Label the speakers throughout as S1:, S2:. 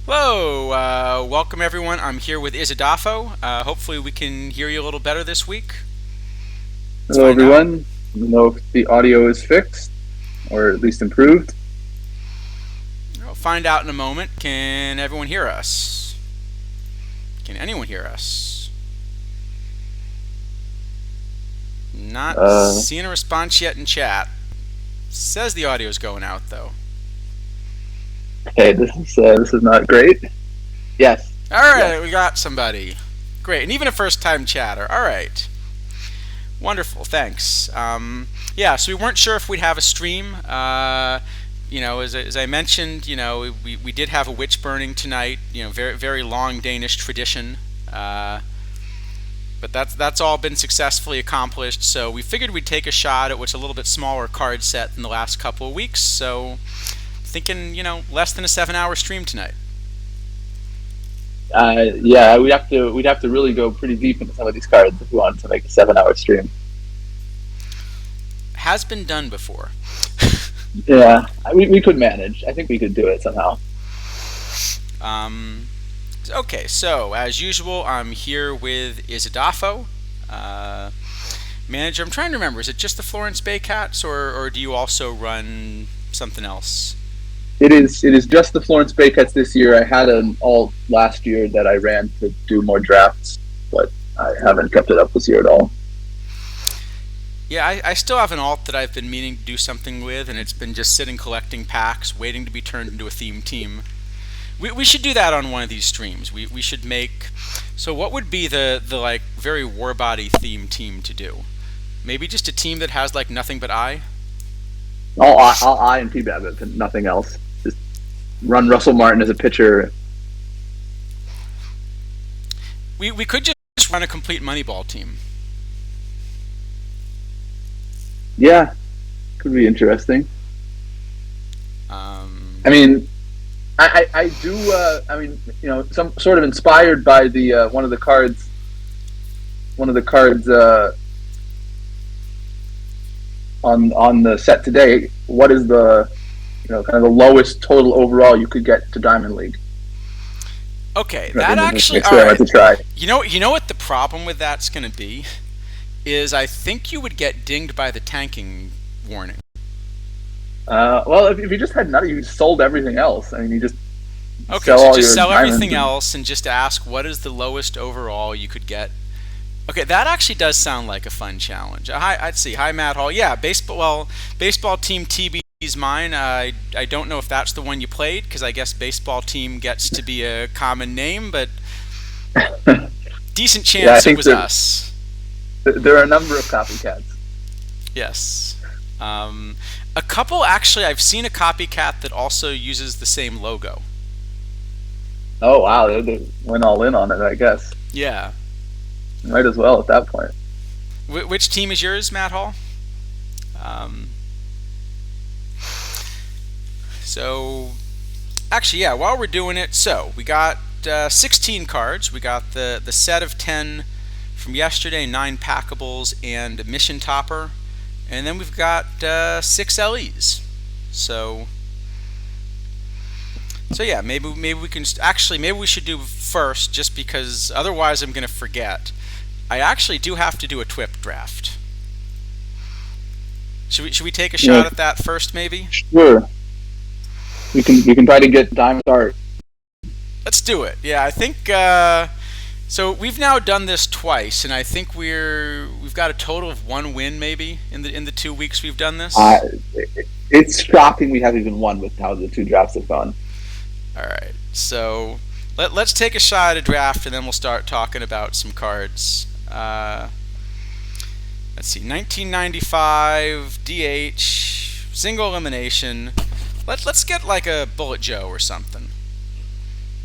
S1: Hello, welcome everyone. I'm here with Isidafo. Hopefully, we can hear you a little better this week. Let's
S2: Hello,
S1: find out.
S2: everyone. I don't know if the audio is fixed or at least improved.
S1: We'll find out in a moment. Can everyone hear us? Can anyone hear us? Not
S2: Uh,
S1: seeing a response yet in chat. Says the audio's going out though.
S2: okay, this is not great. Yes,
S1: All right,
S2: yes.
S1: we got somebody. Great, and even a first-time chatter. All right, wonderful. Thanks. Yeah, so we weren't sure if we'd have a stream. As I mentioned, we did have a witch burning tonight. Very very long Danish tradition. But that's all been successfully accomplished. So we figured we'd take a shot at what's a little bit smaller card set than the last couple of weeks. So thinking, less than a 7-hour stream tonight.
S2: Yeah, we'd have to really go pretty deep into some of these cards if we wanted to make a 7-hour stream.
S1: Has been done before.
S2: Yeah, we could manage. I think we could do it somehow.
S1: um, okay, so as usual, I'm here with Isidafo. Uh, Manager, I'm trying to remember, is it just the Florence Bay Cats, or do you also run something else?
S2: It is just the Florence Bay Cuts this year. I had an alt last year that I ran to do more drafts, but I haven't kept it up this year at all.
S1: Yeah, I still have an alt that I've been meaning to do something with, and it's been just sitting collecting packs, waiting to be turned into a theme team. We should do that on one of these streams. We should make. So what would be the like very Warbody theme team to do? Maybe just a team that has like nothing but I.
S2: I'll I and PBAB it, and nothing else. Just run Russell Martin as a pitcher.
S1: We could just run a complete Moneyball team.
S2: Yeah, could be interesting.
S1: Um,
S2: I mean, I do. I mean, some sort of inspired by the one of the cards on the set today. What is the kind of the lowest total overall you could get to Diamond League?
S1: okay,
S2: In
S1: that
S2: an
S1: actually. All
S2: experiment
S1: right.
S2: to try.
S1: You know what the problem with that's going to be is I think you would get dinged by the tanking warning.
S2: Well, if you just had none, you sold everything else. I mean, you just
S1: Okay,
S2: sell
S1: so
S2: all
S1: just
S2: your
S1: sell
S2: diamonds
S1: everything
S2: and
S1: else and just ask what is the lowest overall you could get. Okay, that actually does sound like a fun challenge. Hi, I'd see. Hi, Matt Hall. Yeah, baseball. Well, baseball team TB's mine. I don't know if that's the one you played because I guess baseball team gets to be a common name, but decent
S2: yeah, I
S1: chance it
S2: think
S1: was us.
S2: there are a number of copycats.
S1: Yes. Um, a couple actually. I've seen a copycat that also uses the same logo.
S2: Oh wow, they went all in on it. I guess
S1: Yeah.
S2: might as well at that point.
S1: Which team is yours, Matt Hall? Um, so actually, yeah. While we're doing it, so we got 16 cards. We got the set of 10 from yesterday, 9 packables and a mission topper, and then we've got 6 LEs. So yeah, maybe we can actually maybe we should do first, just because otherwise I'm gonna forget. I actually do have to do a TWIP draft. Should we take a
S2: Yeah,
S1: shot at that first, maybe?
S2: sure. We can try to get Diamond Start.
S1: Let's do it. Yeah, I think so. We've now done this twice, and I think we've got a total of 1 win maybe in the 2 weeks we've done
S2: Uh,
S1: this.
S2: it's shocking we have even one with how the two drafts have gone.
S1: All right, so let's take a shot at a draft, and then we'll start talking about some cards. Let's see, 1995 DH single elimination. Let's get like a Bullet Joe or something.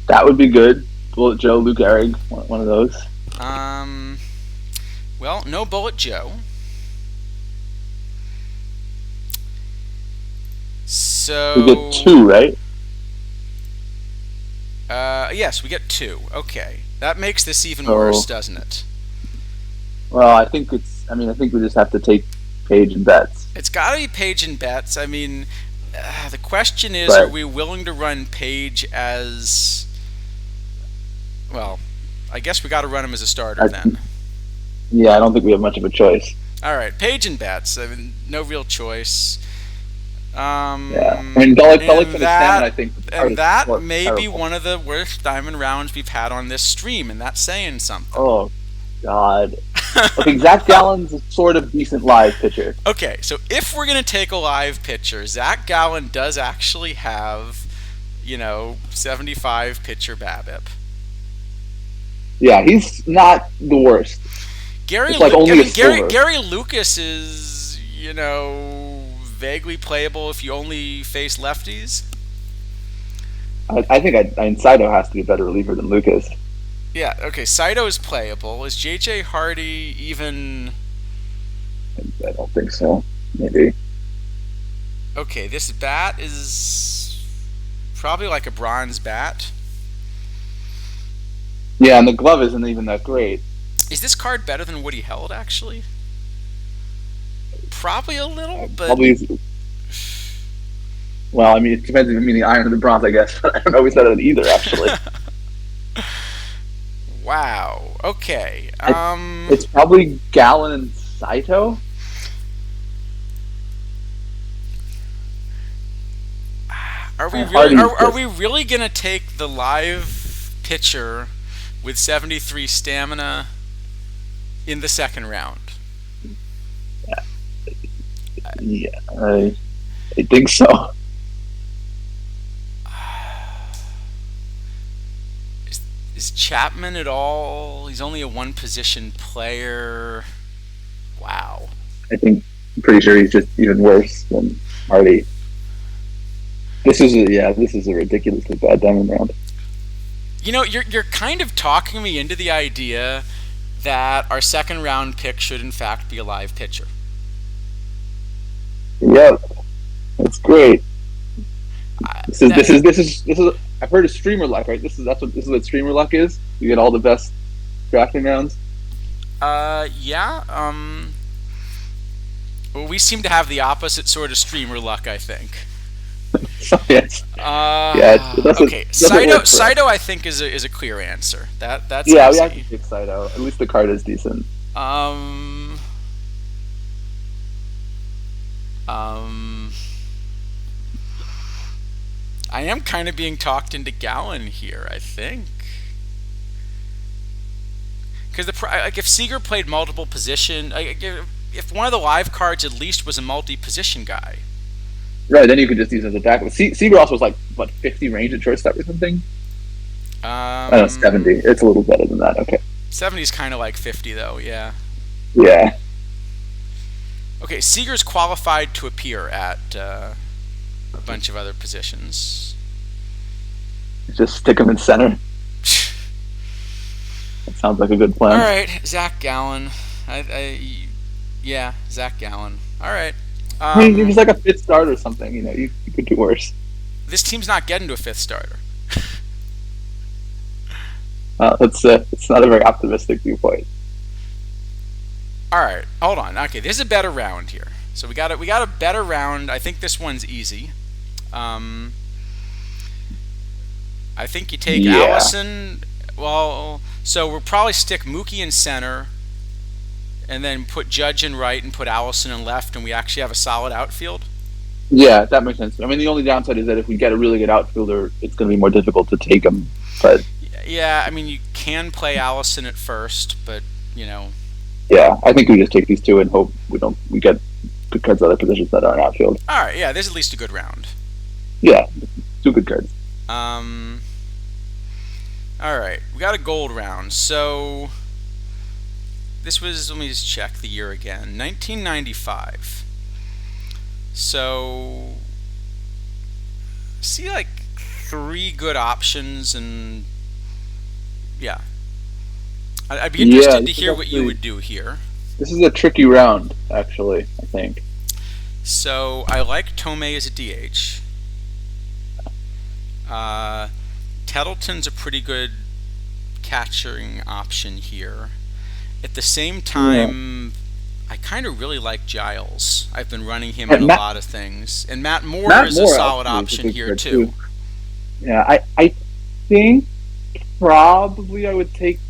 S2: That would be good. Bullet Joe, Luke Ehrig, one of those.
S1: Um, well, no Bullet Joe.
S2: We get
S1: So,
S2: two, right?
S1: yes, we get 2. Okay, that makes this even worse,
S2: So,
S1: doesn't it?
S2: well, I think it's. I mean, I think we just have to take Page and Betts.
S1: It's got to be Page and Betts. I mean, the question is, are
S2: But
S1: we willing to run Page as Well, I guess we got to run him as a starter
S2: I,
S1: then.
S2: yeah, I don't think we have much of a choice.
S1: All right, Page and Betts. I mean, no real choice.
S2: Yeah, I mean, Gullick
S1: And
S2: for the stamina, I
S1: that
S2: think the card
S1: and
S2: is
S1: that may be
S2: terrible.
S1: one of the worst diamond rounds we've had on this stream, and that's saying something.
S2: Oh God. Okay, Zach Gallen's a sort of decent live pitcher.
S1: Okay, so if we're gonna take a live pitcher, Zach Gallen does actually have, 75 pitcher BABIP.
S2: Yeah, he's not the worst.
S1: Gary,
S2: It's like only a silver.
S1: Gary Lucas is, vaguely playable if you only face lefties.
S2: I think Saito has to be a better reliever than Lucas.
S1: Yeah, okay, Saito is playable. Is JJ Hardy even...
S2: I don't think so. Maybe.
S1: Okay, this bat is probably like a bronze bat.
S2: Yeah, and the glove isn't even that great.
S1: Is this card better than what he held, actually? Probably a little, but...
S2: Probably. Well, I mean, it depends if you mean the iron or the bronze, I guess. I don't know if we said it either, actually.
S1: Wow. Okay.
S2: It's probably Gallen and Saito.
S1: Are we really gonna take the live pitcher with 73 stamina in the second round?
S2: Yeah, I think so.
S1: Is Chapman at all? He's only a one position player. Wow.
S2: I'm pretty sure he's just even worse than Hardy. This is a ridiculously bad diamond round.
S1: You're kind of talking me into the idea that our second round pick should in fact be a live pitcher.
S2: Yep, that's great. This is. I've heard of streamer luck, right? This is what streamer luck is. You get all the best drafting rounds.
S1: Yeah. Well, we seem to have the opposite sort of streamer luck, I think.
S2: So, yes.
S1: Okay. Saito, I think is a clear answer. That's
S2: yeah.
S1: easy.
S2: We have to pick Saito. At least the card is decent.
S1: I am kind of being talked into Gallen here, I think. Because if Seager played multiple position, if one of the live cards at least was a multi-position guy.
S2: Right, then you could just use it as a tackle. Seager also was like, what, 50 range at shortstop or something? I don't know, 70. It's a little better than that, okay.
S1: 70 is kind of like 50, though, yeah.
S2: Yeah.
S1: Okay, Seager's qualified to appear at a bunch of other positions.
S2: Just stick him in center. That sounds like a good plan.
S1: All right, Zach Gallen. Yeah, Zach Gallen. All right.
S2: I mean, he was like a fifth starter or something. You could do worse.
S1: This team's not getting to a fifth starter.
S2: It's not a very optimistic viewpoint.
S1: All right, hold on. Okay, this is a better round here. So we got a better round. I think this one's easy. I think you take Allison. Well, so we'll probably stick Mookie in center, and then put Judge in right and put Allison in left, and we actually have a solid outfield.
S2: Yeah, that makes sense. I mean, the only downside is that if we get a really good outfielder, it's going to be more difficult to take him. But
S1: yeah, I mean, you can play Allison at first, but
S2: Yeah, I think we just take these two and hope we get good cards at other positions that aren't outfield.
S1: All right, yeah, this is at least a good round.
S2: Yeah, two good cards.
S1: All right, we got a gold round. So this was, let me just check the year again, 1995. So see like three good options, and yeah, I'd be interested to hear what you would do here.
S2: This is a tricky round, actually, I think.
S1: So I like Tomei as a DH. Tettleton's a pretty good catching option here. At the same time, I kind of really like Giles. I've been running him in a lot of things. And Matt Moore is a solid option here, too.
S2: Yeah, I think Probably I would take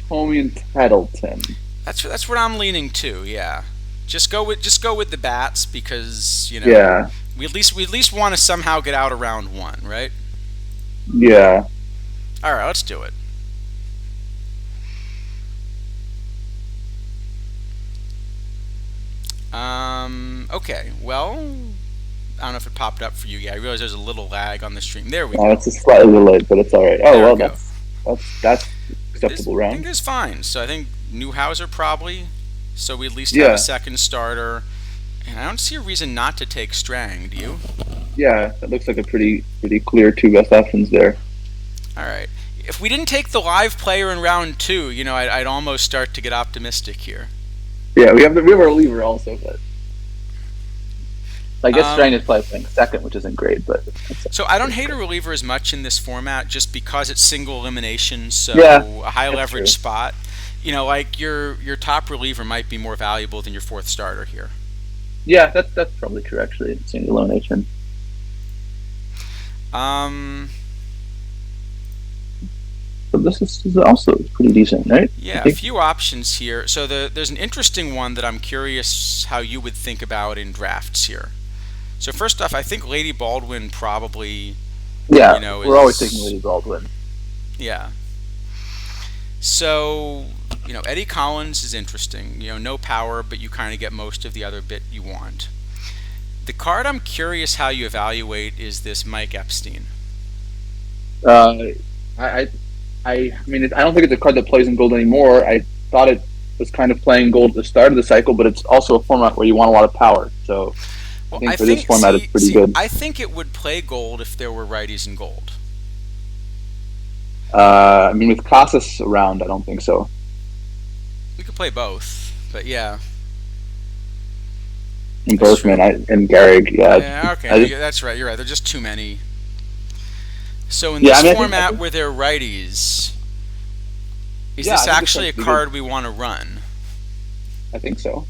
S2: Tommy and Tettleton.
S1: That's what I'm leaning to. Yeah, just go with the bats because
S2: Yeah,
S1: we at least want to somehow get out around one, right?
S2: yeah.
S1: All right, let's do it. Okay. Well, I don't know if it popped up for you. Yeah, I realize there's a little lag on the stream. There we
S2: Oh,
S1: go.
S2: it's a slightly delayed, but it's all right. Oh
S1: There we
S2: well,
S1: go.
S2: that's acceptable
S1: I think
S2: round.
S1: this is fine. So I think Newhouser probably. So we at least have a
S2: Yeah,
S1: second starter, and I don't see a reason not to take Strang. Do you?
S2: yeah. That looks like a pretty clear two best options there.
S1: All right. If we didn't take the live player in round two, I'd almost start to get optimistic here.
S2: Yeah, we have our reliever also, but I guess Strang
S1: Um,
S2: is probably playing second, which isn't great, but
S1: so I don't hate a reliever as much in this format just because it's single elimination,
S2: yeah,
S1: so a high
S2: that's
S1: leverage
S2: true.
S1: spot. Like your top reliever might be more valuable than your fourth starter here.
S2: Yeah, that's probably true actually. Seeing the elimination.
S1: Um,
S2: But this is also pretty decent, right? I
S1: yeah, a
S2: think.
S1: few options here. So there's an interesting one that I'm curious how you would think about in drafts here. So first off, I think Lady Baldwin probably,
S2: Yeah, we're always taking
S1: is
S2: Lady Baldwin.
S1: yeah. So Eddie Collins is interesting. No power, but you kind of get most of the other bit you want. The card I'm curious how you evaluate is this Mike Epstein.
S2: Uh, I, I, I mean, I don't think it's a card that plays in gold anymore. I thought it was kind of playing gold at the start of the cycle, but it's also a format where you want a lot of power. So I
S1: Well,
S2: think for this format, it's pretty good.
S1: I think it would play gold if there were righties in gold.
S2: I mean, with Casas around, I don't think so.
S1: We could play both, but yeah,
S2: And
S1: that's true.
S2: Berkman and Gehrig,
S1: Yeah,
S2: I
S1: okay,
S2: just,
S1: that's right. You're right. There's just too many. So in
S2: yeah.
S1: this
S2: I mean, I
S1: format
S2: think,
S1: where they're righties, is
S2: yeah,
S1: this
S2: I think this
S1: actually
S2: one's
S1: a
S2: pretty good.
S1: card we want to run?
S2: I think so.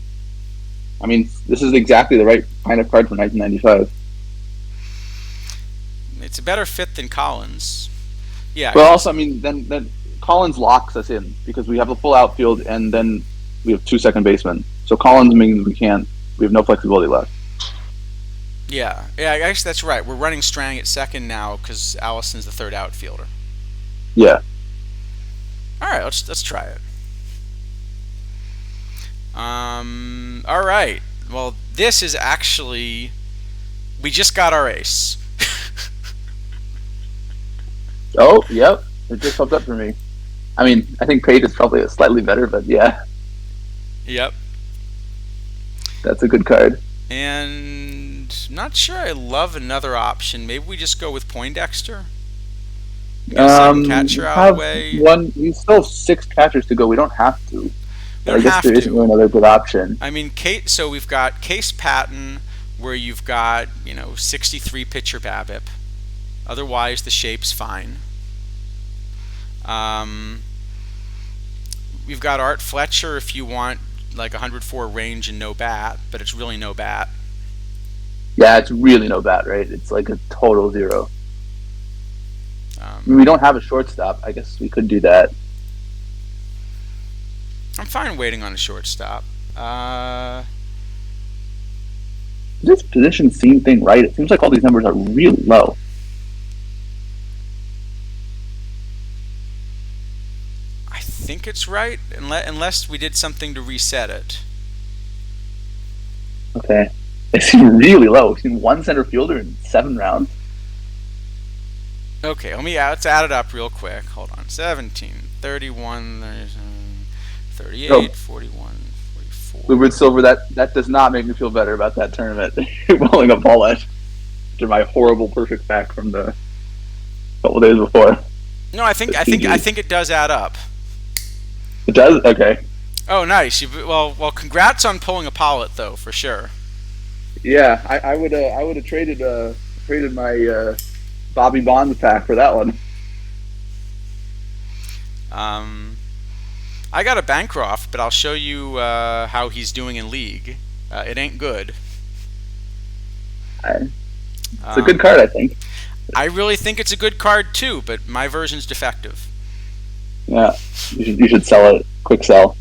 S2: I mean, this is exactly the right kind of card for 1995.
S1: It's a better fit than Collins. Yeah,
S2: Well, also, I mean, then Collins locks us in because we have a full outfield and then we have two second basemen. So Collins means we have no flexibility left.
S1: yeah. I guess that's right. We're running Strang at second now because Allison's the third outfielder.
S2: Yeah.
S1: All right, let's try it. All right. Well, this is actually we just got our ace.
S2: Oh, yep. It just popped up for me. I mean, I think Page is probably slightly better, but yeah,
S1: Yep.
S2: that's a good card.
S1: And not sure I love another option. Maybe we just go with Poindexter. Get a second
S2: We
S1: catcher out of the
S2: have
S1: way.
S2: one. We still have six catchers to go. We don't have to,
S1: We
S2: but I
S1: don't
S2: guess
S1: have
S2: there isn't
S1: to.
S2: really another good option.
S1: I mean, Kate. So we've got Case Patton, where you've got 63 pitcher BABIP. Otherwise, the shape's fine. Um, we've got Art Fletcher if you want like 104 range and no bat, but it's really no bat.
S2: Yeah, it's really no bat, right? It's like a total zero. I mean,
S1: Um,
S2: we don't have a shortstop. I guess we could do that.
S1: I'm fine waiting on a shortstop.
S2: Is this position scene thing right? It seems like all these numbers are really low.
S1: I think it's right, unless we did something to reset it.
S2: Okay. It seems really low. We've seen one center fielder in 7 rounds.
S1: Okay, let's add it up real quick. Hold on. 17, 31, 38,
S2: So,
S1: 41,
S2: Bluebird
S1: 44.
S2: Silver, that does not make me feel better about that tournament. Rolling up all that after my horrible perfect back from the couple days before.
S1: No, I think
S2: The
S1: I think I
S2: PG.
S1: think it does add up.
S2: It does? Okay.
S1: Oh, nice. Well, congrats on pulling a Pollitt though, for sure.
S2: Yeah, I would have traded my Bobby Bonds pack for that one.
S1: Um, I got a Bancroft, but I'll show you how he's doing in league. It ain't good.
S2: It's a good card, I think.
S1: I really think it's a good card too, but my version's defective.
S2: Yeah, you should sell it. Quick sell.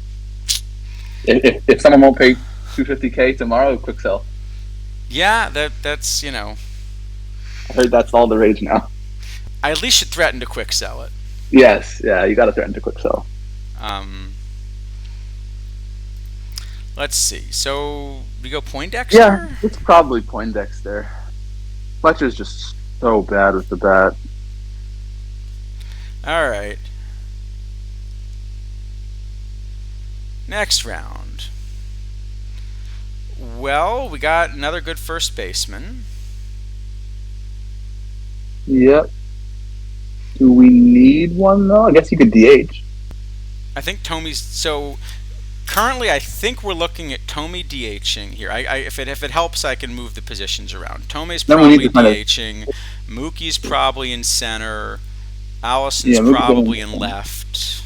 S2: If someone won't pay 250K tomorrow, quick sell.
S1: Yeah, that's you know,
S2: I heard that's all the rage now.
S1: I at least should threaten to quick sell it.
S2: Yes, yeah, you got to threaten to quick sell.
S1: Um, let's see. So we go
S2: Yeah,
S1: Poindexter.
S2: it's probably Poindexter. Fletcher's just so bad with the bat.
S1: All right. Next round. Well, we got another good first baseman.
S2: Yep. Do we need one though? I guess you could DH.
S1: I think Tomey's so. Currently, I think we're looking at Tomey DHing here. If it helps, I can move the positions around. Tomey's
S2: Then we need
S1: probably
S2: to kind of
S1: DHing. Mookie's probably in center. Allison's
S2: yeah, move
S1: probably
S2: them.
S1: in left.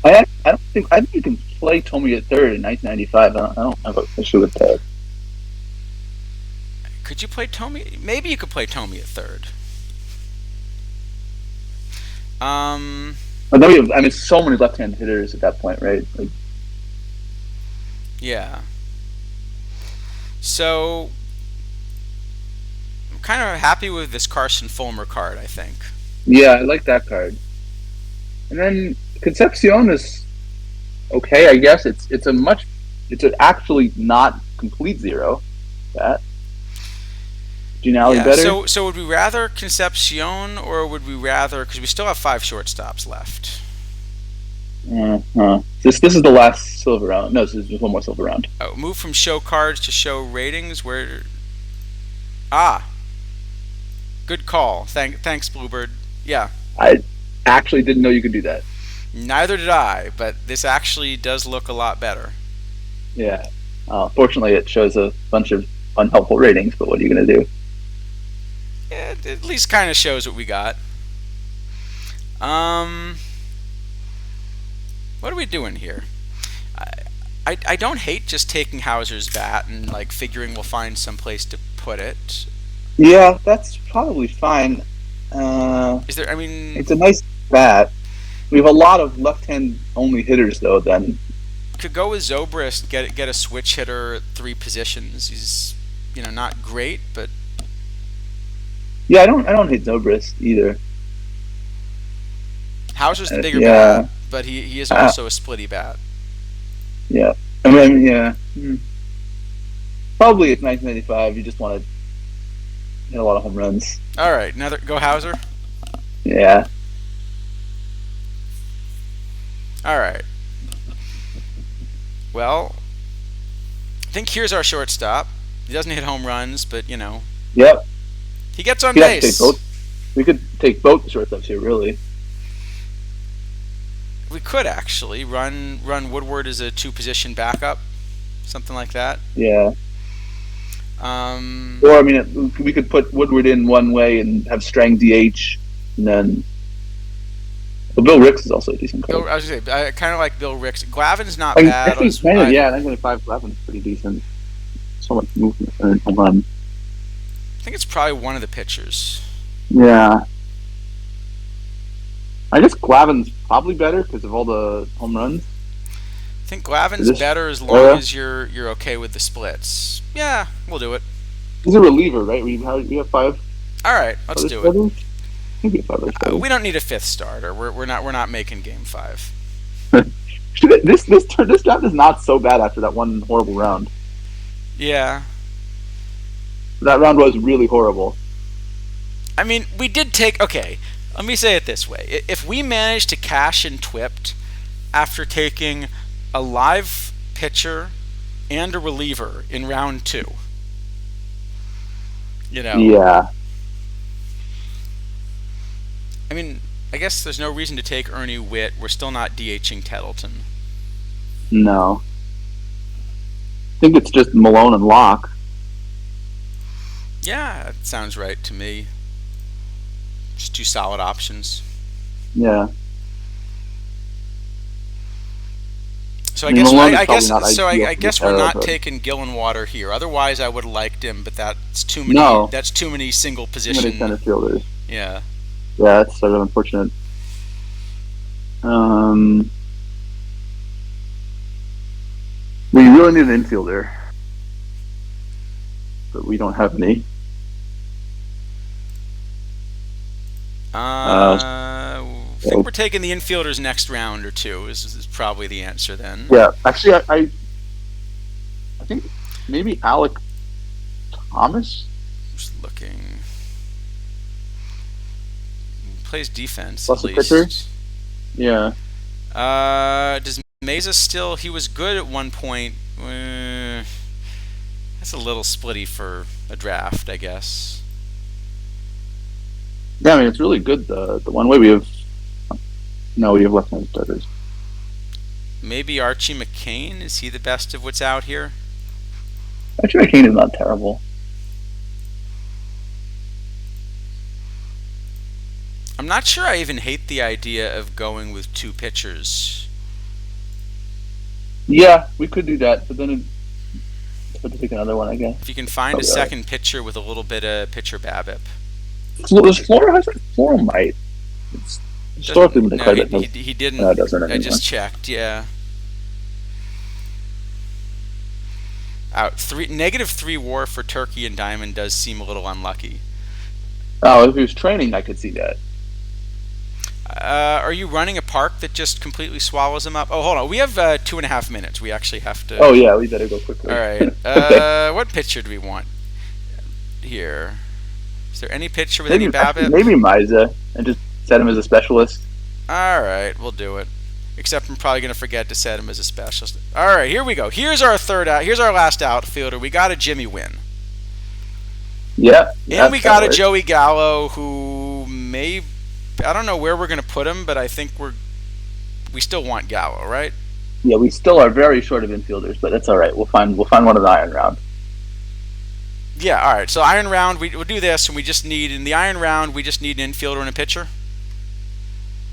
S2: I think you can play Tommy at third in 1995. I don't have an issue with that.
S1: Could you play Tomey? Maybe you could play Tomey at third.
S2: But then we have, I mean, so many left-hand hitters at that point, right? Like,
S1: Yeah. So I'm kind of happy with this Carson Fulmer card, I think.
S2: yeah, I like that card. And then Concepcion is okay, I guess. It's actually not complete zero. That Gene
S1: Yeah.
S2: better.
S1: So would we rather Concepcion or would we rather? Because we still have 5 shortstops left.
S2: This is the last silver round. No, this is just one more silver round.
S1: Oh, move from show cards to show ratings. Where? Good call. Thanks, Bluebird. Yeah.
S2: I actually didn't know you could do that.
S1: Neither did I, but this actually does look a lot better.
S2: Yeah. Fortunately, it shows a bunch of unhelpful ratings, but what are you going to do?
S1: Yeah, it at least kind of shows what we got. What are we doing here? I don't hate just taking Hauser's bat and like figuring we'll find some place to put it.
S2: Yeah, that's probably fine.
S1: Is there? I mean,
S2: It's a nice bat. We have a lot of left-hand only hitters, though. Then
S1: could go with Zobrist, get a switch hitter at 3 positions. He's not great, but
S2: yeah, I don't hate Zobrist either.
S1: Hauser's the bigger
S2: Yeah.
S1: bat, but he is also a splitty bat.
S2: Yeah, I mean, yeah. Probably it's 1995. You just want to hit a lot of home runs.
S1: All right, another go Hauser.
S2: Yeah.
S1: All right. Well, I think here's our shortstop. He doesn't hit home runs, but
S2: Yep.
S1: he gets on
S2: We could
S1: base.
S2: We could take both the shortstops here, really.
S1: We could actually run Woodward as a 2-position backup, something like that.
S2: Yeah. Or I mean, we could put Woodward in one way and have Strang DH, and then. Well, Bill Ricks is also a decent card.
S1: I was gonna say, I kind of like Bill Ricks. Glavin's not
S2: I
S1: bad.
S2: think yeah, 1995 Glavin's pretty decent. So much movement and home run.
S1: I think it's probably one of the pitchers.
S2: Yeah. I guess Glavin's probably better because of all the home runs.
S1: I think Glavin's better as long as you're okay with the splits. Yeah, we'll do it.
S2: He's a reliever, right? We have 5.
S1: All right, let's do it.
S2: I think we have 5
S1: We don't need a 5th starter. We're not making Game 5.
S2: This draft is not so bad after that one horrible round.
S1: Yeah.
S2: That round was really horrible.
S1: I mean, we did take. Okay, let me say it this way: if we managed to cash in Twipt after taking a live pitcher and a reliever in round 2,
S2: Yeah.
S1: I mean, I guess there's no reason to take Ernie Witt. We're still not DHing Tettleton.
S2: No. I think it's just Malone and Locke.
S1: Yeah, that sounds right to me. Just 2 solid options.
S2: Yeah.
S1: So I guess we're not
S2: but
S1: taking Gillenwater here. Otherwise, I would have liked him, but that's too many.
S2: No.
S1: That's too many single
S2: too
S1: position.
S2: many center fielders.
S1: Yeah.
S2: Yeah, that's sort of unfortunate. Um, we really need an infielder, but we don't have any. Uh,
S1: I think
S2: so,
S1: we're taking the infielders next round or two. Is probably the answer then.
S2: yeah, actually, I think maybe Alec Thomas
S1: Just looking. Plays defense at
S2: plus a pitcher.
S1: least.
S2: Yeah,
S1: Does Mesa still? He was good at one point. That's a little splitty for a draft, I guess.
S2: yeah. I mean, it's really good. The one way we have left-handed starters.
S1: Maybe Archie McCain. Is he the best of what's out here?
S2: Actually, McCain is not terrible.
S1: I'm not sure I even hate the idea of going with two pitchers.
S2: Yeah, we could do that, but then to take another one, I guess.
S1: If you can find
S2: Probably
S1: a second pitcher with a little bit of pitcher BABIP.
S2: Does Flora has like Flora might? It's historically been
S1: No,
S2: declared
S1: he didn't.
S2: No, it doesn't
S1: I
S2: anymore.
S1: just checked. Yeah. Out -3 WAR for Turkey and Diamond does seem a little unlucky.
S2: Oh, if he was training, I could see that.
S1: Are you running a park that just completely swallows him up? Oh, hold on. We have 2.5 minutes. We actually have to.
S2: Oh yeah, we better go quickly.
S1: All right.
S2: Okay.
S1: What pitcher do we want here? Is there any pitcher with any
S2: Maybe
S1: BABIP?
S2: maybe Miza and just set him as a specialist.
S1: All right, we'll do it. Except I'm probably going to forget to set him as a specialist. All right, here we go. Here's our third out. Here's our last outfielder. We got a Jimmy Wynn.
S2: Yeah.
S1: And we got a Joey Gallo who may. I don't know where we're going to put him, but I think we still want Gallo, right?
S2: Yeah, we still are very short of infielders, but that's all right. We'll find one in the iron round.
S1: Yeah, all right. So iron round, we'll do this, and we just need in the iron round, we just need an infielder and a pitcher.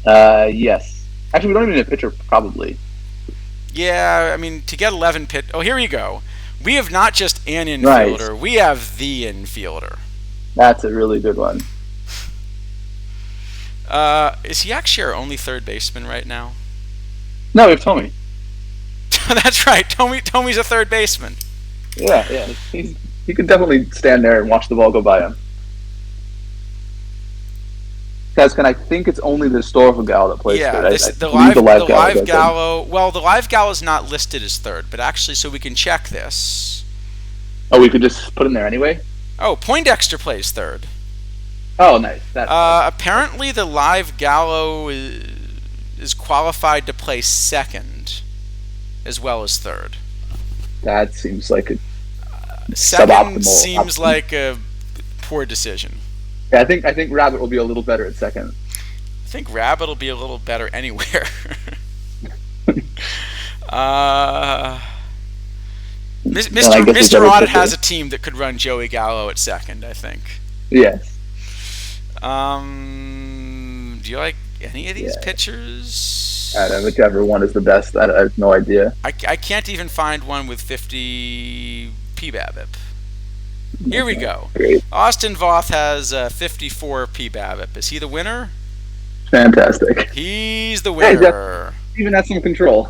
S2: Yes. Actually, we don't even need a pitcher, probably.
S1: Yeah, I mean to get 11 pit. Oh, here you go. We have not just an infielder;
S2: Right.
S1: we have the infielder.
S2: That's a really good one.
S1: Is he actually our only third baseman right now?
S2: No, we have Tommy.
S1: That's right. Tommy's a third baseman.
S2: Yeah, yeah. He could definitely stand there and watch the ball go by him. Guys, I think it's only the historical Gallo that plays
S1: Yeah,
S2: third.
S1: the
S2: believe
S1: live
S2: does
S1: Gallo. Well, the live Gallo is not listed as third, but actually, so we can check this.
S2: Oh, we could just put him there anyway?
S1: Oh, Poindexter plays third.
S2: Oh, nice. That's
S1: Apparently, the live Gallo is qualified to play second, as well as third.
S2: that seems like a
S1: Second
S2: suboptimal
S1: seems
S2: option.
S1: like a poor decision.
S2: Yeah, I think Rabbit will be a little better at second.
S1: I think Rabbit will be a little better anywhere. Mr. Audit has a team that could run Joey Gallo at second, I think.
S2: Yes.
S1: Do you like any of these pitchers?
S2: I don't know, whichever one is the best. I have no idea.
S1: I can't even find one with 50 PBABIP. Here we go.
S2: Great.
S1: Austin Voth has 54 PBABIP. Is he the winner?
S2: Fantastic.
S1: He's the winner.
S2: Even has some control.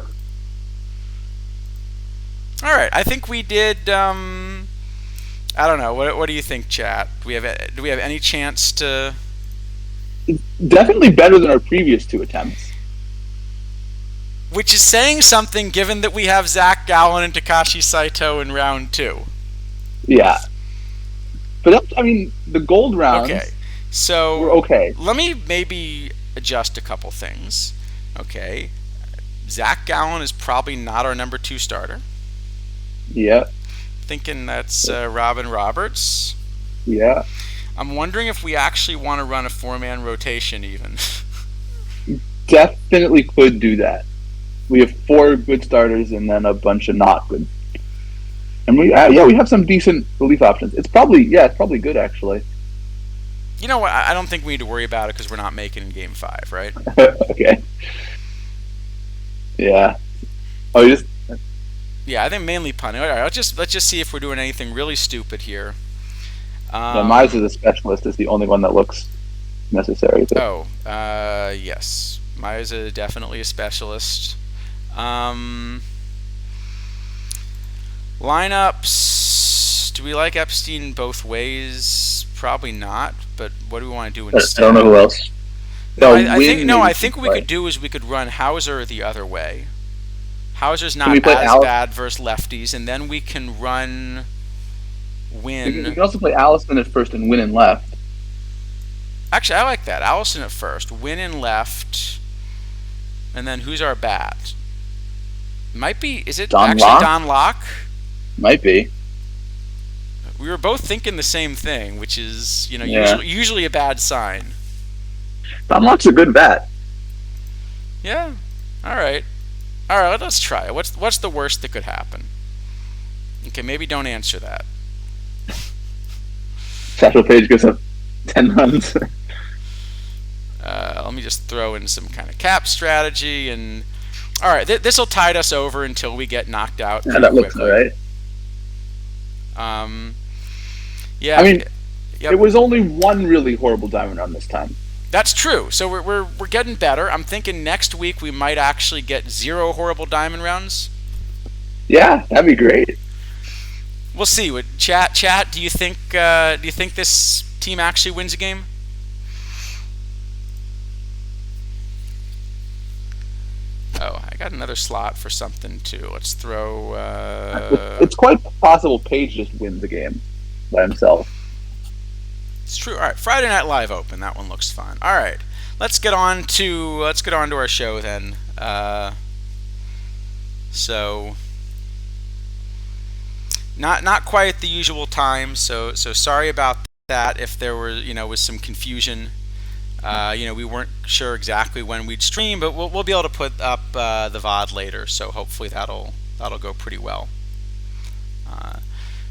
S1: All right, I think we did. I don't know. What do you think, chat? Do we have any chance to?
S2: It's definitely better than our previous two attempts.
S1: Which is saying something, given that we have Zach Gallen and Takashi Saito in round 2.
S2: Yeah. But I mean, the gold rounds.
S1: Okay, so
S2: we're okay.
S1: Let me maybe adjust a couple things. Okay, Zach Gallen is probably not our number 2 starter.
S2: Yeah.
S1: Thinking that's Robin Roberts.
S2: Yeah.
S1: I'm wondering if we actually want to run a 4-man rotation even.
S2: Definitely could do that. We have 4 good starters and then a bunch of not good. And we have some decent relief options. It's probably good actually.
S1: You know what? I don't think we need to worry about it because we're not making in Game 5, right?
S2: Okay. Yeah. Oh, you just.
S1: Yeah, I think mainly punting. All right, let's just see if we're doing anything really stupid here.
S2: Mize as a specialist is the only one that looks necessary.
S1: Oh, yes. Maya's definitely a specialist. Um, Lineups. Do we like Epstein both ways? Probably not. But what do we want to do
S2: I don't know
S1: instead?
S2: who else.
S1: No,
S2: No,
S1: I think
S2: Win
S1: no.
S2: maybe
S1: I
S2: can
S1: think what we
S2: play.
S1: could do is we could run Hauser the other way. Hauser's
S2: Can we
S1: not
S2: play
S1: as
S2: Alice?
S1: bad versus lefties, and then we can run
S2: We
S1: Win.
S2: can also play Allison at first and Win in left.
S1: Actually, I like that. Allison at first, Win in left, and then who's our bat? Might be. Is it
S2: Don
S1: actually
S2: Locke?
S1: Don Locke?
S2: Might be.
S1: We were both thinking the same thing, which is
S2: Yeah.
S1: usually a bad sign.
S2: Don Locke's a good bat.
S1: Yeah. All right. All right. Let's try it. What's the worst that could happen? Okay, maybe don't answer that.
S2: Satchel Paige gives up 10 runs.
S1: Let me just throw in some kind of cap strategy, and all right, this will tide us over until we get knocked out
S2: Yeah,
S1: pretty
S2: that looks
S1: quickly.
S2: all right.
S1: Yeah.
S2: I mean,
S1: yep.
S2: It was only one really horrible diamond run this time.
S1: That's true. So we're getting better. I'm thinking next week we might actually get 0 horrible diamond rounds.
S2: Yeah, that'd be great.
S1: We'll see. Chat. Do you think this team actually wins a game? Oh, I got another slot for something too. Let's throw.
S2: It's quite possible Paige just wins the game by himself.
S1: It's true. All right, Friday Night Live open. That one looks fun. All right, let's get on to our show then. So not quite at the usual time. So sorry about that. If there was some confusion. We weren't sure exactly when we'd stream, but we'll be able to put up the VOD later. So hopefully that'll go pretty well.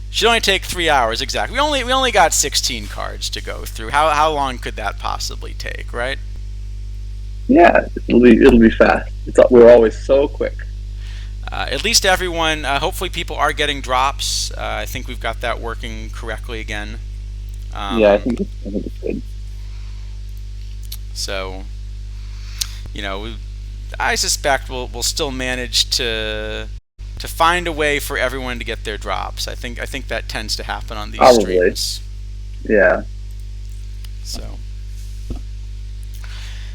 S1: Should only take 3 hours exactly. We only got 16 cards to go through. How long could that possibly take, right?
S2: Yeah, it'll be fast. We're always so quick.
S1: At least everyone. Hopefully people are getting drops. I think we've got that working correctly again.
S2: Yeah, I think it's good.
S1: So, I suspect we'll still manage to find a way for everyone to get their drops. I think that tends to happen on these
S2: Probably.
S1: streams.
S2: Yeah.
S1: So,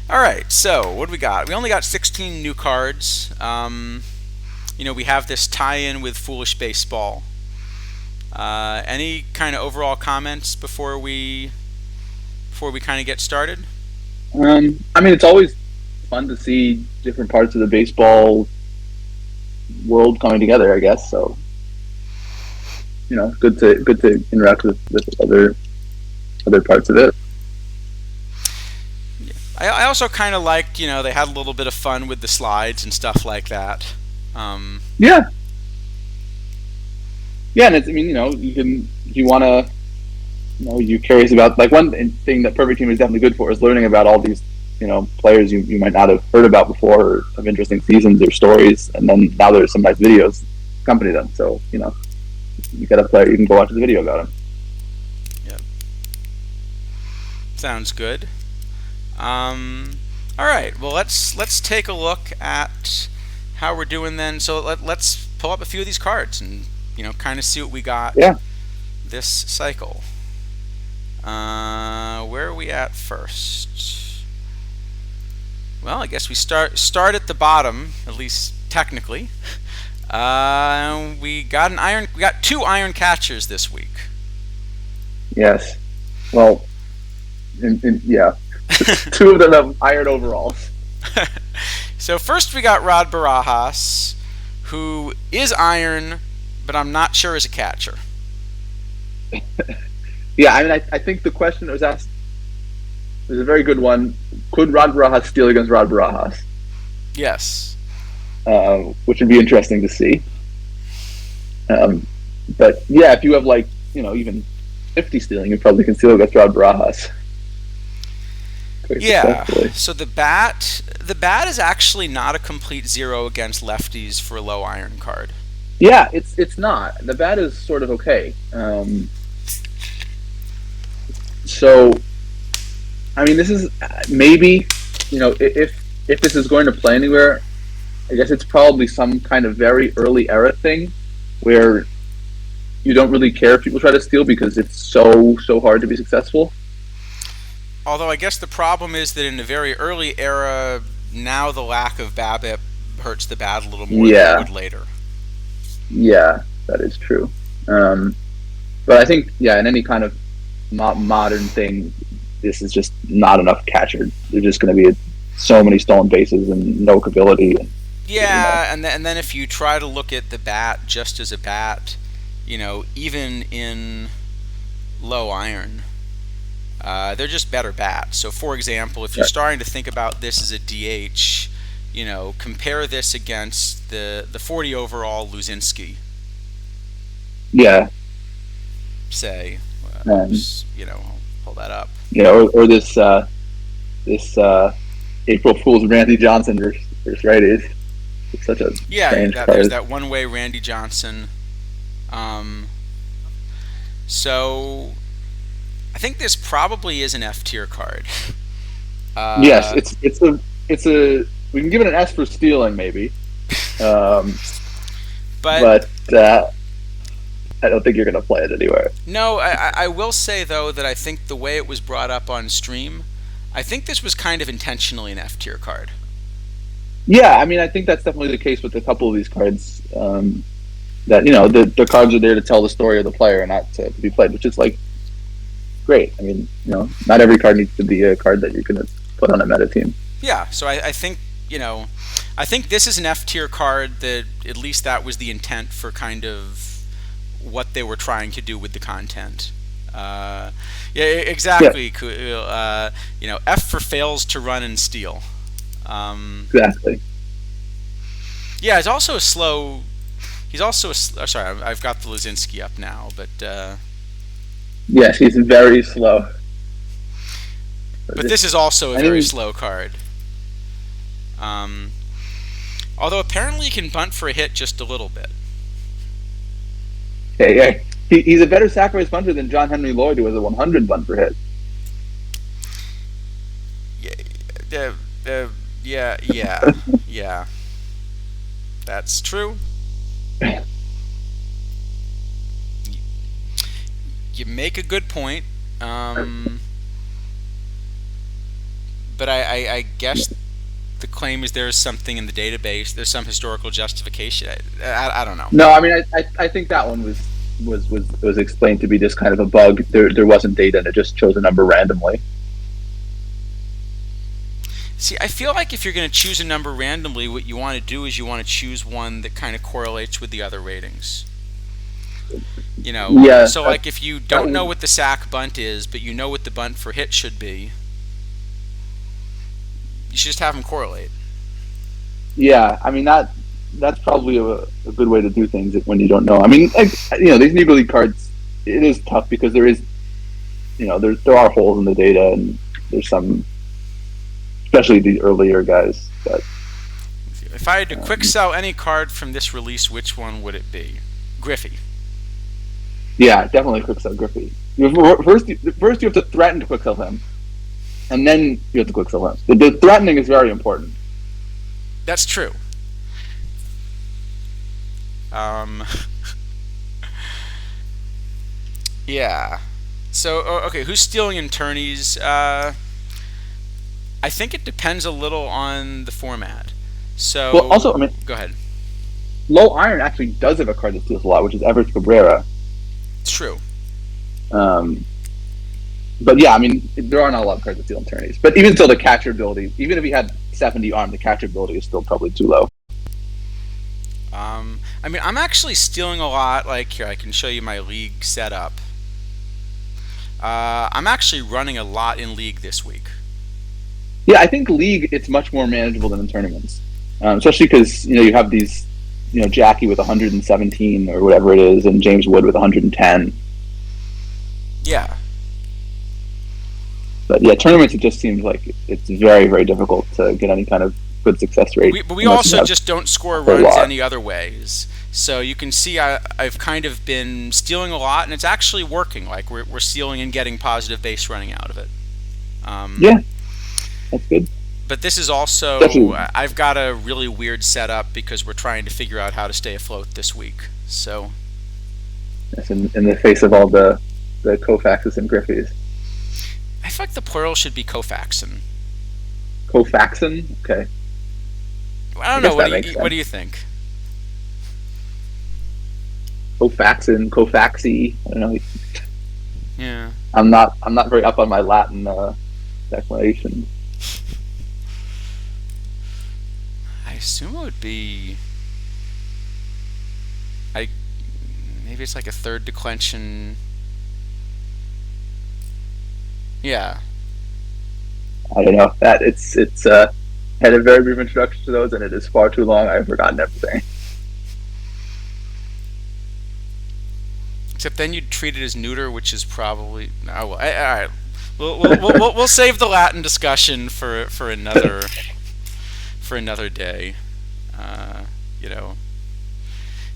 S1: all right. So what do we got? We only got 16 new cards. We have this tie-in with Foolish Baseball. Any kind of overall comments before we kind of get started?
S2: I mean, it's always fun to see different parts of the baseball world coming together, I guess. So, good to interact with other parts of it.
S1: I also kind of liked, they had a little bit of fun with the slides and stuff like that.
S2: Yeah. Yeah, and if you want to, you're curious about, like, one thing that Perfect Team is definitely good for is learning about all these, players you might not have heard about before, or of interesting seasons or stories, and then now there's some nice videos accompany them. So, you got a player, you can go watch the video about him.
S1: Yep. Sounds good. All right. Well, let's take a look at how we're doing then. So let's pull up a few of these cards and kind of see what we got.
S2: Yeah.
S1: This cycle. Where are we at first? Well, I guess we start at the bottom, at least technically. We got 2 iron catchers this week.
S2: Yes. Well, yeah. 2 of them have iron overalls.
S1: So first we got Rod Barajas, who is iron, but I'm not sure is a catcher.
S2: Yeah, I mean, I think the question that was asked is a very good one. Could Rod Barajas steal against Rod Barajas?
S1: Yes.
S2: Which would be interesting to see. But yeah, if you have even 50 stealing, you probably can steal against Rod Barajas.
S1: Yeah. So the bat is actually not a complete 0 against lefties for a low iron card.
S2: Yeah, it's not. The bat is sort of okay. So, I mean, this is maybe, if if this is going to play anywhere, I guess it's probably some kind of very early era thing where you don't really care if people try to steal because it's so hard to be successful.
S1: Although I guess the problem is that in the very early era, now the lack of BABIP hurts the bat a little more than it
S2: Yeah,
S1: would later.
S2: yeah, that is true. But I think, yeah, in any kind of modern thing, this is just not enough catcher. There's just going to be so many stolen bases and no ability. And,
S1: Yeah, and then if you try to look at the bat just as a bat, even in low iron, they're just better bats. So, for example, if you're starting to think about this as a DH, compare this against the 40 overall Luzinski,
S2: yeah,
S1: say.
S2: and
S1: I'll pull that up.
S2: or this April Fool's Randy Johnson versus righties. It's such a strange card.
S1: There's that one-way Randy Johnson. So I think this probably is an F tier card.
S2: Yes, it's a we can give it an S for stealing maybe, but I don't think you're going to play it anywhere.
S1: No, I will say though that I think the way it was brought up on stream, I think this was kind of intentionally an F tier card.
S2: Yeah, I mean, I think that's definitely the case with a couple of these cards. That the cards are there to tell the story of the player, and not to be played, which is like great. I mean, not every card needs to be a card that you're going to put on a meta team.
S1: Yeah, so I think I think this is an F tier card. That at least that was the intent for kind of what they were trying to do with the content. Yeah, exactly. Yeah. F for fails to run and steal.
S2: Exactly.
S1: Yeah, he's also a slow. Sorry, I've got the Luzinski up now, but.
S2: Yes, he's very slow.
S1: But this is also a very slow card. Although apparently he can bunt for a hit just a little bit.
S2: Yeah. He's a better sacrifice bunter than John Henry Lloyd, who has a 100 bunt per hit. Yeah. That's true. You make a good point. But I guess the claim is there's something in the database. There's some historical justification. I don't know. No, I mean I think that one was explained to be just kind of a bug. There wasn't data, and it just chose a number randomly.
S1: See, I feel like if you're going to choose a number randomly, what you want to do is you want to choose one that kind of correlates with the other ratings.
S2: Yeah.
S1: So like if you don't know what the sack bunt is, but you know what the bunt for hit should be, you should just have them correlate.
S2: Yeah, I mean that's probably a good way to do things when you don't know. I mean, these Negro League cards, it is tough because there are holes in the data, and there's some, especially the earlier guys. That
S1: if I had to quick sell any card from this release, which one would it be? Griffey.
S2: Yeah, definitely quick sell Griffey. First you have to threaten to quick sell him, and then you have to quick sell him. The threatening is very important.
S1: That's true. Yeah. So okay, who's stealing in tourneys? I think it depends a little on the format. So
S2: well, also, I mean,
S1: go ahead.
S2: Low iron actually does have a card that steals a lot, which is Everett Cabrera.
S1: It's true.
S2: But yeah, I mean, there are not a lot of cards that steal in tourneys. But even still, the catcher ability, even if he had 70 arm, the catcher ability is still probably too low.
S1: I mean, I'm actually stealing a lot. Like here, I can show you my league setup. I'm actually running a lot in league this week.
S2: Yeah, I think league it's much more manageable than in tournaments, especially because you have these, Jackie with 117 or whatever it is, and James Wood with 110.
S1: Yeah.
S2: But yeah, tournaments it just seems like it's very, very difficult to get any kind of good success rate.
S1: But we also just don't score runs any other ways. So you can see I've kind of been stealing a lot, and it's actually working. Like we're stealing and getting positive base running out of it.
S2: Yeah, that's good.
S1: But this is also,
S2: Especially
S1: I've got a really weird setup because we're trying to figure out how to stay afloat this week. So
S2: yes, in the face of all the Kofaxes and Griffeys.
S1: I feel like the plural should be Kofaxen.
S2: Kofaxen? Okay.
S1: I don't
S2: I
S1: know.
S2: guess that makes
S1: What do
S2: sense.
S1: you think?
S2: Kofaxen, Kofaxi. I don't know.
S1: Yeah.
S2: I'm not very up on my Latin declaration.
S1: I assume it would be. I maybe it's like a third declension. Yeah.
S2: I don't know. That it's had a very brief introduction to those, and it is far too long. I've forgotten everything.
S1: Except then you'd treat it as neuter, which is probably. Oh, well, all right. We'll save the Latin discussion for another day. Uh, you know,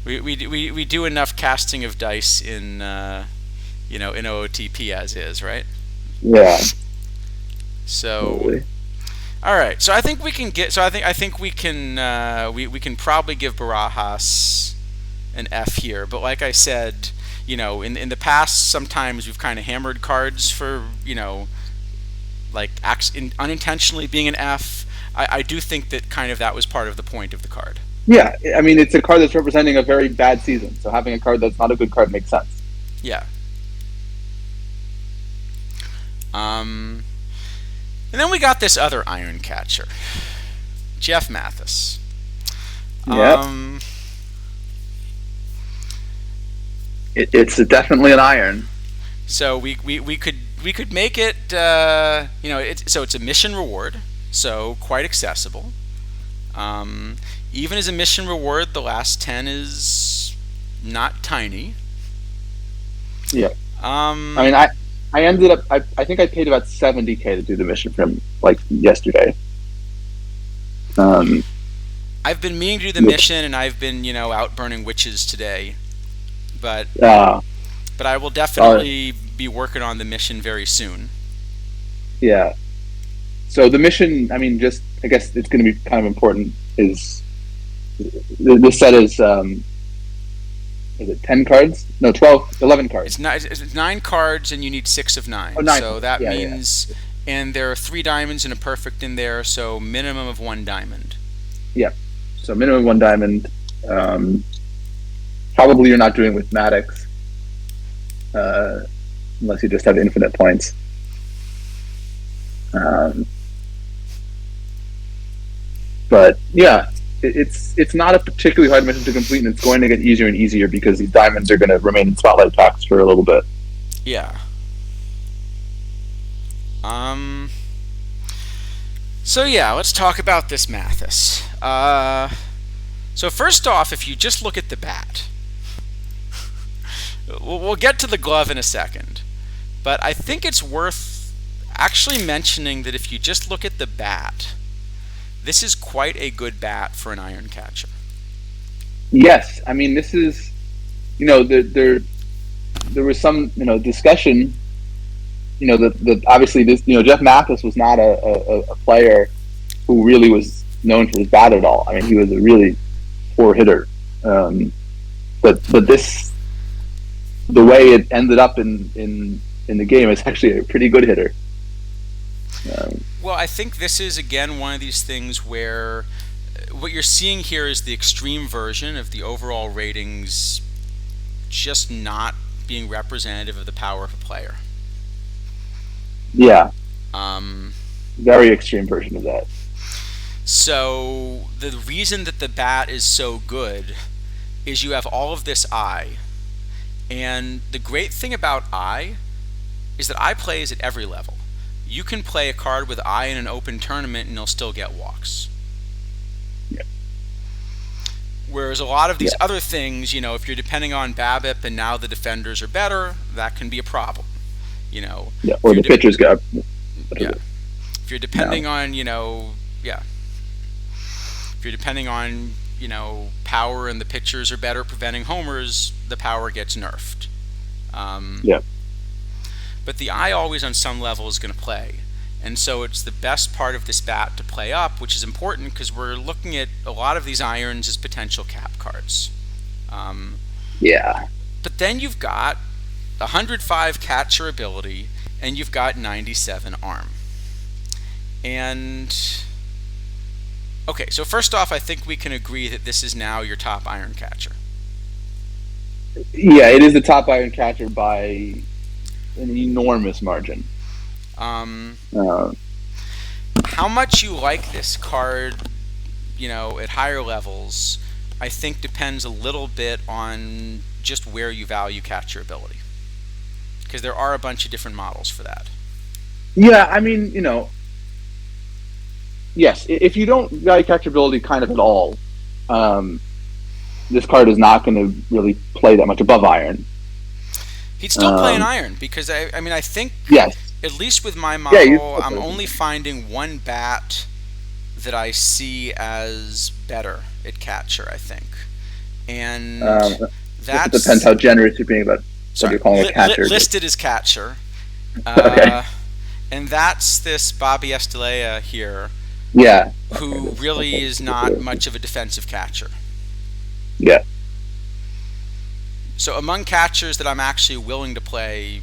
S1: we do enough casting of dice in in OOTP as is, right?
S2: Yeah,
S1: So
S2: totally.
S1: all right. So I think we can get. So I think we can we can probably give Barajas an F here. But like I said, in the past, sometimes we've kind of hammered cards for like unintentionally being an F. I do think that kind of that was part of the point of the card.
S2: Yeah, I mean, it's a card that's representing a very bad season. So having a card that's not a good card makes sense.
S1: Yeah. And then we got this other iron catcher, Jeff Mathis.
S2: Yeah, it's definitely an iron.
S1: So we could make it it's a mission reward, so quite accessible. Even as a mission reward, the last 10 is not tiny.
S2: Yeah,
S1: Um,
S2: I mean, I ended up. I think I paid about 70K to do the mission for him like yesterday. Um,
S1: I've been meaning to do the mission, and I've been out burning witches today, but
S2: uh,
S1: I will definitely be working on the mission very soon.
S2: yeah. So the mission, I mean, just I guess it's going to be kind of important. This set is it 10 cards? No, 12, 11 cards.
S1: It's 9 cards, and you need 6 of 9.
S2: Oh, nine.
S1: So that
S2: Yeah, yeah.
S1: means, and there are 3 diamonds and a perfect in there, so minimum of 1 diamond.
S2: Yeah. So minimum 1 diamond. Probably you're not doing with Maddox, unless you just have infinite points. But yeah, it's not a particularly hard mission to complete, and it's going to get easier and easier because these diamonds are going to remain in spotlight packs for a little bit.
S1: Yeah. So yeah, let's talk about this Mathis. So first off, if you just look at the bat, we'll get to the glove in a second, but I think it's worth actually mentioning that if you just look at the bat, this is quite a good bat for an iron catcher.
S2: Yes, I mean this is, there was some discussion, that obviously this Jeff Mathis was not a player who really was known for his bat at all. I mean he was a really poor hitter, but this, the way it ended up in the game, is actually a pretty good hitter.
S1: Well, I think this is again one of these things where what you're seeing here is the extreme version of the overall ratings just not being representative of the power of a player.
S2: Yeah,
S1: Um,
S2: very extreme version of that.
S1: so the reason that the bat is so good is you have all of this eye, and the great thing about eye is that eye plays at every level. You can play a card with eye in an open tournament and you'll still get walks.
S2: Yeah.
S1: Whereas a lot of these
S2: Yeah.
S1: other things, if you're depending on BABIP and now the defenders are better, that can be a problem.
S2: Yeah,
S1: If
S2: or
S1: you're
S2: the pitchers got.
S1: yeah. If you're depending on, yeah. If you're depending on, power and the pitchers are better preventing homers, the power gets nerfed.
S2: Yeah.
S1: But the eye always on some level is going to play. And so it's the best part of this bat to play up, which is important because we're looking at a lot of these irons as potential cap cards. Um,
S2: Yeah.
S1: but then you've got 105 catcher ability, and you've got 97 arm. And okay, so first off, I think we can agree that this is now your top iron catcher.
S2: Yeah, it is the top iron catcher by an enormous margin.
S1: Um,
S2: Uh,
S1: how much you like this card, at higher levels, I think depends a little bit on just where you value catcher ability, because there are a bunch of different models for that.
S2: yeah, I mean, yes, if you don't value catchability kind of at all, um, this card is not going to really play that much above iron.
S1: He'd still play an
S2: Um,
S1: iron because I think
S2: yes,
S1: at least with my
S2: yeah,
S1: model, I'm only finding one bat that I see as better at catcher, I think, and
S2: it
S1: that's
S2: depends how generous you're being about what
S1: sorry
S2: you're calling a catcher.
S1: listed as catcher,
S2: Okay.
S1: and that's this Bobby Estelea here,
S2: Yeah.
S1: who
S2: Okay,
S1: really is not much of a defensive catcher.
S2: Yeah.
S1: So among catchers that I'm actually willing to play,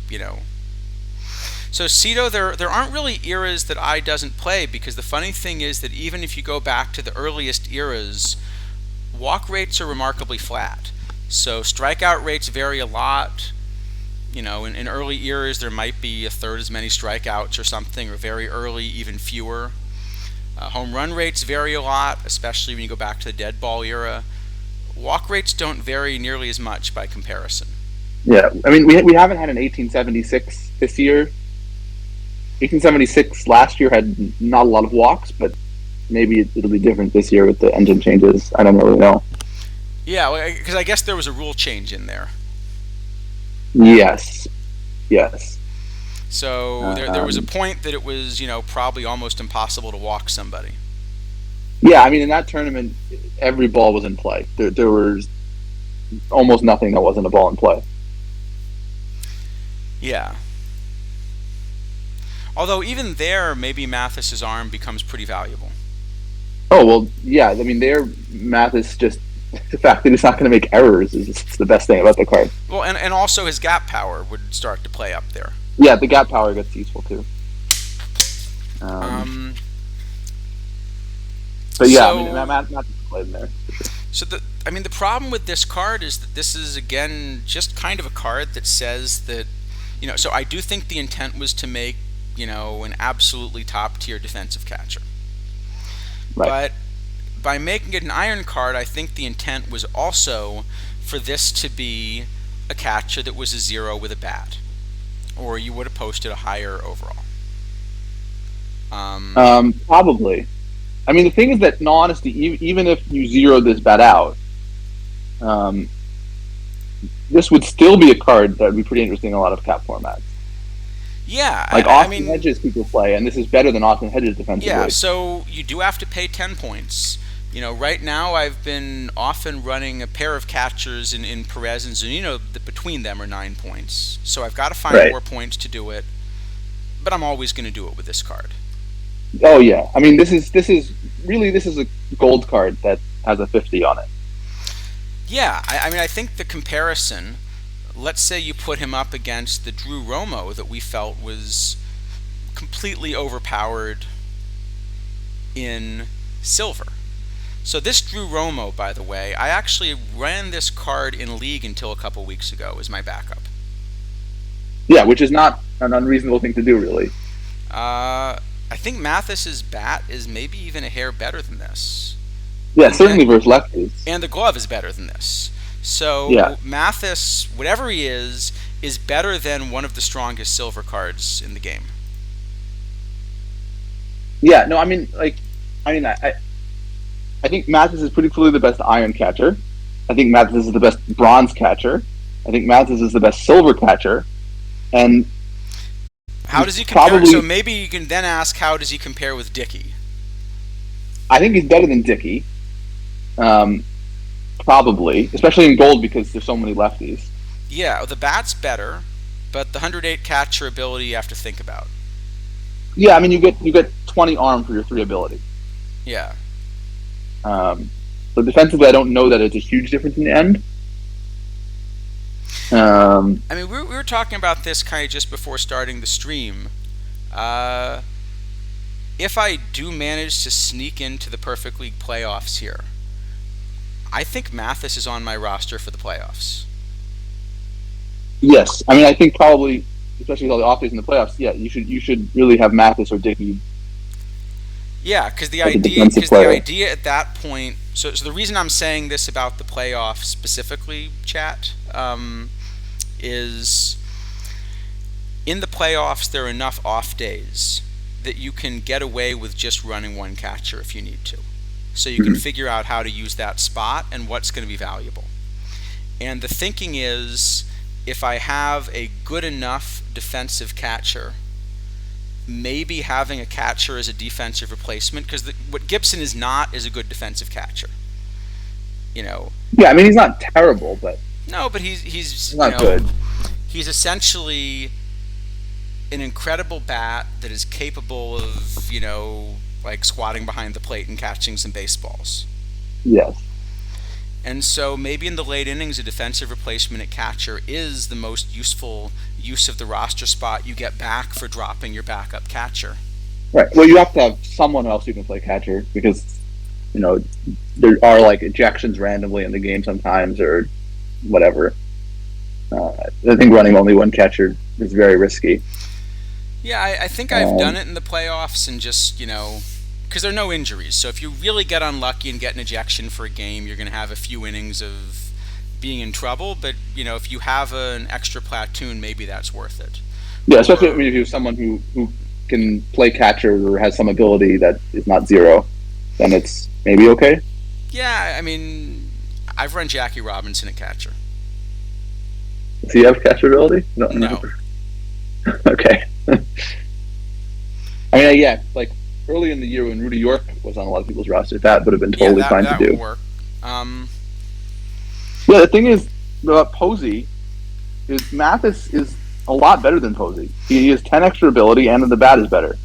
S1: So Cito, there aren't really eras that I doesn't play, because the funny thing is that even if you go back to the earliest eras, walk rates are remarkably flat. So strikeout rates vary a lot. In early eras there might be a third as many strikeouts or something, or very early even fewer. Home run rates vary a lot, especially when you go back to the dead ball era. Walk rates don't vary nearly as much by comparison.
S2: Yeah. I mean, we haven't had an 1876 this year. 1876 last year had not a lot of walks, but maybe it'll be different this year with the engine changes. I don't really know.
S1: Yeah, because I guess there was a rule change in there.
S2: Yes. Yes.
S1: So there was a point that it was, probably almost impossible to walk somebody.
S2: Yeah, I mean, in that tournament, every ball was in play. There was almost nothing that wasn't a ball in play.
S1: Yeah. Although even there, maybe Mathis's arm becomes pretty valuable.
S2: Oh, well, yeah. I mean, their math is just the fact that he's not going to make errors is just the best thing about the card.
S1: Well, and also his gap power would start to play up there.
S2: Yeah, the gap power gets useful too. But yeah,
S1: so,
S2: I mean, math is played in there. For sure.
S1: So the problem with this card is that this is again just kind of a card that says that, So I do think the intent was to make, an absolutely top tier defensive catcher.
S2: Right.
S1: But by making it an iron card, I think the intent was also for this to be a catcher that was a 0 with a bat, or you would have posted a higher overall.
S2: Probably. I mean, the thing is that, in all honesty, even if you zeroed this bat out, this would still be a card that would be pretty interesting in a lot of cap formats.
S1: Yeah,
S2: Like
S1: I
S2: Austin
S1: mean,
S2: Hedges people play, and this is better than Austin Hedges defensively.
S1: yeah. So you do have to pay 10 points. Right now I've been often running a pair of catchers in Perez and Zunino that between them are 9 points. So I've got to find
S2: Right.
S1: more points to do it, but I'm always going to do it with this card.
S2: Oh yeah, I mean, this is a gold card that has a 50 on it.
S1: Yeah, I mean, I think the comparison, let's say you put him up against the Drew Romo that we felt was completely overpowered in silver. So this Drew Romo, by the way, I actually ran this card in League until a couple weeks ago as my backup.
S2: Yeah, which is not an unreasonable thing to do, really.
S1: I think Mathis's bat is maybe even a hair better than this.
S2: Yeah, certainly versus lefties.
S1: And the glove is better than this. So
S2: Yeah.
S1: Mathis, whatever he is better than one of the strongest silver cards in the game.
S2: Yeah, no, I think Mathis is pretty clearly the best iron catcher. I think Mathis is the best bronze catcher. I think Mathis is the best silver catcher. And
S1: how does he compare?
S2: Probably,
S1: so maybe you can then ask, how does he compare with Dickey?
S2: I think he's better than Dickey. Probably, especially in gold because there's so many lefties.
S1: Yeah, the bat's better, but the 108 catcher ability you have to think about.
S2: Yeah, I mean you get 20 arm for your 3 ability.
S1: Yeah.
S2: So defensively, I don't know that it's a huge difference in the end.
S1: I mean, we were talking about this kind of just before starting the stream. Uh, if I do manage to sneak into the Perfect League playoffs here, I think Mathis is on my roster for the playoffs.
S2: Yes, I mean I think probably, especially with all the off days in the playoffs, yeah, you should really have Mathis or Dickey
S1: Yeah, because
S2: as a defensive
S1: the
S2: player.
S1: idea at that point. So the reason I'm saying this about the playoffs specifically, chat, is in the playoffs there are enough off days that you can get away with just running one catcher if you need to. So you can figure out how to use that spot and what's going to be valuable. And the thinking is, if I have a good enough defensive catcher, maybe having a catcher as a defensive replacement, because what Gibson is not is a good defensive catcher. You know.
S2: Yeah, I mean he's not terrible, but
S1: No, but
S2: he's
S1: you
S2: not
S1: know,
S2: good.
S1: he's essentially an incredible bat that is capable of, like squatting behind the plate and catching some baseballs.
S2: Yes.
S1: And so maybe in the late innings, a defensive replacement at catcher is the most useful use of the roster spot you get back for dropping your backup catcher.
S2: Right. Well, you have to have someone else who can play catcher because, there are like ejections randomly in the game sometimes or whatever. I think running only one catcher is very risky.
S1: Yeah, I think I've done it in the playoffs and just, because there are no injuries. So if you really get unlucky and get an ejection for a game, you're going to have a few innings of being in trouble. But, if you have an extra platoon, maybe that's worth it.
S2: Yeah, especially if you have someone who can play catcher or has some ability that is not zero, then it's maybe okay.
S1: Yeah, I mean, I've run Jackie Robinson at catcher.
S2: Does he have catcher ability?
S1: No.
S2: Okay. I mean, yeah, like early in the year when Rudy York was on a lot of people's rosters, that would have been totally fine
S1: that
S2: to do.
S1: Would work.
S2: Yeah, the thing is about Posey is Mathis is a lot better than Posey. He has 10 extra ability, and the bat is better.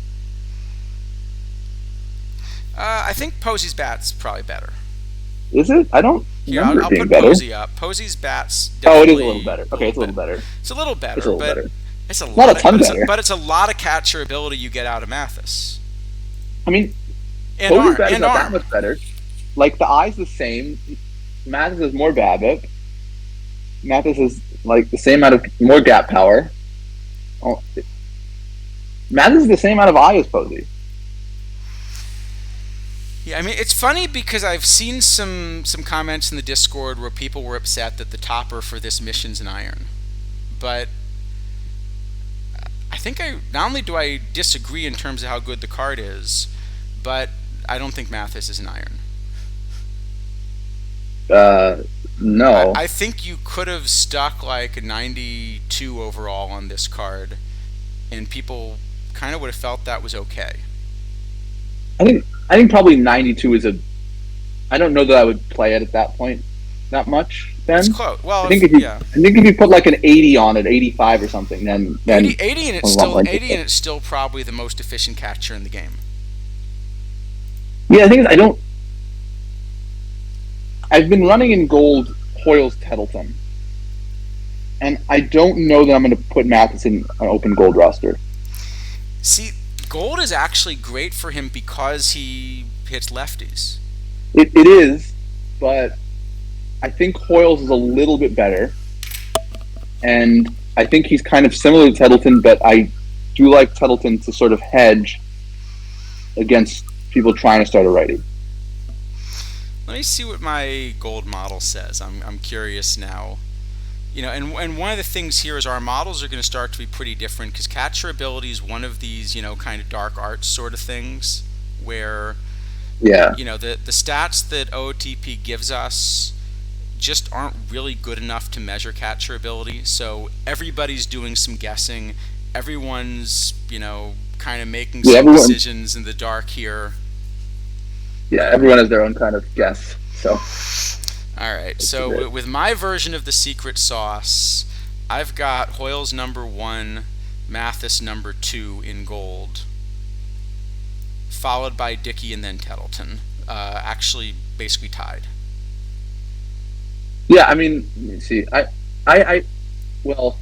S1: I think Posey's bat's probably better.
S2: Is it? I don't remember
S1: I'll
S2: it being
S1: put
S2: better.
S1: Posey up. Posey's bat's
S2: it is a little better. Okay, it's a little better.
S1: It's a little better,
S2: it's a little
S1: but
S2: better.
S1: It's a
S2: not
S1: lot
S2: a ton better.
S1: But it's a lot of catcher ability you get out of Mathis.
S2: I mean, Posey's bat is not that much better. Like, the eye's the same. Mathis has more BABIP. Mathis is, like, the same amount of... more gap power. Mathis is the same amount of eye as Posey.
S1: Yeah, I mean, it's funny because I've seen some comments in the Discord where people were upset that the topper for this mission's an iron. But I think not only do I disagree in terms of how good the card is, but I don't think Mathis is an iron.
S2: No.
S1: I think you could have stuck like a 92 overall on this card, and people kind of would have felt that was okay.
S2: I think probably 92 is I don't know that I would play it at that point that much. Then
S1: it's close. Well,
S2: I think if you put like an 80 on it, 85 or something, then
S1: 80 and it's still probably the most efficient catcher in the game.
S2: Yeah, the thing is, I've been running in gold Hoyles Tettleton, and I don't know that I'm going to put Mathis in an open gold roster.
S1: See, gold is actually great for him because he hits lefties.
S2: It is, but I think Hoyles is a little bit better, and I think he's kind of similar to Tettleton, but I do like Tettleton to sort of hedge against people trying to start a righty.
S1: Let me see what my gold model says. I'm curious now. And one of the things here is our models are going to start to be pretty different because catcher ability is one of these, kind of dark arts sort of things where, the stats that OOTP gives us just aren't really good enough to measure catcher ability. So everybody's doing some guessing. Everyone's, kind of making some decisions in the dark here.
S2: Yeah, everyone has their own kind of guess. So,
S1: all right. So with my version of the secret sauce, I've got Hoyles number 1, Mathis number 2 in gold, followed by Dickey and then Tettleton. Actually, basically tied.
S2: Yeah, I mean, let me see. I well,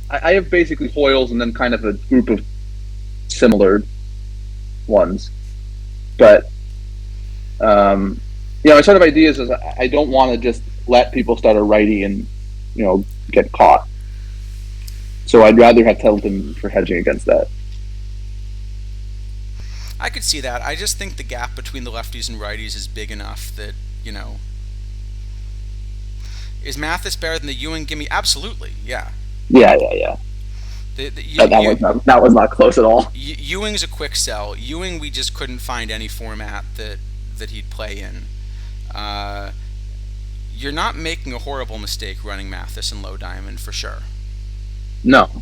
S2: I have basically Hoyles and then kind of a group of similar ones, but my sort of ideas is I don't want to just let people start a righty and get caught. So I'd rather have Tettleton for hedging against that.
S1: I could see that. I just think the gap between the lefties and righties is big enough that, is Mathis better than the Ewing gimme? Absolutely, yeah.
S2: Yeah. That was not close at all.
S1: Ewing's a quick sell. Ewing, we just couldn't find any format that he'd play in. You're not making a horrible mistake running Mathis and low diamond for sure.
S2: No.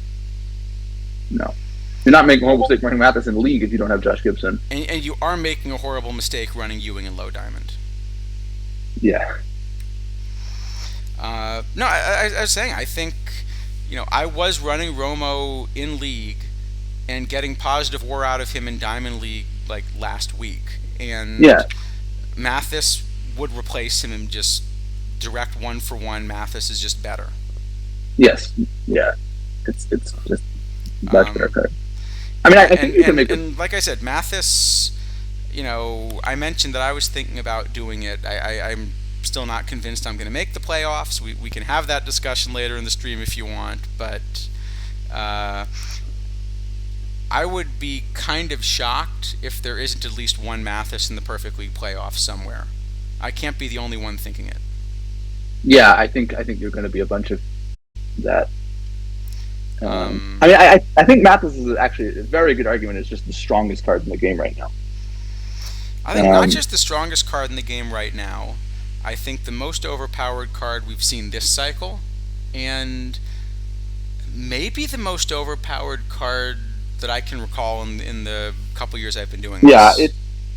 S2: You're not making a horrible mistake running Mathis in the league if you don't have Josh Gibson.
S1: And you are making a horrible mistake running Ewing and low diamond.
S2: Yeah.
S1: No, I was saying, I think, I was running Romo in league and getting positive WAR out of him in Diamond League like last week. And Mathis would replace him in just direct 1-for-1. Mathis is just better.
S2: Yes. Yeah. It's just much better. I mean, I think you can make it.
S1: And like I said, Mathis, I mentioned that I was thinking about doing it. I'm still not convinced I'm going to make the playoffs. We can have that discussion later in the stream if you want, but I would be kind of shocked if there isn't at least one Mathis in the Perfect League playoffs somewhere. I can't be the only one thinking it.
S2: Yeah, I think you're going to be a bunch of that. I think Mathis is actually a very good argument. It's just the strongest card in the game right now.
S1: I think not just the strongest card in the game right now. I think the most overpowered card we've seen this cycle, and maybe the most overpowered card that I can recall in the couple years I've been doing this.
S2: Yeah,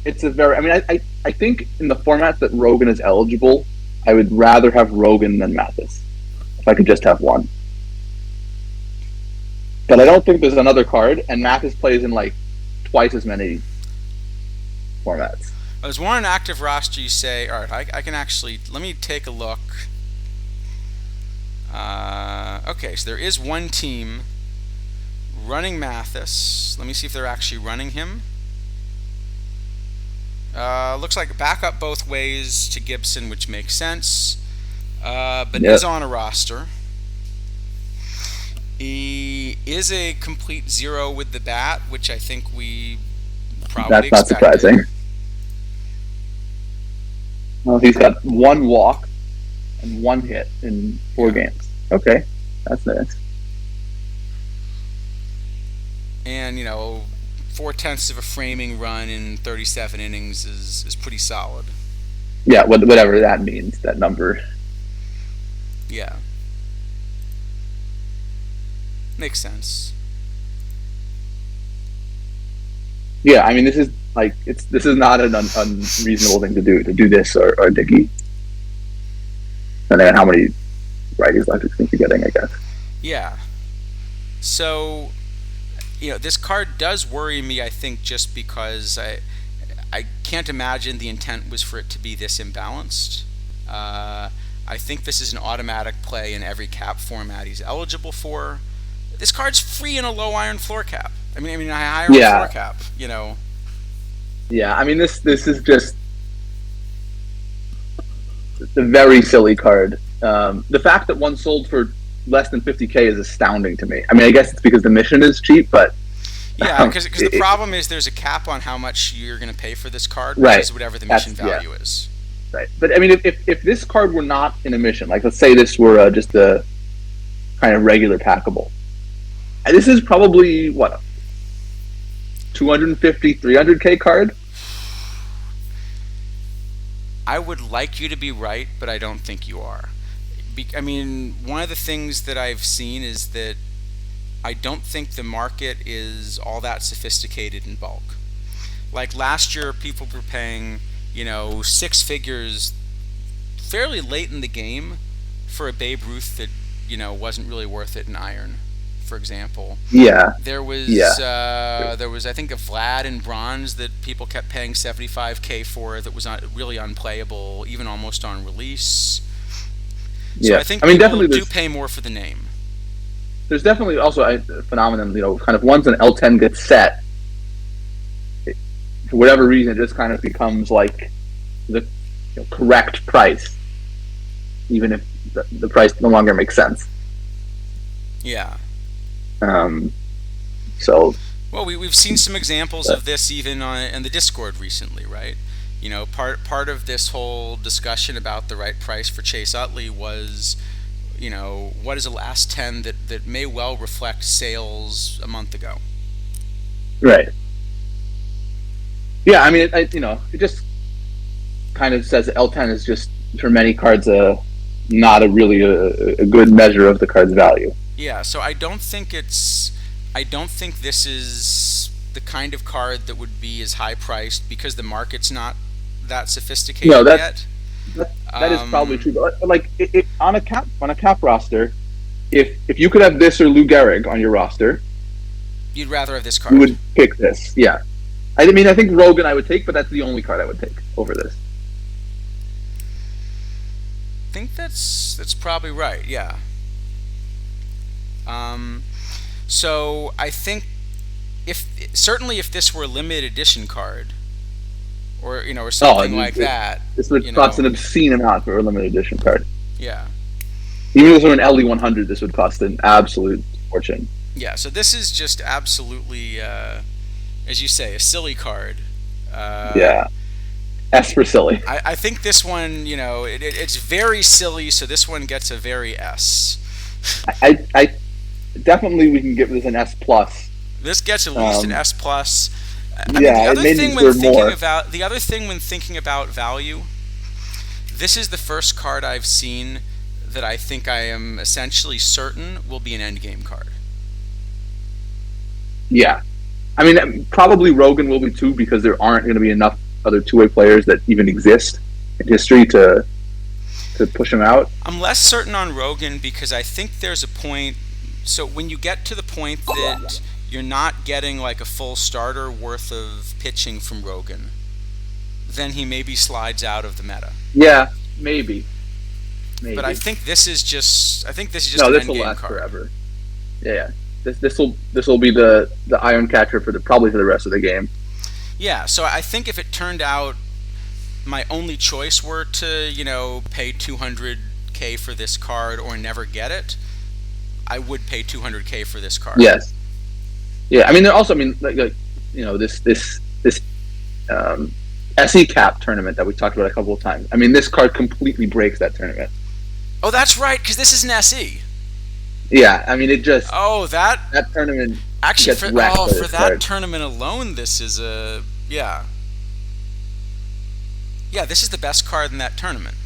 S2: it's a very. I mean, I think in the format that Rogan is eligible, I would rather have Rogan than Mathis if I could just have one. But I don't think there's another card, and Mathis plays in like twice as many formats.
S1: There's one active roster you say, all right, I can actually, let me take a look. Okay, so there is one team running Mathis. Let me see if they're actually running him. Looks like backup both ways to Gibson, which makes sense, but is on a roster. He is a complete zero with the bat, which I think we probably expected.
S2: That's not surprising. Well, he's got one walk and one hit in 4 games. Okay, that's nice.
S1: And 0.4 of a framing run in 37 innings is pretty solid.
S2: Yeah, whatever that means, that number.
S1: Yeah. Makes sense.
S2: Yeah, I mean, this is not an unreasonable thing to do this or Dickey. And then how many righties left you think you're getting, I guess.
S1: Yeah. So, this card does worry me, I think, just because I can't imagine the intent was for it to be this imbalanced. I think this is an automatic play in every cap format he's eligible for. This card's free in a low iron floor cap. I mean a high iron floor cap,
S2: Yeah, I mean this is just a very silly card. The fact that one sold for less than 50K is astounding to me. I mean, I guess it's because the mission is cheap, but
S1: yeah, because the problem is there's a cap on how much you're going to pay for this card, which is whatever the mission value is.
S2: Right, but I mean, if this card were not in a mission, like let's say this were just a kind of regular packable. This is probably, what, 250, 300K card?
S1: I would like you to be right, but I don't think you are. I mean, one of the things that I've seen is that I don't think the market is all that sophisticated in bulk. Like last year, people were paying, 6 figures fairly late in the game for a Babe Ruth that, wasn't really worth it in iron. for example.
S2: Yeah,
S1: There
S2: yeah,
S1: was I think a Vlad in bronze that people kept paying 75K for that was really unplayable, even almost on release. So
S2: yeah.
S1: I think
S2: I mean,
S1: people
S2: definitely
S1: do pay more for the name.
S2: there's definitely also a phenomenon. Kind of once an L10 gets set, for whatever reason, it just kind of becomes like the correct price, even if the price no longer makes sense.
S1: Yeah.
S2: Um, so,
S1: Well, we've seen some examples of this even in the Discord recently, right? Part of this whole discussion about the right price for Chase Utley was, what is a last 10 that may well reflect sales a month ago.
S2: right. Yeah, I mean, it just kind of says L10 is just for many cards not a really a good measure of the card's value.
S1: Yeah, so I don't think this is the kind of card that would be as high priced because the market's not that
S2: No,
S1: sophisticated yet.
S2: that is probably
S1: Um,
S2: true. But like on a cap roster, if you could have this or Lou Gehrig on your roster,
S1: you'd rather have this
S2: you
S1: card.
S2: would pick this. Yeah, I mean, I think Rogan I would take, but that's the only card I would take over this.
S1: I think that's probably right. Yeah. Um, so I think if certainly if this were a limited edition card or
S2: Oh,
S1: something like that,
S2: this would cost an obscene amount for a limited edition card.
S1: yeah.
S2: Even if it were an LE 100, this would cost an absolute fortune.
S1: Yeah, so this is just absolutely, as you say, a silly card.
S2: Yeah, S for silly.
S1: I think this one, it's very silly, so this one gets a very S.
S2: I definitely we can give this an S plus.
S1: This gets at least an S plus.
S2: Yeah, it may deserve more.
S1: The other thing when thinking about value, this is the first card I've seen that I think I am essentially certain will be an endgame card.
S2: Yeah, I mean, probably Rogan will be too because there aren't going to be enough other two-way players that even exist in history to push him out.
S1: I'm less certain on Rogan because I think there's a point. So when you get to the point that you're not getting like a full starter worth of pitching from Rogan, then he maybe slides out of the meta.
S2: Yeah, maybe.
S1: But I think this is just an
S2: this
S1: endgame
S2: will last
S1: card.
S2: forever. Yeah. This will be the iron catcher probably for the rest of the game.
S1: Yeah, so I think if it turned out my only choice were to, pay 200K for this card or never get it, I would pay 200K for this card.
S2: Yes. Yeah, I mean, this SE Cap tournament that we talked about a couple of times. I mean, this card completely breaks that tournament.
S1: Oh, that's right, because this is an SE.
S2: Yeah, I mean, it just
S1: that
S2: tournament
S1: actually
S2: gets wrecked by
S1: for
S2: this
S1: that
S2: card.
S1: tournament alone, this is yeah, this is the best card in that tournament.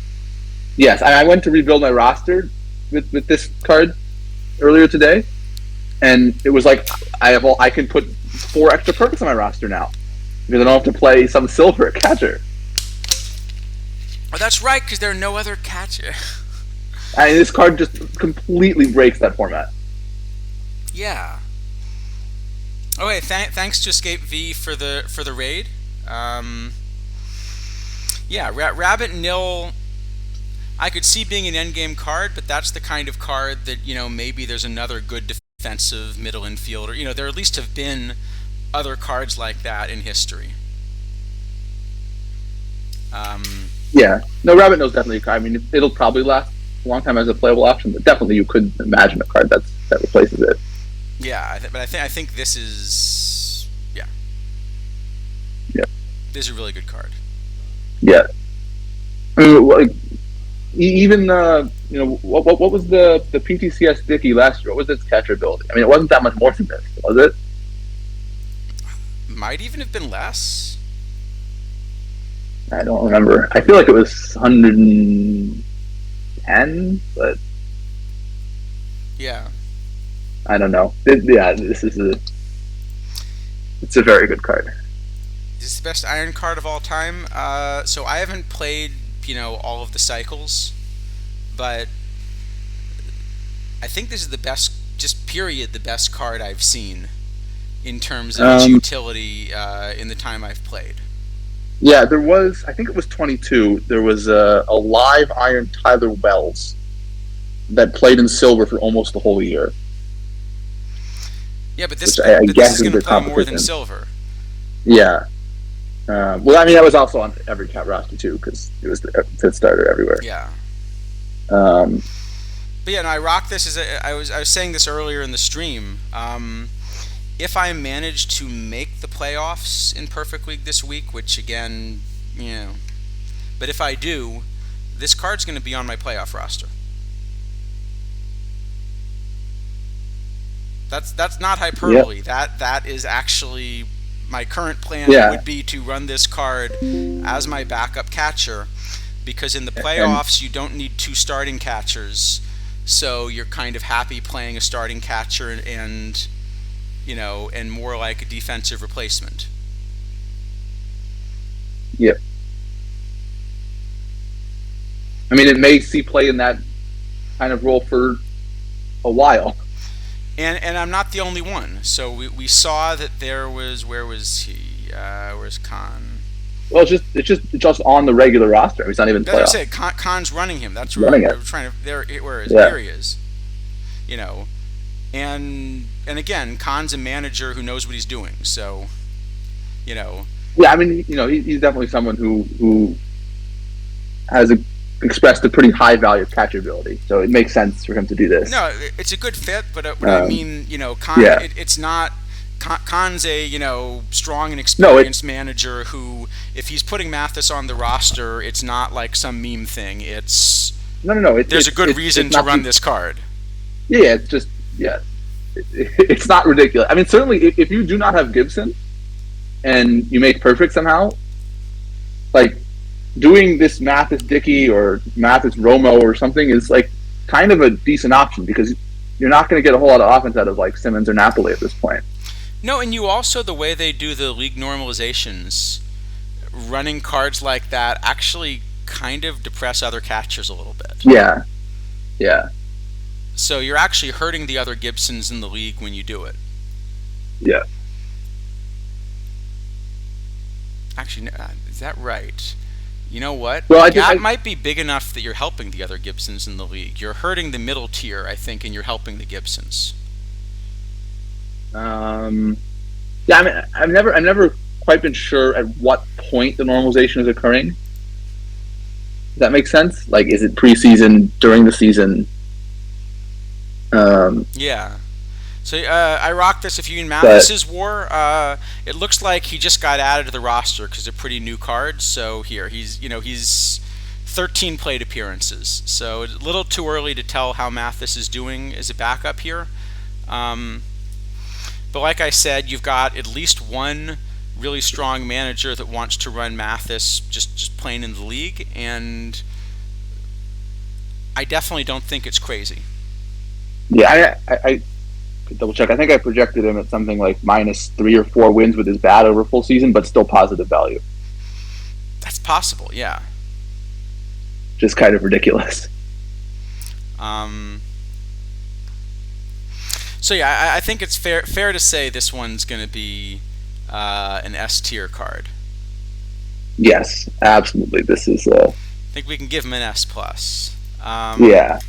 S2: Yes, I went to rebuild my roster with this card earlier today, and it was like I can put 4 extra perks on my roster now because I don't have to play some silver catcher.
S1: Oh, that's right, because there are no other catcher.
S2: And this card just completely breaks that format.
S1: Yeah. Okay, thanks to Escape V for the raid. Yeah, Rabbit Nil, I could see being an endgame card, but that's the kind of card that, maybe there's another good defensive middle infielder. There at least have been other cards like that in history.
S2: Yeah. No, Rabbit Nil's definitely a card. I mean, it'll probably last a long time as a playable option, but definitely you could imagine a card that replaces it.
S1: Yeah, but I think this is
S2: Yeah.
S1: This is a really good card.
S2: Yeah. I mean, like, even what was the PTCS Dickey last year? What was its catcher ability? I mean, it wasn't that much more than this, was it?
S1: Might even have been less.
S2: I don't remember. I feel like it was 110, but
S1: yeah,
S2: I don't know. It's a very good card.
S1: This is the best Iron card of all time. So I haven't played, all of the cycles, but I think this is the best just period the best card I've seen in terms of its
S2: Um,
S1: utility in the time I've played.
S2: yeah, there was. I think it was 22. There was a live Iron Tyler Wells that played in silver for almost the whole year,
S1: Yeah, but
S2: which I
S1: this
S2: guess
S1: is
S2: is
S1: going to
S2: the
S1: play more than
S2: competition.
S1: silver.
S2: Yeah. Well, I mean, that was also on every cat roster too, because it was the fifth starter everywhere.
S1: Yeah.
S2: Um,
S1: But yeah, no, I rock this I was saying this earlier in the stream. If I manage to make the playoffs in Perfect League this week, which again, you know, but if I do, this card's going to be on my playoff roster. That's not
S2: yep.
S1: hyperbole. That is actually my current plan
S2: Yeah.
S1: would be to run this card as my backup catcher, because in the
S2: And
S1: playoffs you don't need two starting catchers, so you're kind of happy playing a starting catcher and and more like a defensive replacement.
S2: yep. I mean, it may see play in that kind of role for a while.
S1: And I'm not the only one. So we saw that there was, where was he? Where's Khan?
S2: Well, it's just on the regular roster. He's not even
S1: That's what I
S2: playoff.
S1: said. Khan's running him. That's where
S2: Running
S1: we're
S2: it.
S1: trying to. Where is?
S2: Yeah.
S1: Here he is. You know, and again, Khan's a manager who knows what he's doing. So, you know,
S2: Yeah, I mean, he's definitely someone who has expressed a pretty high value of catchability. So it makes sense for him to do this.
S1: no, it's a good fit. But I mean, Khan.
S2: Yeah.
S1: It's not. Khan's a strong and
S2: No,
S1: experienced manager who, if he's putting Mathis on the roster, it's not like some meme thing. It's
S2: no.
S1: there's a good reason to run this card.
S2: Yeah, it's just it's not ridiculous. I mean, certainly if you do not have Gibson and you make perfect somehow, like doing this Mathis Dickey or Mathis Romo or something is like kind of a decent option, because you're not going to get a whole lot of offense out of like Simmons or Napoli at this point.
S1: No, and you also, the way they do the league normalizations, running cards like that actually kind of depress other catchers a little bit.
S2: Yeah, yeah,
S1: So you're actually hurting the other Gibsons in the league when you do it.
S2: yeah.
S1: Actually, is that right? You know what?
S2: Well,
S1: The gap might be big enough that you're helping the other Gibsons in the league. You're hurting the middle tier, I think, and you're helping the Gibsons.
S2: Yeah. I mean, I've never quite been sure at what point the normalization is occurring. Does that make sense? Like, is it preseason, during the season?
S1: Yeah. So I rock this. If you mean Mathis's war, it looks like he just got added to the roster because they're pretty new cards. So here he's 13 plate appearances. So it's a little too early to tell how Mathis is doing as a backup here. But like I said, you've got at least one really strong manager that wants to run Mathis just playing in the league, and I definitely don't think it's crazy.
S2: Yeah, I could double check. I think I projected him at something like -3 or 4 wins with his bat over full season, but still positive value.
S1: That's possible, yeah.
S2: Just kind of ridiculous.
S1: So yeah, I think it's fair to say this one's going to be an S tier card.
S2: Yes, absolutely. This is
S1: I think we can give him an S plus.
S2: yeah.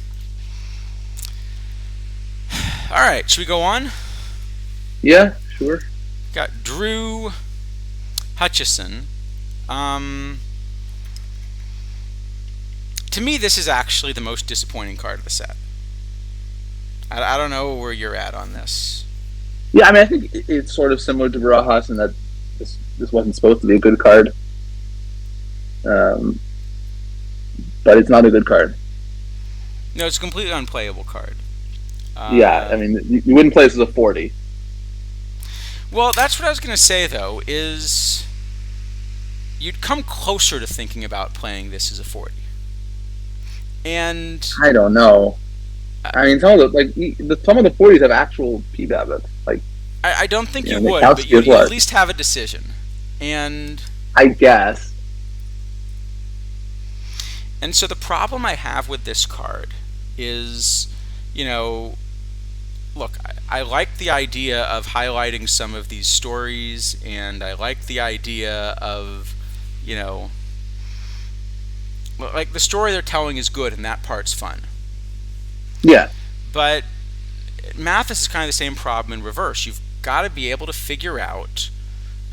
S1: All right, should we go on?
S2: Yeah, sure.
S1: Got Drew Hutchison. To me, this is actually the most disappointing card of the set. I don't know where you're at on this.
S2: Yeah, I mean, I think it's sort of similar to Barajas in that this wasn't supposed to be a good card. But it's not a good card.
S1: No, it's a completely unplayable card.
S2: Yeah, I mean, you wouldn't play this as a 40.
S1: Well, that's what I was going to say, though, is you'd come closer to thinking about playing this as a 40. And
S2: I don't know. I mean, some of the 40s have actual PBAB. Like,
S1: I don't think you
S2: they
S1: would,
S2: count
S1: but you
S2: as what?
S1: at least have a decision. And
S2: I guess.
S1: so the problem I have with this card is, look, I like the idea of highlighting some of these stories, and I like the idea of, you know, like the story they're telling is good, and that part's fun.
S2: Yeah,
S1: But Mathis is kind of the same problem in reverse. You've got to be able to figure out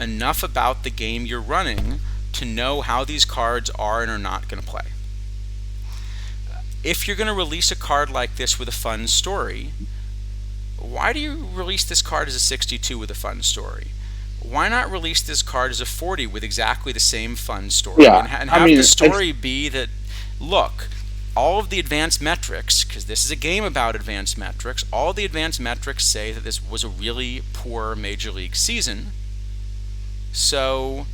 S1: enough about the game you're running to know how these cards are and are not going to play. If you're going to release a card like this with a fun story, why do you release this card as a 62 with a fun story? Why not release this card as a 40 with exactly the same fun story?
S2: yeah.
S1: And
S2: I
S1: have
S2: mean,
S1: the story be that, look, all of the advanced metrics, because this is a game about advanced metrics, all of the advanced metrics say that this was a really poor Major League season. So,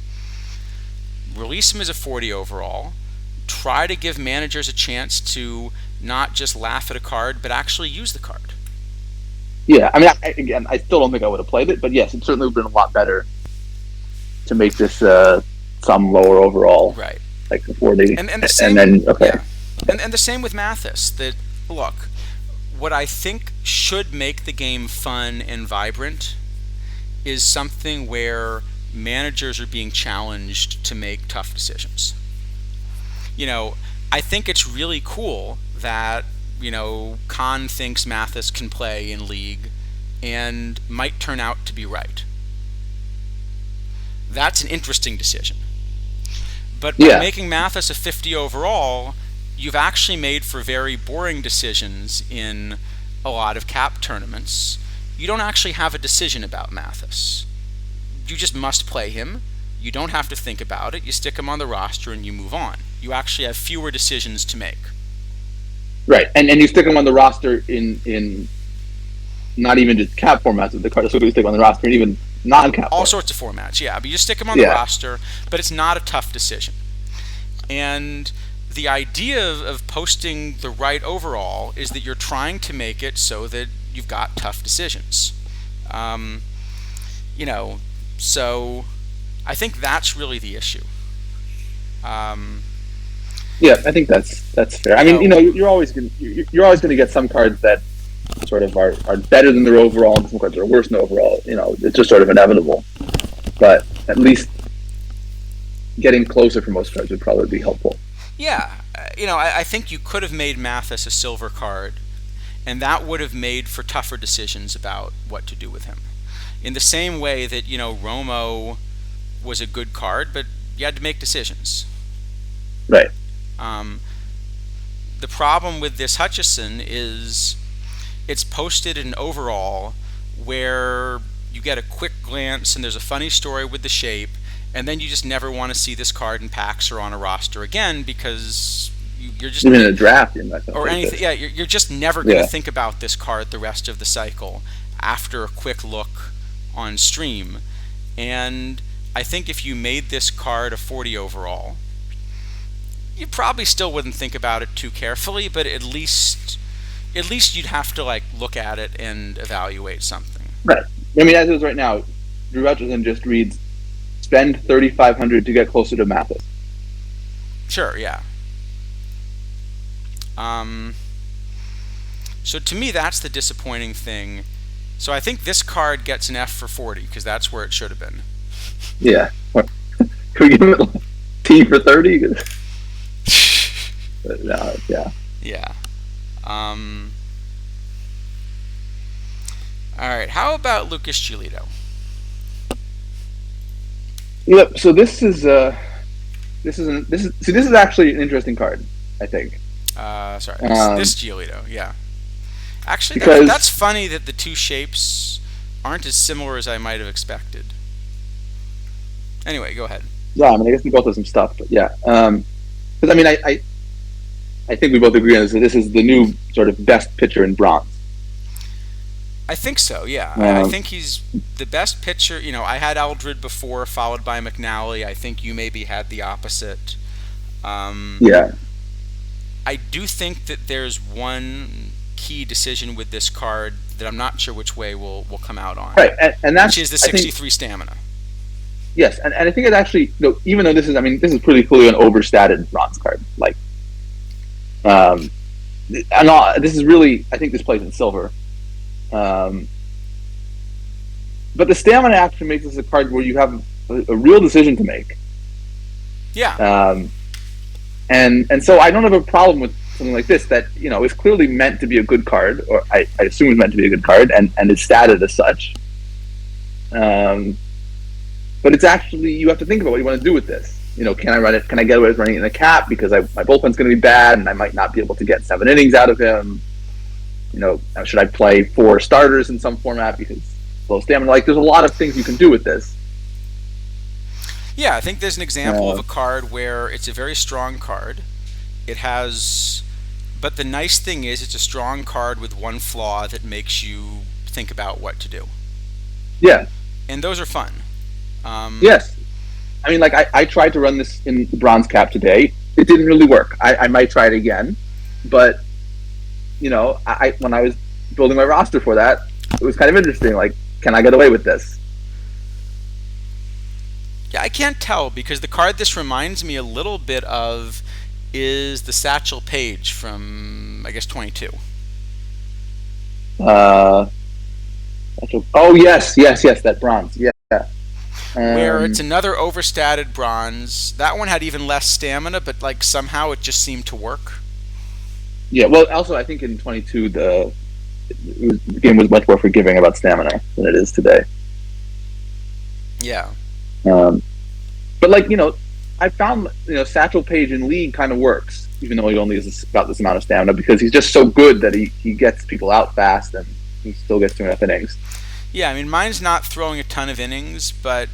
S1: release him as a 40 overall. Try to give managers a chance to not just laugh at a card, but actually use the card.
S2: yeah. I mean, again, I still don't think I would have played it, but yes, it certainly would have been a lot better to make this some lower overall,
S1: Right.
S2: like the 40.
S1: And the same,
S2: then okay.
S1: yeah. And the same with Mathis. That, look, what I think should make the game fun and vibrant is something where managers are being challenged to make tough decisions. You know, I think it's really cool that, Khan thinks Mathis can play in League and might turn out to be right. That's an interesting decision. But by
S2: Yeah,
S1: making Mathis a 50 overall, you've actually made for very boring decisions in a lot of cap tournaments. You don't actually have a decision about Mathis. You just must play him. You don't have to think about it. You stick him on the roster and you move on. You actually have fewer decisions to make.
S2: right. And you stick them on the roster in not even just cap formats of the card. So you stick on the roster in even non-cap.
S1: All
S2: formats.
S1: sorts of formats, yeah. But you stick him on the
S2: Yeah.
S1: roster, but it's not a tough decision. And the idea of posting the right overall is that you're trying to make it so that you've got tough decisions. Um, so I think that's really the issue. Um,
S2: Yeah, I think that's fair. I mean, you're always gonna get some cards that sort of are better than their overall, and some cards are worse than overall. It's just sort of inevitable. But at least getting closer for most cards would probably be helpful.
S1: yeah, I think you could have made Mathis a silver card, and that would have made for tougher decisions about what to do with him. In the same way that, Romo was a good card, but you had to make decisions.
S2: Right.
S1: Um, the problem with this Hutchison is it's posted in overall where you get a quick glance and there's a funny story with the shape, and then you just never want to see this card in packs or on a roster again because you're just
S2: Even in a draft, you're not gonna
S1: or
S2: take
S1: anything.
S2: this.
S1: Yeah, you're just never going to
S2: Yeah.
S1: think about this card the rest of the cycle after a quick look on stream. And I think if you made this card a 40 overall, you probably still wouldn't think about it too carefully, but at least you'd have to look at it and evaluate something.
S2: Right. I mean, as it is right now, Drew Hutchison just reads, spend 3,500 to get closer to Mathis.
S1: Sure, yeah. So to me, that's the disappointing thing. So I think this card gets an F for 40 because that's where it should have been.
S2: Yeah. Can we give it a T for 30? No, yeah.
S1: Yeah. All right. How about Lucas Giolito?
S2: Yep. So this is actually an interesting card, I think.
S1: Sorry, this Giolito. Yeah. Actually,
S2: Because-
S1: that's funny that the two shapes aren't as similar as I might have expected. Anyway, go ahead.
S2: Yeah, I mean, I guess we both have some stuff, but yeah. Because I mean, I think we both agree on this. That this is the new sort of best pitcher in bronze.
S1: I think so, yeah. I
S2: Um,
S1: think he's the best pitcher. I had Eldred before, followed by McNally. I think you maybe had the opposite.
S2: Yeah.
S1: I do think that there's one key decision with this card that I'm not sure which way will come out on.
S2: Right, and that's
S1: Which is the
S2: I think-
S1: 63 stamina.
S2: Yes, and I think it actually, even though this is pretty clearly an overstated bronze card. This is really, I think this plays in silver. Um, but the stamina actually makes this a card where you have a real decision to make.
S1: Yeah.
S2: Um, and so I don't have a problem with something like this that is clearly meant to be a good card, or I assume it's meant to be a good card, and it's statted as such. Um, but it's actually, you have to think about what you want to do with this. Can I run it? Can I get away with running it in a cap because my bullpen's going to be bad and I might not be able to get 7 innings out of him? Should I play 4 starters in some format because low stamina? Like, there's a lot of things you can do with this.
S1: Yeah, I think there's an example of a card where it's a very strong card. It has, but the nice thing is it's a strong card with one flaw that makes you think about what to do.
S2: Yeah.
S1: And those are fun.
S2: Yes. I mean, like, I tried to run this in bronze cap today. It didn't really work. I might try it again. But, when I was building my roster for that, it was kind of interesting. Like, can I get away with this?
S1: Yeah, I can't tell because the card this reminds me a little bit of is the Satchel Paige from, I guess, 22.
S2: Oh, yes, that bronze. Yeah.
S1: Where it's another overstated bronze. That one had even less stamina, but like somehow it just seemed to work.
S2: Yeah, well, also I think in 22 the game was much more forgiving about stamina than it is today.
S1: Yeah.
S2: But like I found Satchel Paige in League kind of works, even though he only has about this amount of stamina, because he's just so good that he gets people out fast and he still gets 2.5 innings.
S1: Yeah, I mean, mine's not throwing a ton of innings, but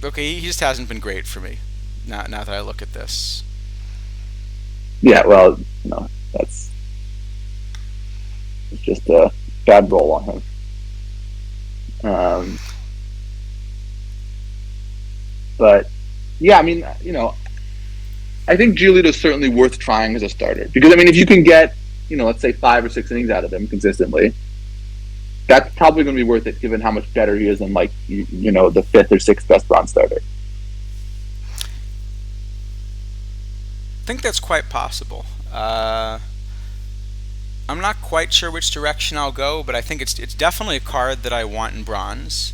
S1: okay, he just hasn't been great for me. Now that I look at this.
S2: Yeah, well, it's just a bad roll on him. But yeah, I mean, I think Giolito's certainly worth trying as a starter because I mean, if you can get let's say 5 or 6 innings out of him consistently, that's probably going to be worth it given how much better he is than like the 5th or 6th best bronze starter.
S1: I think that's quite possible. I'm not quite sure which direction I'll go, but I think it's definitely a card that I want in bronze.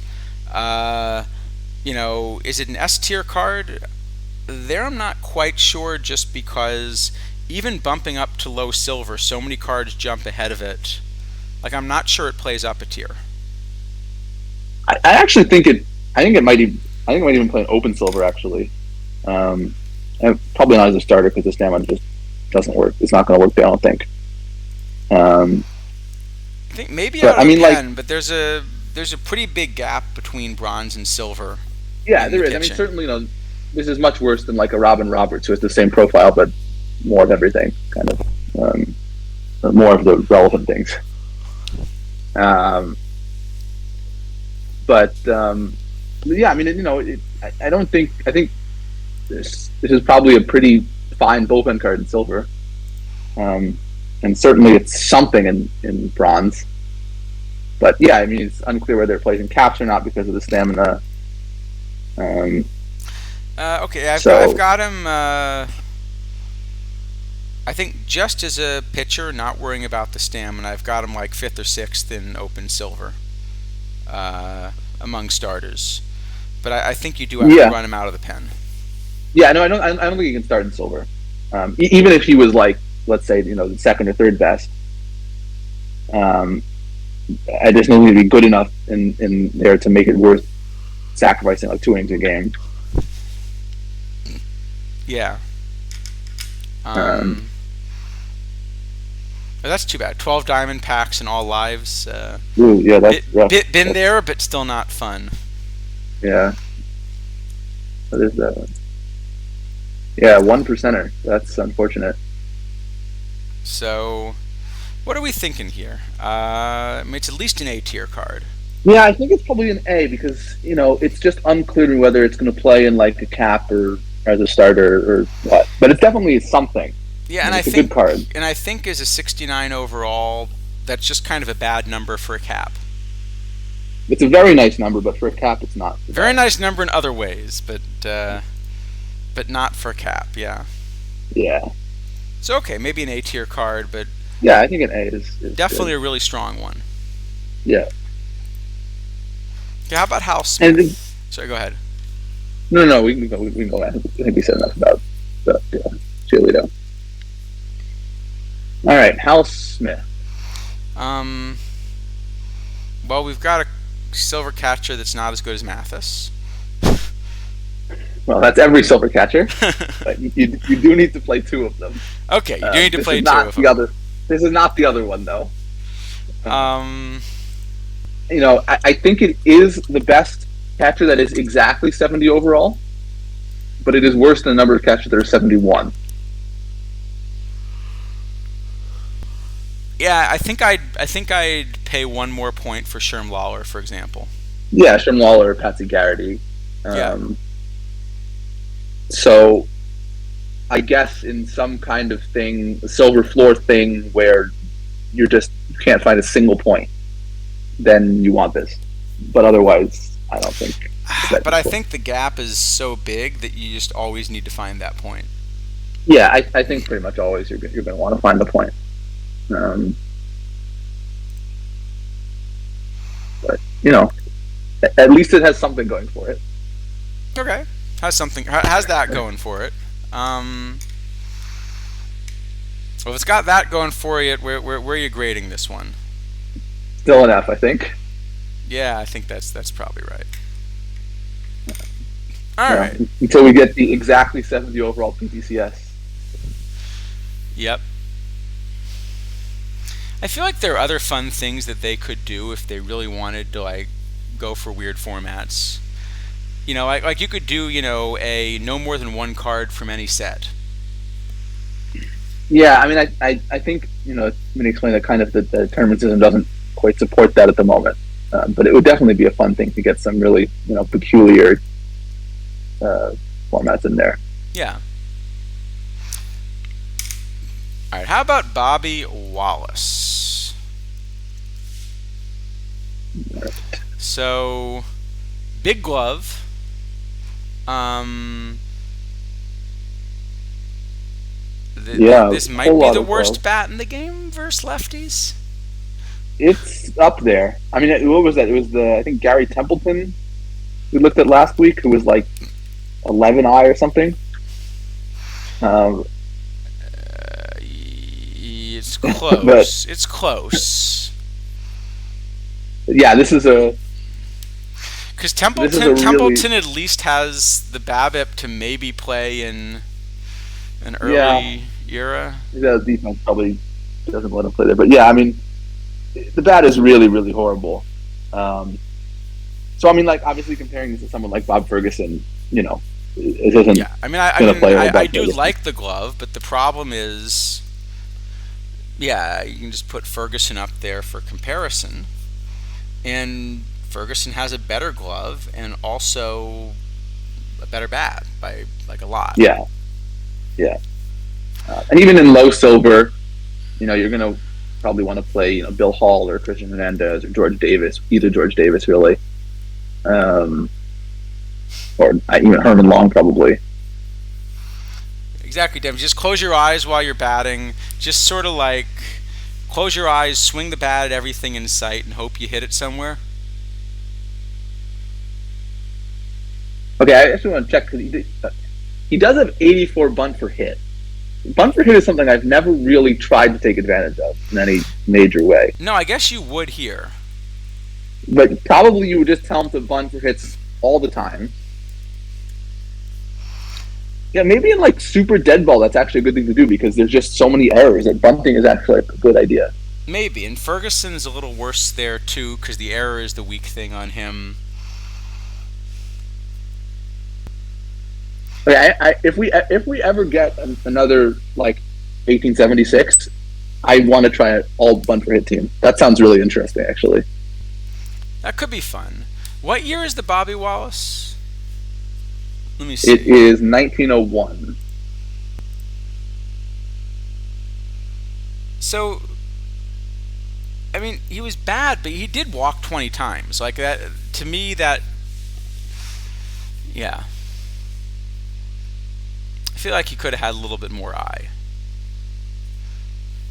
S1: Is it an S tier card? There I'm not quite sure, just because even bumping up to low silver, so many cards jump ahead of it. Like, I'm not sure it plays up a tier.
S2: I actually think it. I think it might even play an open silver actually. Probably not as a starter because the stamina just doesn't work. It's not going to work there, I don't think.
S1: I think maybe out of 10, but there's a pretty big gap between bronze and silver.
S2: Yeah, there is. I mean, certainly, this is much worse than like a Robin Roberts, who has the same profile but more of everything, kind of, more of the relevant things. But yeah, I mean, I don't think. I think this is probably a pretty fine bullpen card in silver, and certainly it's something in bronze. But yeah, I mean, it's unclear whether it plays in caps or not because of the stamina.
S1: Okay, I've got him. I think just as a pitcher, not worrying about the stamina, I've got him like 5th or 6th in open silver among starters. But I think you do have to run him out of the pen.
S2: Yeah, no, I don't think he can start in silver. Even if he was like, let's say, the 2nd or 3rd best. I just don't think he'd be good enough in there to make it worth sacrificing like 2 innings a game.
S1: Yeah. That's too bad. 12 diamond packs and all lives.
S2: Yeah, that's rough.
S1: Been there, but still not fun.
S2: Yeah. What is that one? Yeah, 1%er. That's unfortunate.
S1: So, what are we thinking here? I mean, it's at least an A tier card.
S2: Yeah, I think it's probably an A because it's just unclear to me whether it's going to play in like a cap or as a starter or what. But it's definitely something.
S1: Yeah, and
S2: it's a good card.
S1: And I think as a 69 overall, that's just kind of a bad number for a cap.
S2: It's a very nice number, but for a cap, it's not.
S1: Very nice number in other ways, but not for a cap. Yeah.
S2: Yeah.
S1: So okay, maybe an A tier card, but
S2: Yeah, I think an A is
S1: Definitely
S2: good.
S1: a really strong one.
S2: Yeah,
S1: Okay, how about Hal
S2: and then,
S1: Smith? Sorry, go ahead.
S2: no, we can go. We can go. I think we said enough about the cheerleader. All right, Hal Smith.
S1: Um, well, we've got a silver catcher that's not as good as Mathis.
S2: Well, that's every silver catcher, but you do need to play two of them.
S1: Okay, you do need to
S2: This
S1: play
S2: is
S1: two
S2: not
S1: of
S2: the
S1: them.
S2: other. This is not the other one though. Uh,
S1: Um,
S2: I think it is the best catcher that is exactly 70 overall, but it is worse than the number of catchers that are 71.
S1: yeah, I think I'd pay one more point for Sherm Lawler, for example.
S2: Yeah, Sherm Lawler, Patsy Garrity.
S1: Yeah.
S2: Um, so I guess in some kind of thing, a silver floor thing where you can't find a single point, then you want this. But otherwise, I don't think it's that
S1: But I
S2: useful.
S1: think the gap is so big that you just always need to find that point.
S2: Yeah, I think pretty much always you're going to want to find the point. Um, but at least it has something going for it.
S1: Okay. Has that going for it. Um, well, if it's got that going for it, where are you grading this one?
S2: Still enough, I think.
S1: Yeah, I think that's probably right. All right.
S2: Until we get the exactly 70 overall PTCS.
S1: Yep. I feel like there are other fun things that they could do if they really wanted to like go for weird formats. Like you could do a no more than one card from any set.
S2: Yeah, I mean, I think I'm going to explain that kind of the tournament system doesn't quite support that at the moment, but it would definitely be a fun thing to get some really peculiar uh, formats in there.
S1: Yeah. All right. How about Bobby Wallace? So, big glove. Um,
S2: Yeah,
S1: this
S2: a whole
S1: might be
S2: lot
S1: the
S2: of
S1: worst bat in the game versus lefties.
S2: it's up there. I mean, what was that? It was I think Gary Templeton we looked at last week, who was like 11I or something. Um,
S1: It's
S2: but
S1: close. It's close.
S2: yeah,
S1: Because
S2: this is a really
S1: Templeton at least has the BABIP to maybe play in an
S2: yeah.
S1: early era.
S2: The defense probably doesn't let him play there, but yeah, I mean, the bat is really really horrible. Um, so I mean, like obviously comparing this to someone like Bob Ferguson, it isn't
S1: Yeah, I mean, I, I
S2: going to
S1: mean,
S2: play all
S1: I, I
S2: that
S1: do
S2: good.
S1: like the glove, but the problem is, yeah, you can just put Ferguson up there for comparison, and Ferguson has a better glove and also a better bat by like a lot.
S2: Yeah, yeah, and even in low silver, you're going to probably want to play, Bill Hall or Christian Hernandez or George Davis, either George Davis really, um, or even Herman Long probably.
S1: Exactly, Devin. Just close your eyes while you're batting. Just sort of like close your eyes, swing the bat at everything in sight, and hope you hit it somewhere.
S2: Okay, I actually want to check because he does have 84 bunt for hit. Bunt for hit is something I've never really tried to take advantage of in any major way.
S1: No, I guess you would here.
S2: But probably you would just tell him to bunt for hits all the time. Yeah, maybe in like super dead ball, that's actually a good thing to do because there's just so many errors that bunting is actually a good idea.
S1: Maybe, and Ferguson's a little worse there too because the error is the weak thing on him.
S2: Okay, if we ever get another like 1876, I want to try an all bunt for hit team. That sounds really interesting, actually.
S1: That could be fun. What year is the Bobby Wallace? Let me
S2: It
S1: see.
S2: is 1901.
S1: So, I mean, he was bad, but he did walk 20 times. Like that, to me, yeah. I feel like he could have had a little bit more eye.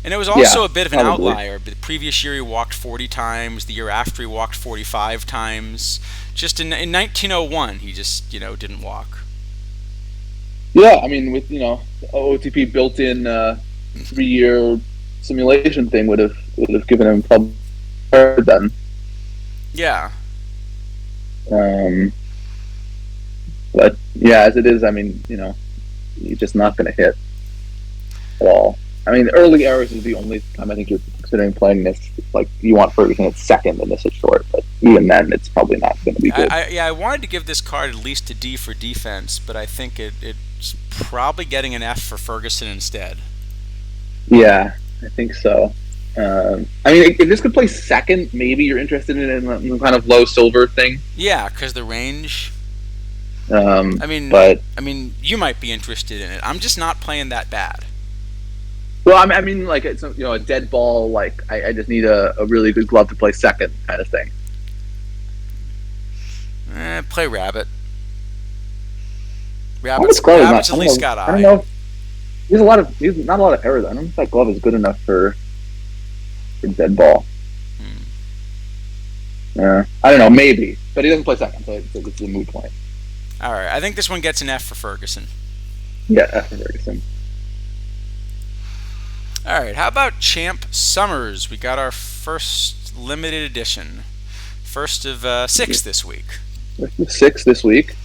S1: And it was
S2: Yeah,
S1: also a bit of an
S2: probably.
S1: outlier. The previous year he walked 40 times. The year after he walked 45 times. Just in 1901 he just didn't walk.
S2: Yeah, I mean, with the OTP built-in 3-year simulation thing would have given him probably then.
S1: Yeah.
S2: Um, but yeah, as it is, I mean, he's just not going to hit at all. I mean, early errors is the only time I think you're considering playing this. Like, you want Ferguson at second and this is short, but even then, it's probably not going to be good.
S1: I wanted to give this card at least a D for defense, but I think it's probably getting an F for Ferguson instead.
S2: Yeah, I think so. I mean, if this could play second, maybe you're interested in the kind of low silver thing.
S1: Yeah, because the range.
S2: Um,
S1: I mean,
S2: but
S1: you might be interested in it. I'm just not playing that bad.
S2: well, I mean, like it's a dead ball. Like I just need a really good glove to play second, kind of thing.
S1: Play Rabbit.
S2: How much glove is
S1: Rabbit's
S2: not?
S1: at
S2: I
S1: least
S2: don't know.
S1: got
S2: I don't
S1: eye.
S2: know. He's not a lot of errors. I don't know if that glove is good enough for dead ball. I don't know, maybe, but he doesn't play second, so it's a moot point.
S1: All right, I think this one gets an F for Ferguson.
S2: Yeah, after Ferguson.
S1: All right, how about Champ Summers? We got our first limited edition, first of 6 this week.
S2: 6 this week.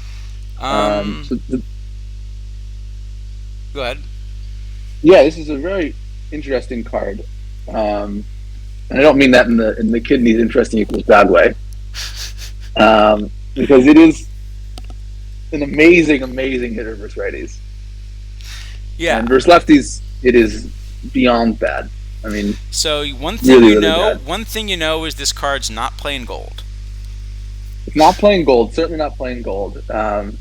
S1: Um, Go ahead.
S2: Yeah, this is a very interesting card, and I don't mean that in the kidneys interesting equals bad way, because it is an amazing hitter versus righties,
S1: Yeah.
S2: and versus lefties it is beyond bad. I mean,
S1: So
S2: really bad.
S1: one thing you know is this card's not playing gold.
S2: It's not playing gold. Certainly not playing gold. But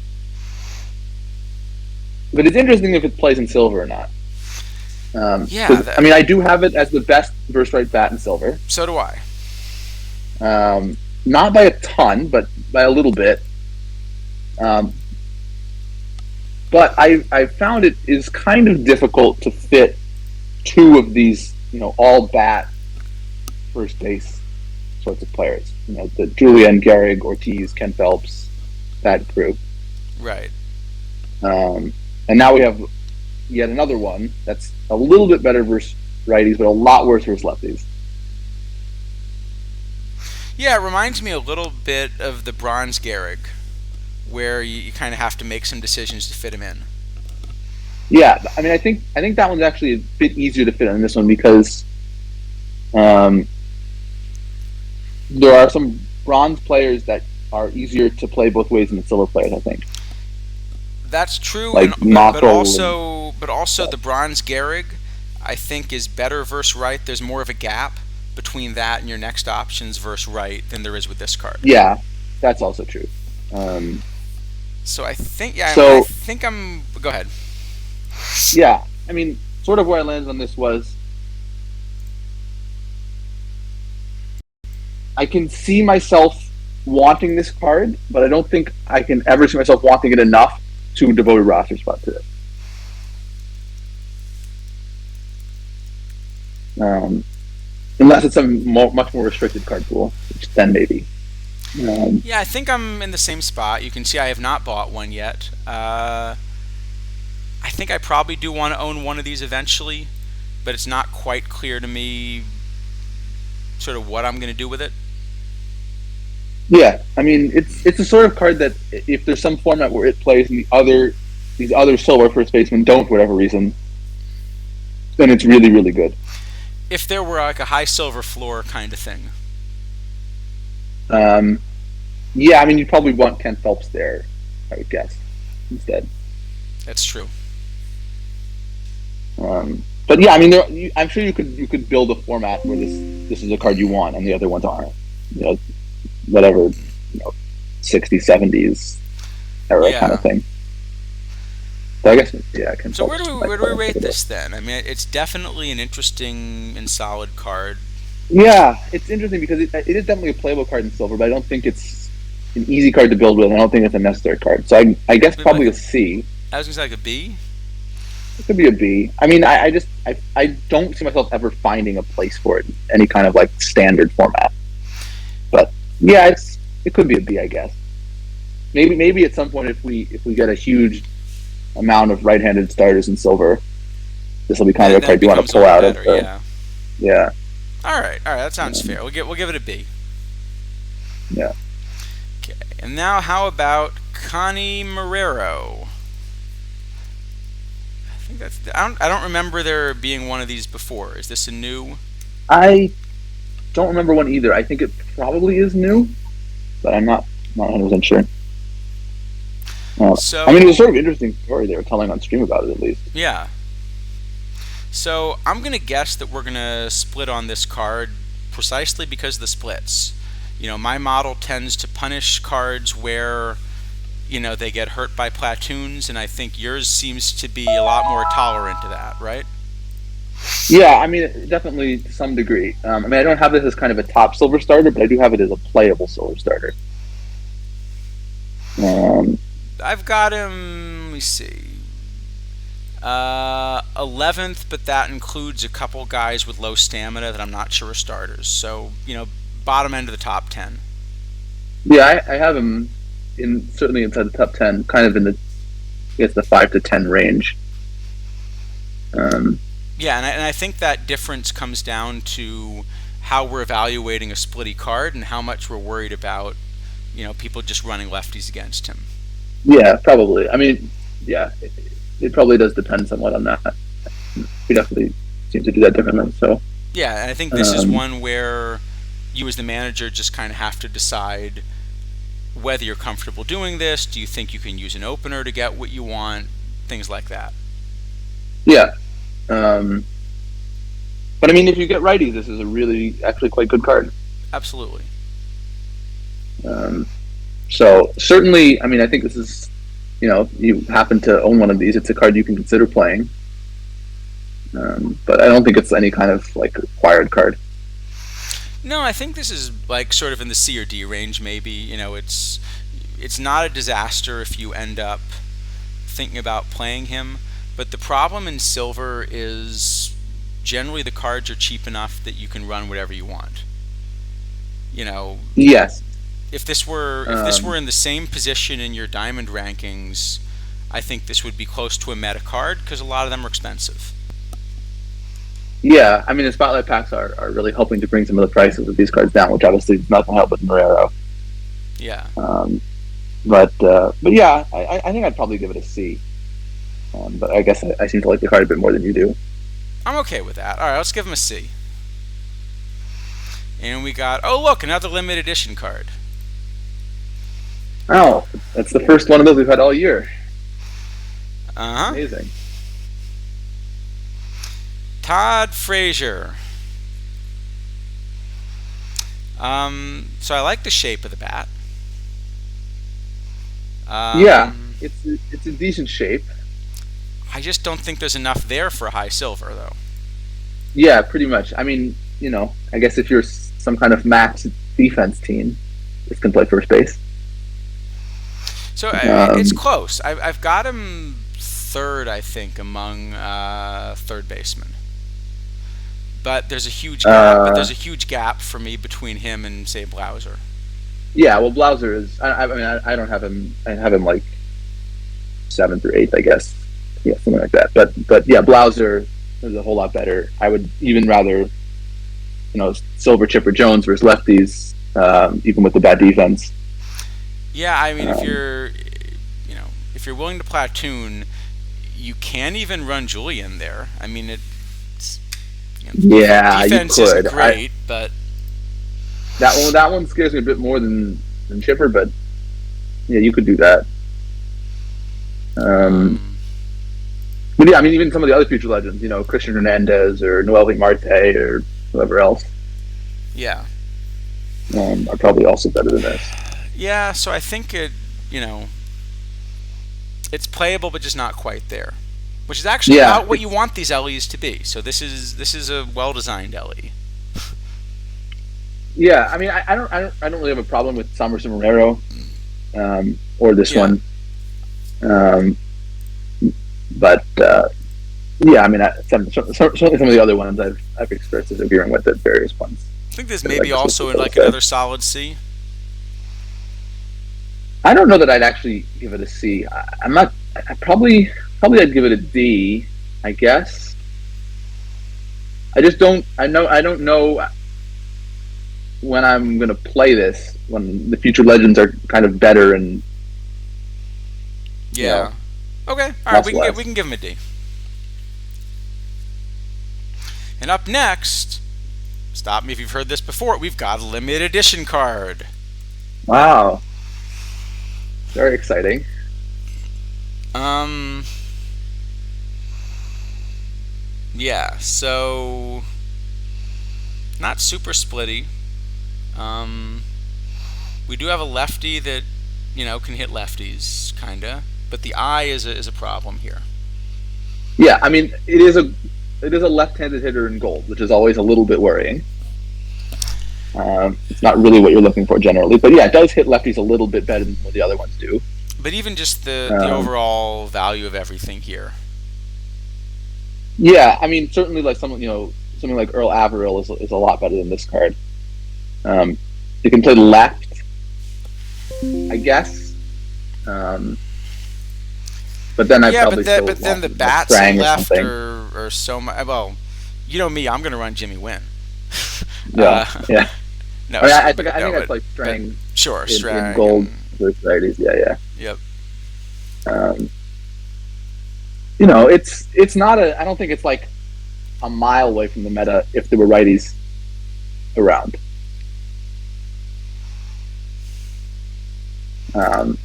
S2: it's interesting if it plays in silver or not.
S1: Yeah,
S2: I mean, I do have it as the best versus right bat in silver.
S1: so do I.
S2: Not by a ton, but by a little bit. But I found it is kind of difficult to fit two of these, all bat first base sorts of players. The Julian, Gehrig, Ortiz, Ken Phelps, that group.
S1: Right.
S2: And now we have yet another one that's a little bit better versus righties, but a lot worse versus lefties.
S1: Yeah, it reminds me a little bit of the Bronze Gehrig, where you kind of have to make some decisions to fit him in.
S2: Yeah, I mean, I think that one's actually a bit easier to fit in this one because there are some bronze players that are easier to play both ways than the silver players, I think.
S1: That's true,
S2: Like
S1: but
S2: Mockel
S1: also the Bronze Gehrig, I think, is better versus right. There's more of a gap between that and your next options versus right than there is with this card.
S2: Yeah, that's also true.
S1: So I think, Go ahead.
S2: Yeah, I mean, sort of where I landed on this was I can see myself wanting this card, but I don't think I can ever see myself wanting it enough to devote a roster spot to it. Unless it's a much more restricted card pool, which then maybe.
S1: Yeah, I think I'm in the same spot. You can see I have not bought one yet. I think I probably do want to own one of these eventually, but it's not quite clear to me sort of what I'm going to do with it.
S2: Yeah, I mean, it's a sort of card that if there's some format where it plays and these other silver first basemen don't for whatever reason, then it's really, really good.
S1: If there were like a high silver floor kind of thing.
S2: Yeah, I mean, you'd probably want Ken Phelps there, I would guess, instead.
S1: That's true.
S2: But yeah, I mean, I'm sure you could build a format where this is a card you want and the other ones aren't. Whatever, 60s, 70s era kind of thing. So I guess, yeah.
S1: So where do we rate this then? I mean, it's definitely an interesting and solid card.
S2: Yeah, it's interesting because it is definitely a playable card in silver, but I don't think it's an easy card to build with. I don't think it's a necessary card. So I guess probably a C.
S1: I was gonna say like a B.
S2: It could be a B. I mean, I don't see myself ever finding a place for it in any kind of like standard format. But yeah, it could be a B, I guess. Maybe at some point if we get a huge amount of right-handed starters in silver, this will be kind of a
S1: Then it
S2: card you want
S1: becomes
S2: to
S1: a
S2: pull
S1: little
S2: out of.
S1: better.
S2: The,
S1: Yeah.
S2: yeah,
S1: All right, that sounds fair. We'll give it a B.
S2: yeah.
S1: Okay, and now how about Connie Marrero? I think I don't remember there being one of these before. Is this a new?
S2: I don't remember one either. I think it probably is new, but I'm not 100% sure.
S1: So
S2: I mean, it was sort of interesting story they were telling on stream about it, at least.
S1: yeah. So I'm gonna guess that we're gonna split on this card precisely because of the splits. My model tends to punish cards where they get hurt by platoons, and I think yours seems to be a lot more tolerant to that, right?
S2: Yeah, I mean, definitely to some degree. I mean, I don't have this as kind of a top silver starter, but I do have it as a playable silver starter.
S1: I've got him. Let me see. 11th, but that includes a couple guys with low stamina that I'm not sure are starters. So bottom end of the top 10.
S2: Yeah, I have him certainly inside the top 10, kind of in the 5 to 10 range.
S1: Yeah, and I think that difference comes down to how we're evaluating a splitty card and how much we're worried about, people just running lefties against him.
S2: Yeah, probably. I mean, yeah, it probably does depend somewhat on that. We definitely seem to do that differently. So
S1: yeah, and I think this is one where you as the manager just kind of have to decide whether you're comfortable doing this. Do you think you can use an opener to get what you want? Things like that.
S2: Yeah. But I mean, if you get righties, this is a really actually quite good card.
S1: Absolutely.
S2: So certainly, I mean, I think this is, you happen to own one of these, it's a card you can consider playing. But I don't think it's any kind of like required card.
S1: No, I think this is like sort of in the C or D range. Maybe it's not a disaster if you end up thinking about playing him. But the problem in silver is generally the cards are cheap enough that you can run whatever you want.
S2: Yes.
S1: If this were in the same position in your diamond rankings, I think this would be close to a meta card because a lot of them are expensive.
S2: Yeah, I mean, the spotlight packs are really helping to bring some of the prices of these cards down, which obviously is not going to help with Marrero.
S1: Yeah.
S2: But yeah, I think I'd probably give it a C. But I guess I seem to like the card a bit more than you do.
S1: I'm okay with that. All right, let's give him a C. And we got, oh look, another limited edition card.
S2: Oh, that's the first one of those we've had all year.
S1: Uh-huh.
S2: Amazing.
S1: Todd Frazier. So I like the shape of the bat.
S2: Yeah, it's a decent shape.
S1: I just don't think there's enough there for a high silver, though.
S2: Yeah, pretty much. I mean, I guess if you're some kind of max defense team, this can play first base.
S1: So it's close. I've got him third, I think, among third basemen. But there's a huge gap for me between him and say Blauser.
S2: Yeah, well, Blauser is. I mean, I don't have him. I have him like 7th or 8th, I guess. Yeah, something like that. But yeah, Blauser is a whole lot better. I would even rather, Silver Chipper Jones versus lefties, even with the bad defense.
S1: Yeah, I mean, if you're willing to platoon, you can even run Julian there. I mean,
S2: yeah,
S1: defense
S2: you could.
S1: Isn't great, but
S2: that one scares me a bit more than Chipper, but yeah, you could do that. But yeah, I mean, even some of the other future legends, Christian Hernandez or Noelvi Marte or whoever else,
S1: yeah,
S2: are probably also better than this.
S1: Yeah, so I think it's playable, but just not quite there, which is actually about what you want these LEs to be. So this is a well-designed LE.
S2: Yeah, I mean, I don't really have a problem with Somerset Marrero, or this one, but Yeah, I mean, certainly some of the other ones I've expressed disagreeing with at various points.
S1: I think this
S2: But
S1: may
S2: like
S1: be
S2: just
S1: also
S2: what
S1: in
S2: Phil
S1: like
S2: said.
S1: another solid C.
S2: I don't know that I'd actually give it a C. I'm not. I probably I'd give it a D. I guess. I just don't. I don't know when I'm going to play this. When the future legends are kind of better and you know
S1: Yeah. Okay. All right.
S2: less
S1: We
S2: less.
S1: can give him a D. And up next, stop me if you've heard this before. We've got a limited edition card.
S2: Wow, very exciting.
S1: Um. Yeah. So not super splitty. Um. We do have a lefty that can hit lefties, kinda. But the eye is a problem here.
S2: Yeah, I mean, it is a left-handed hitter in gold, which is always a little bit worrying. It's not really what you're looking for generally, but yeah, it does hit lefties a little bit better than what the other ones do.
S1: But even just the
S2: Um,
S1: overall value of everything here.
S2: yeah, I mean, certainly like something like Earl Averill is a lot better than this card. Um, you can play left, I guess, um, but then I
S1: Yeah,
S2: probably still
S1: but then
S2: want
S1: the
S2: like
S1: bats
S2: Strang or
S1: left
S2: something.
S1: are so much. Well, you know me, I'm gonna run Jimmy Wynn.
S2: Yeah,
S1: uh,
S2: yeah.
S1: no,
S2: I mean, I
S1: no,
S2: think I'd play
S1: but
S2: Strang
S1: sure,
S2: in
S1: Strang
S2: gold
S1: and
S2: versus righties. Yeah,
S1: yep.
S2: yeah. It's not a. I don't think it's like a mile away from the meta if there were righties around. Um,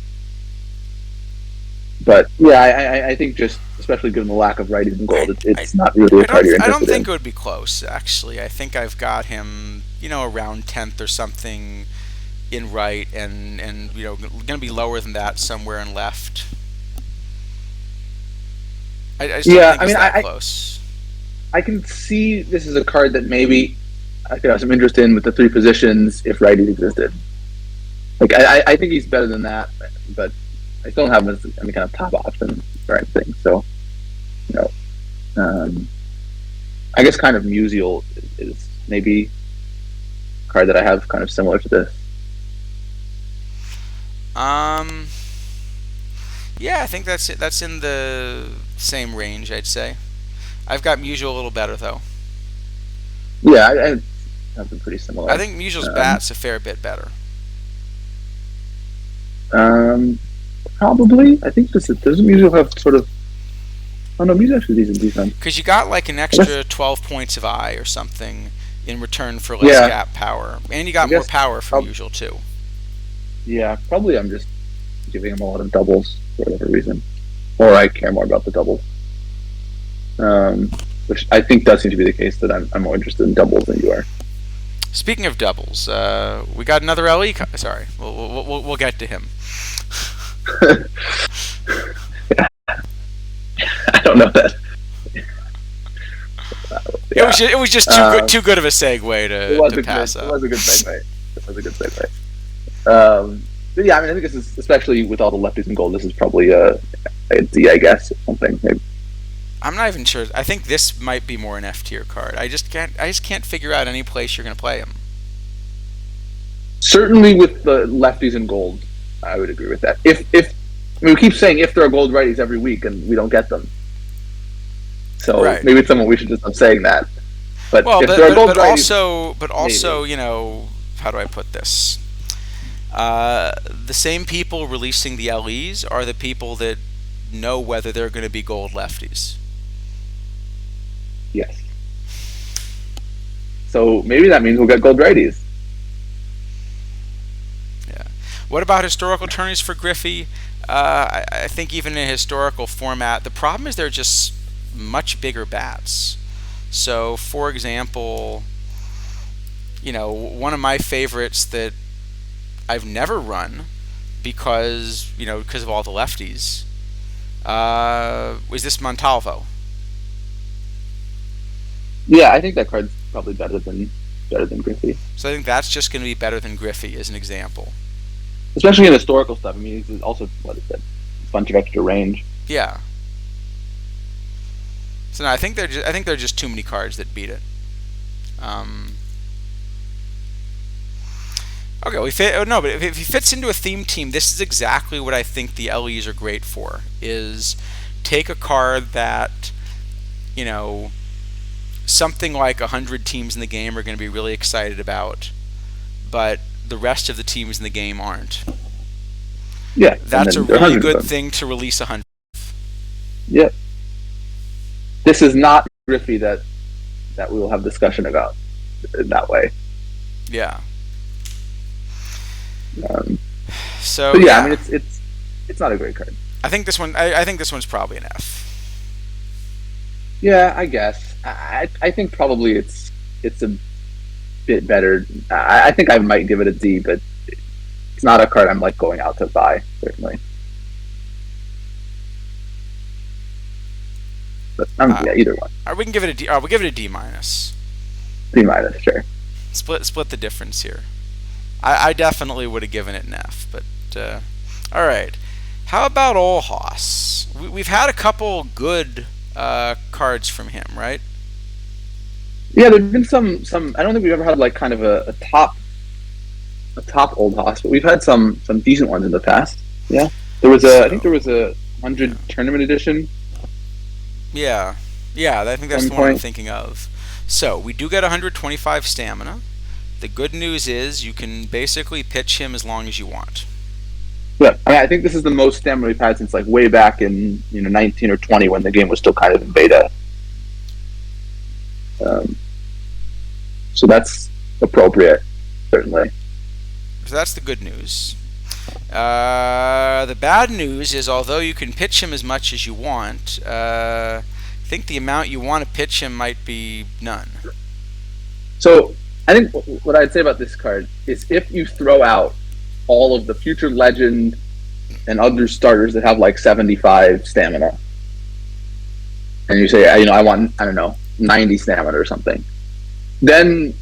S2: but yeah, I think just especially given the lack of righties in gold,
S1: I,
S2: it's not really a card you're
S1: I don't
S2: interested
S1: think
S2: in.
S1: it would be close. Actually, I think I've got him, around 10th or something in right, and gonna be lower than that somewhere in left. I just don't
S2: Yeah,
S1: think
S2: I
S1: it's
S2: mean,
S1: that close.
S2: I can see this is a card that maybe I could have some interest in with the three positions if righties existed. Like I think he's better than that, but I still don't have him as any kind of top option or anything. So you know, um, I guess kind of Musial is maybe a card that I have kind of similar to this.
S1: Um, yeah, I think that's it. That's in the same range, I'd say. I've got Musial a little better though.
S2: Yeah, I have them pretty
S1: I
S2: similar.
S1: think Musial's
S2: Um,
S1: bat's a fair bit better.
S2: um, Probably, I think this doesn't Musial have sort of. Oh no, Musial actually decent defense.
S1: Because you got like an
S2: I guess.
S1: extra 12 points of eye or something in return for less
S2: Yeah,
S1: gap power. And you
S2: I
S1: got more
S2: guess.
S1: power from
S2: Prob-
S1: Musial too.
S2: yeah, probably I'm just giving him a lot of doubles for whatever reason, or I care more about the doubles. Which I think does seem to be the case that I'm more interested in doubles than you are.
S1: Speaking of doubles, we got another LE. Sorry, we'll get to him.
S2: Yeah, I don't know that. Yeah,
S1: It was just too good of a segue to pass
S2: it
S1: up.
S2: was a good segue. It was a good segue. But yeah, I mean, I think this is especially with all the lefties in gold. This is probably a D, I guess, or something. Maybe.
S1: I'm not even sure. I think this might be more an F tier card. I just can't figure out any place you're gonna play him.
S2: Certainly with the lefties in gold, I would agree with that. If I mean, we keep saying if there are gold righties every week and we don't get them, so
S1: Right.
S2: maybe it's someone we should just stop saying that. But
S1: Well,
S2: if there are gold
S1: but
S2: righties,
S1: also,
S2: maybe.
S1: how do I put this? The same people releasing the LEs are the people that know whether they're going to be gold lefties.
S2: Yes. So maybe that means we'll get gold righties.
S1: Yeah. What about historical tourneys for Griffey? I think even in a historical format, the problem is they're just much bigger bats. So, for example, one of my favorites that I've never run because of all the lefties was this Montalvo.
S2: Yeah, I think that card's probably better than Griffey,
S1: So I think that's just going to be better than Griffey as an example.
S2: especially in historical stuff. I mean, it's also what is that? A bunch of extra range.
S1: Yeah. So no, I think there are just too many cards that beat it. Um, okay, we fit. Oh no, but if he fits into a theme team, this is exactly what I think the LEs are great for. Is take a card that, you know, something like 100 teams in the game are going to be really excited about, but the rest of the teams in the game aren't.
S2: Yeah, and
S1: That's a
S2: then there are
S1: really
S2: hundreds of
S1: good
S2: them.
S1: thing to release 100.
S2: Yeah, this is not Griffey that we will have discussion about in that way.
S1: Yeah.
S2: Um,
S1: So
S2: but yeah, I mean
S1: yeah,
S2: it's not a great card.
S1: I think this one. I think this one's probably an F.
S2: Yeah, I guess. I think probably it's a bit better. I think I might give it a D, but it's not a card I'm like going out to buy certainly. But
S1: Uh,
S2: yeah, either one.
S1: we can give it a D. We give it a D minus.
S2: D minus, sure.
S1: Split the difference here. I definitely would have given it an F, but all right. How about Olhas? We've had a couple good cards from him, right?
S2: Yeah, there've been some. I don't think we've ever had like kind of a top old hoss, but we've had some decent ones in the past. Yeah, I think there
S1: So
S2: was a 100
S1: yeah,
S2: tournament edition
S1: yeah, yeah. I think
S2: at
S1: that's
S2: one
S1: the one I'm
S2: point.
S1: thinking of. So we do get 125 stamina. The good news is you can basically pitch him as long as you want.
S2: Yeah, I mean, I think this is the most stamina we've had since like way back in 19 or 20 when the game was still kind of in beta. Um, so that's appropriate, certainly.
S1: So that's the good news. The bad news is, although you can pitch him as much as you want, I think the amount you want to pitch him might be none.
S2: So I think what I'd say about this card is if you throw out all of the future legend and other starters that have like 75 stamina, and you say, I want, I don't know, 90 stamina or something, then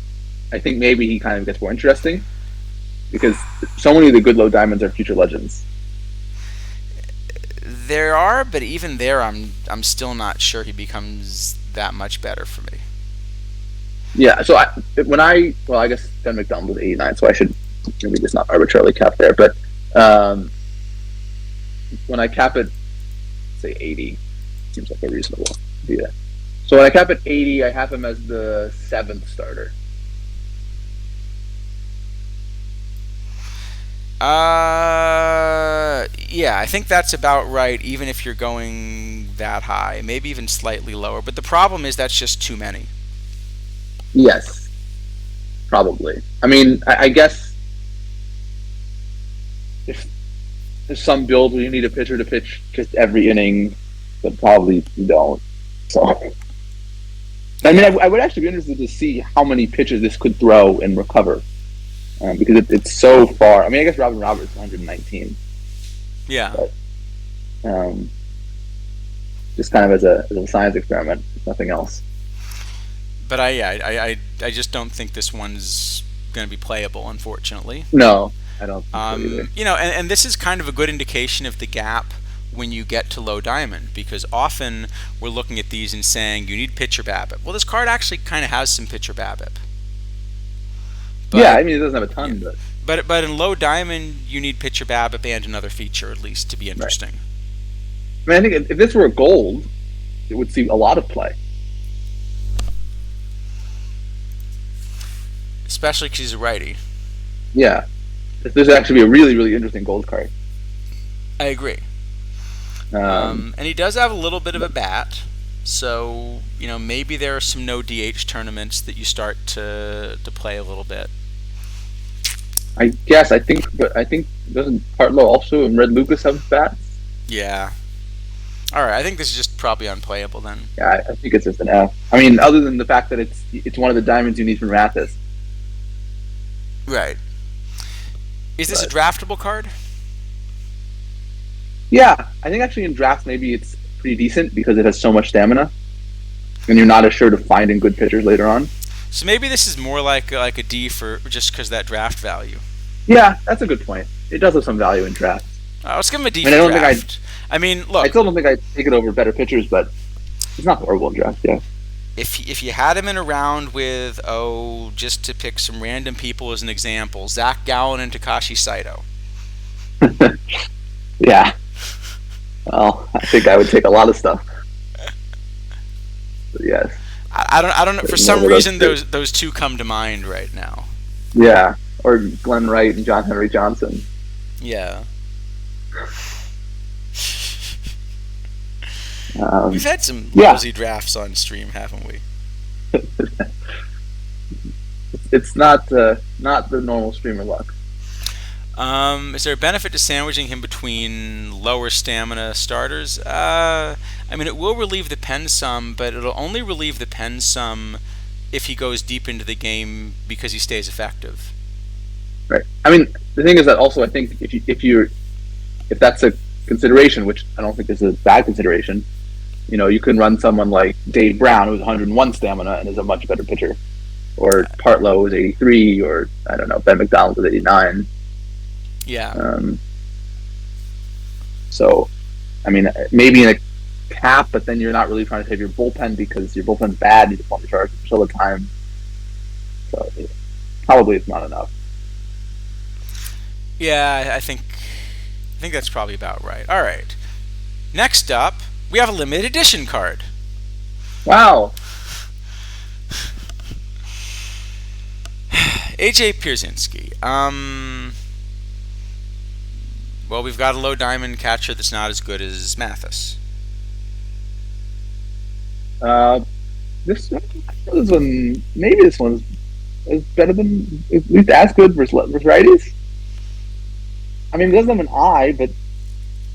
S2: I think maybe he kind of gets more interesting because so many of the good low diamonds are future legends.
S1: There are, but even there, I'm still not sure he becomes that much better for me.
S2: Yeah, so I guess Ben McDonald was 89, so I should maybe just not arbitrarily cap there, but when I cap it, say 80, seems like a reasonable idea. So when I cap at 80, I have him as the seventh starter.
S1: Yeah, I think that's about right. Even if you're going that high, maybe even slightly lower. But the problem is that's just too many.
S2: Yes, probably. I mean, I guess if there's some build where you need a pitcher to pitch just every inning, but probably you don't. So, I mean,
S1: Yeah,
S2: I would actually be interested to see how many pitches this could throw and recover because it's so far. I mean, I guess Robin Roberts is 119,
S1: yeah.
S2: but just kind of as a science experiment, if nothing else.
S1: But I just don't think this one's going to be playable, unfortunately.
S2: No, I don't think so either.
S1: And this is kind of a good indication of the gap when you get to low diamond, because often we're looking at these and saying you need pitcher BABIP. Well, this card actually kind of has some pitcher BABIP,
S2: Yeah, I
S1: but
S2: mean, it doesn't have a
S1: yeah,
S2: ton, but
S1: but in low diamond you need pitcher BABIP and another feature at least to be
S2: right.
S1: interesting.
S2: I mean, I think if this were a gold, it would see a lot of play.
S1: Especially because he's a righty.
S2: Yeah, this would actually be a really, really interesting gold card.
S1: I agree.
S2: Um,
S1: And he does have a little bit of a bat, so maybe there are some no DH tournaments that you start to play a little bit.
S2: I guess but I think doesn't Partlow also and Red Lucas have bats?
S1: Yeah. All right. I think this is just probably unplayable then.
S2: Yeah, I think it's just an F. I mean, other than the fact that it's one of the diamonds you need from Rathis.
S1: Right. Is this a
S2: But
S1: draftable card?
S2: yeah, I think actually in drafts maybe it's pretty decent because it has so much stamina, and you're not as sure to finding good pitchers later on.
S1: So maybe this is more like a D for just because that draft value.
S2: Yeah, that's a good point. It does have some value in drafts.
S1: Let's give him a D
S2: I mean,
S1: for
S2: I don't think
S1: draft. I mean,
S2: I
S1: look,
S2: still don't think I'd take it over better pitchers, but It's not horrible in draft. Yeah.
S1: If you had him in a round with, just to pick some random people as an example, Zach Gallen and Takashi Saito.
S2: Yeah. Well, I think I would take a lot of stuff. But yes.
S1: I don't know. For
S2: There's
S1: some
S2: none of
S1: reason,
S2: two.
S1: those two come to mind right now.
S2: Yeah. Or Glenn Wright and John Henry Johnson.
S1: Yeah.
S2: Um,
S1: We've had some
S2: yeah.
S1: lousy drafts on stream, haven't we?
S2: It's not not the normal streamer luck.
S1: Is there a benefit to sandwiching him between lower stamina starters? I mean, it will relieve the pen some, but it'll only relieve the pen some if he goes deep into the game because he stays effective.
S2: Right. I mean, the thing is that also I think if that's a consideration, which I don't think is a bad consideration, you can run someone like Dave Brown, who's 101 stamina and is a much better pitcher, or Partlow is 83, or I don't know, Ben McDonald is 89.
S1: Yeah.
S2: So, I mean, maybe in a cap, but then you're not really trying to save your bullpen because your bullpen's bad. You just want to charge all the time. So, probably it's not enough.
S1: Yeah, I think that's probably about right. All right. Next up, we have a limited edition card.
S2: Wow.
S1: AJ Pierzynski. Well, we've got a low diamond catcher that's not as good as Mathis.
S2: This one, maybe this one's is better than, at least as good versus righties. I mean, it doesn't have an eye, but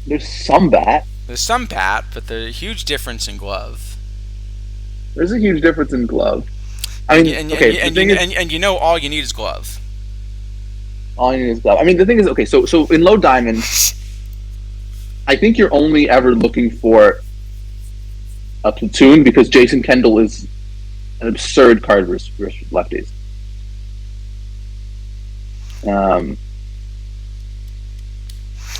S2: there's some bat.
S1: There's some bat, but there's a huge difference in glove.
S2: There's a huge difference in glove. I mean,
S1: and all you need is glove.
S2: All you need is glove. I mean, the thing is, okay, so in low diamond, I think you're only ever looking for a platoon because Jason Kendall is an absurd card versus lefties.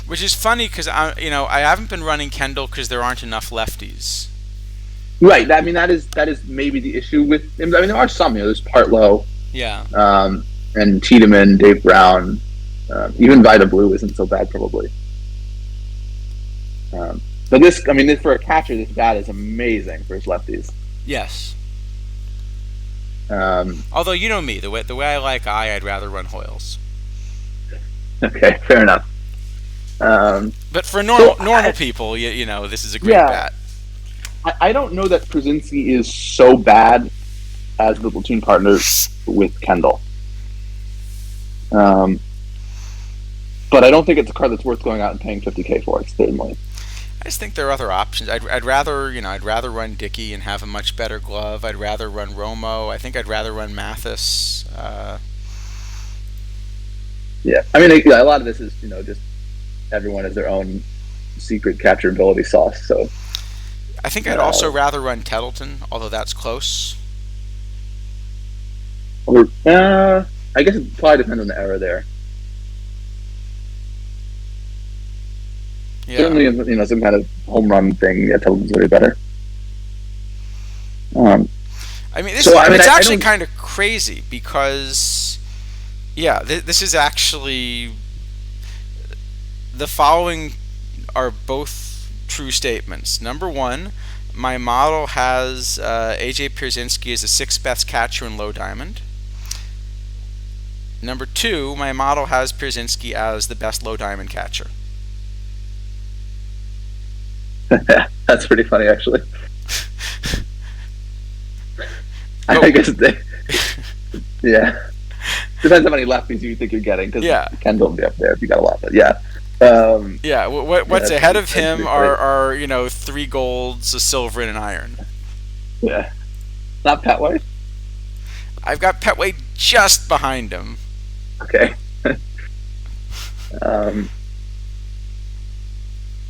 S1: Which is funny because I haven't been running Kendall because there aren't enough lefties.
S2: Right. I mean, that is maybe the issue with him. I mean, there are some. There's Partlow.
S1: Yeah.
S2: And Tiedemann, Dave Brown, even Vida Blue isn't so bad probably. But this for a catcher, this bat is amazing for his lefties.
S1: Yes. Although you know me, the way I like I'd rather run Hoyles.
S2: Okay, fair enough.
S1: But for normal people, this is a great bat.
S2: I don't know that Pierzynski is so bad as the platoon partner with Kendall. But I don't think it's a card that's worth going out and paying $50K for. Certainly.
S1: I just think there are other options. I'd rather run Dickey and have a much better glove. I'd rather run Romo. I think I'd rather run Mathis.
S2: Yeah, I mean, a lot of this is just everyone has their own secret catcher ability sauce. So
S1: I think I'd also rather run Tettleton, although that's close.
S2: Or I guess it probably depends on the era there.
S1: Yeah.
S2: Certainly, some kind of home run thing. Yeah, Tettleton's way better.
S1: It's actually kind of crazy because, this is actually the following are both true statements. Number one, my model has AJ Pierzynski as the sixth best catcher in low diamond. Number two, my model has Pierzynski as the best low diamond catcher.
S2: That's pretty funny, actually. I guess yeah. Depends how many lefties you think you're getting, because Kendall will be up there if you got a lot. But
S1: what's ahead of him are 3 golds, a silver, and an iron.
S2: Yeah. Not Petway?
S1: I've got Petway just behind him.
S2: Okay.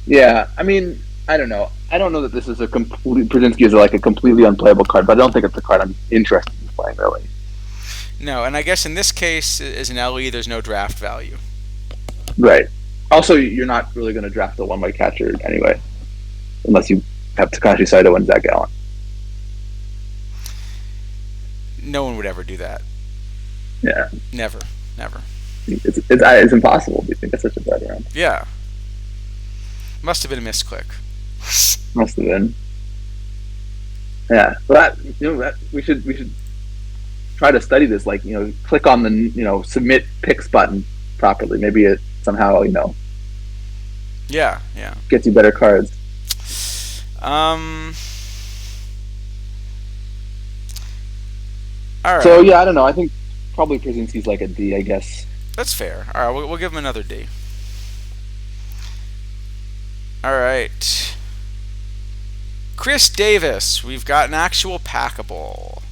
S2: Yeah, I mean, I don't know. I don't know that this is Pierzynski is like a completely unplayable card, but I don't think it's a card I'm interested in playing, really.
S1: No, and I guess in this case, as an LE, there's no draft value.
S2: Right. Also, you're not really going to draft a one-way catcher anyway, unless you have Takashi Saito and Zach Gallen.
S1: No one would ever do that.
S2: Yeah,
S1: Never, never.
S2: it's impossible. Do you think that's such a bad round?
S1: Yeah, must have been a misclick.
S2: Must have been. Yeah, but we should try to study this. Like click on the submit picks button properly. Maybe it somehow
S1: Yeah, yeah.
S2: gets you better cards.
S1: Um. All right.
S2: So yeah, I don't know. I think probably Krasinski's like a D, I guess.
S1: That's fair. All right, we'll give him another D. All right. Chris Davis, we've got an actual packable.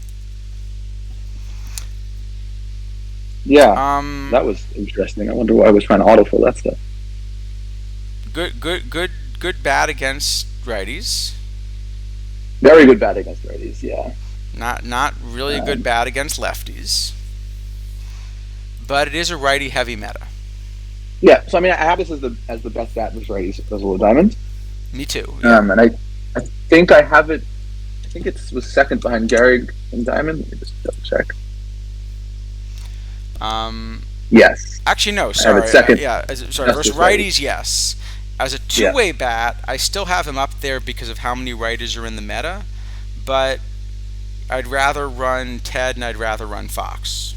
S2: Yeah, that was interesting. I wonder why I was trying to autofill that stuff.
S1: Good bat against righties.
S2: Very good bat against righties. Yeah.
S1: Not really a good bat against lefties. But it is a righty heavy meta.
S2: Yeah, so I mean, I have this as the best bat versus righties as a diamond.
S1: Me too. Yeah.
S2: And I think I have it. I think it was second behind Gehrig and Diamond. Let me just double check. Yes.
S1: Actually, no. Sorry.
S2: Second.
S1: Sorry. Versus righties, yes. As a two-way bat, I still have him up there because of how many righties are in the meta. But I'd rather run Ted and I'd rather run Fox.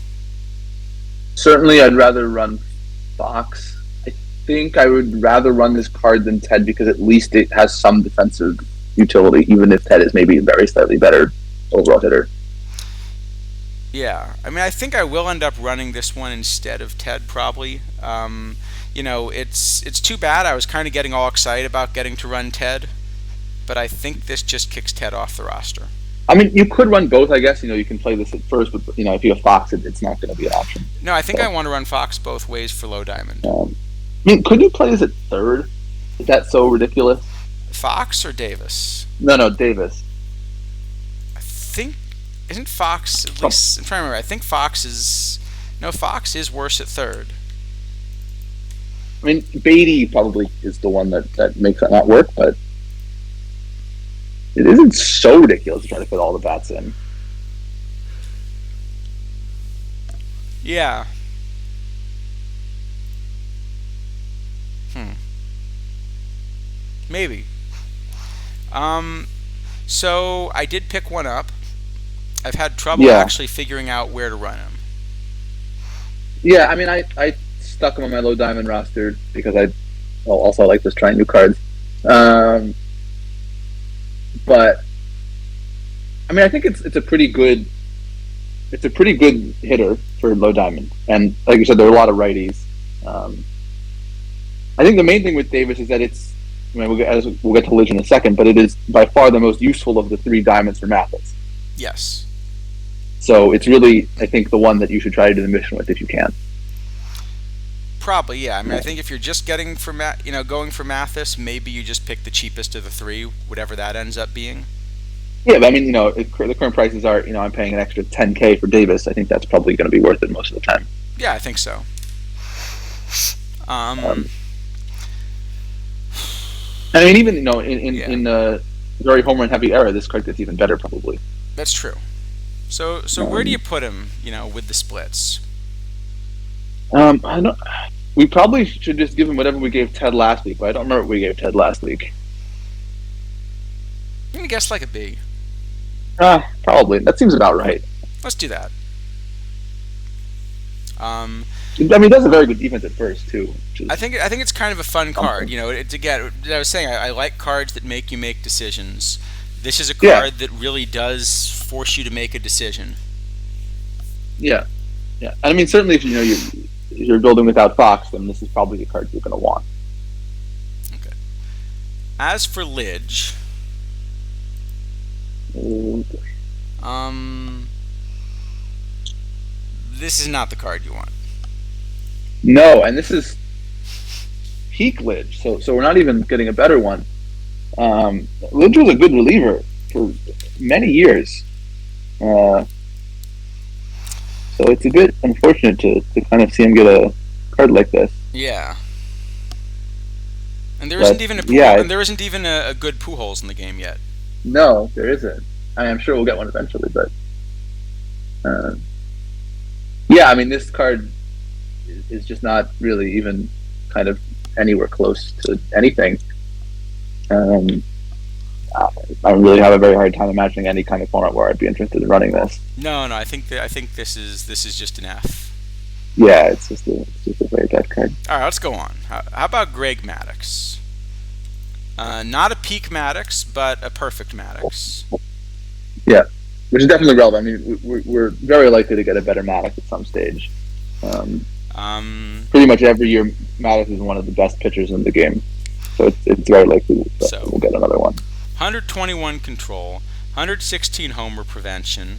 S2: Certainly, I'd rather run Fox. I think I would rather run this card than Ted because at least it has some defensive utility, even if Ted is maybe a very slightly better overall hitter.
S1: Yeah, I mean, I think I will end up running this one instead of Ted, probably. It's too bad. I was kind of getting all excited about getting to run Ted, but I think this just kicks Ted off the roster.
S2: I mean, you could run both, I guess. You can play this at first, but if you have Fox, it's not going to be an option.
S1: No, I think I want to run Fox both ways for low diamond.
S2: I mean, could you play this at third? Is that so ridiculous?
S1: Fox or Davis?
S2: No, Davis.
S1: I think isn't Fox at least? I'm trying to remember. I think Fox is worse at third.
S2: I mean, Beatty probably is the one that makes that not work, but it isn't so ridiculous to try to fit all the bats in.
S1: Yeah. Maybe. So I did pick one up. I've had trouble actually figuring out where to run him.
S2: Yeah, I mean, I stuck him on my low diamond roster because I also like just trying new cards. But I mean, I think it's a pretty good hitter for low diamond, and like you said, there are a lot of righties. I think the main thing with Davis is that we'll get to Lidge in a second, but it is by far the most useful of the three diamonds for Mathis.
S1: Yes.
S2: So it's really, I think, the one that you should try to do the mission with if you can.
S1: Probably, yeah. I mean, I think if you're just going for Mathis, maybe you just pick the cheapest of the three, whatever that ends up being.
S2: Yeah, but I mean, if the current prices are, I'm paying an extra $10K for Davis. I think that's probably going to be worth it most of the time.
S1: Yeah, I think so.
S2: I mean, even in a very home run heavy era, this card gets even better probably.
S1: That's true. So where do you put him? With the splits.
S2: I don't. We probably should just give him whatever we gave Ted last week, but I don't remember what we gave Ted last week.
S1: I'm gonna guess like a B.
S2: Probably. That seems about right.
S1: Let's do that.
S2: I mean, it does a very good defense at first too.
S1: I think it's kind of a fun card. Again, I was saying I like cards that make you make decisions. This is a card that really does force you to make a decision.
S2: Yeah. I mean, certainly if you're building without Fox, then this is probably the card you're going to want.
S1: Okay. As for Lidge, this is not the card you want.
S2: No, and this is peak Lidge, so we're not even getting a better one. Lidge was a good reliever for many years. So it's a bit unfortunate to kind of see him get a card like this.
S1: Yeah. And there isn't even a good Pujols in the game yet.
S2: No, there isn't. I'm sure we'll get one eventually, but Uh, yeah, I mean, this card is just not really even kind of anywhere close to anything. Um, I really have a very hard time imagining any kind of format where I'd be interested in running this.
S1: No, no, I think this is just an F.
S2: Yeah, it's just a very bad card.
S1: All right, let's go on. How about Greg Maddox? Not a peak Maddox, but a perfect Maddox.
S2: Yeah, which is definitely relevant. I mean, we're very likely to get a better Maddox at some stage. Pretty much every year, Maddox is one of the best pitchers in the game, so it's very likely that we'll get another one.
S1: 121 control, 116 homer prevention,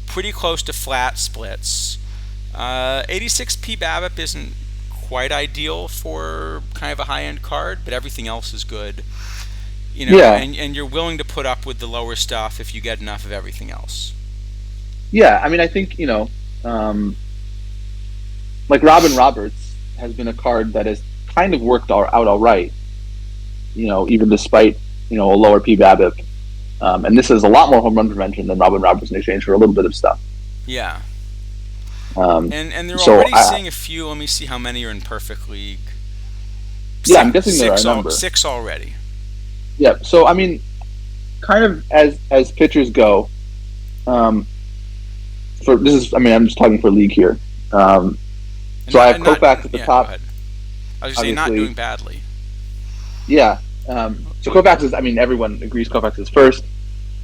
S1: pretty close to flat splits. 86 P BABIP isn't quite ideal for kind of a high-end card, but everything else is good.
S2: Yeah.
S1: And you're willing to put up with the lower stuff if you get enough of everything else.
S2: Yeah, I mean, I think, like Robin Roberts has been a card that has kind of worked out all right, even despite, a lower P BABIP. And this is a lot more home run prevention than Robin Roberts in exchange for a little bit of stuff.
S1: Yeah. And they're already seeing a few. Let me see how many are in Perfect League.
S2: I'm guessing there are a number.
S1: 6 already.
S2: Yeah, so I mean, kind of as pitchers go, I'm just talking for league here. So I have Koufax at the top.
S1: I was saying not doing badly.
S2: Yeah. So Koufax is, everyone agrees Koufax is first.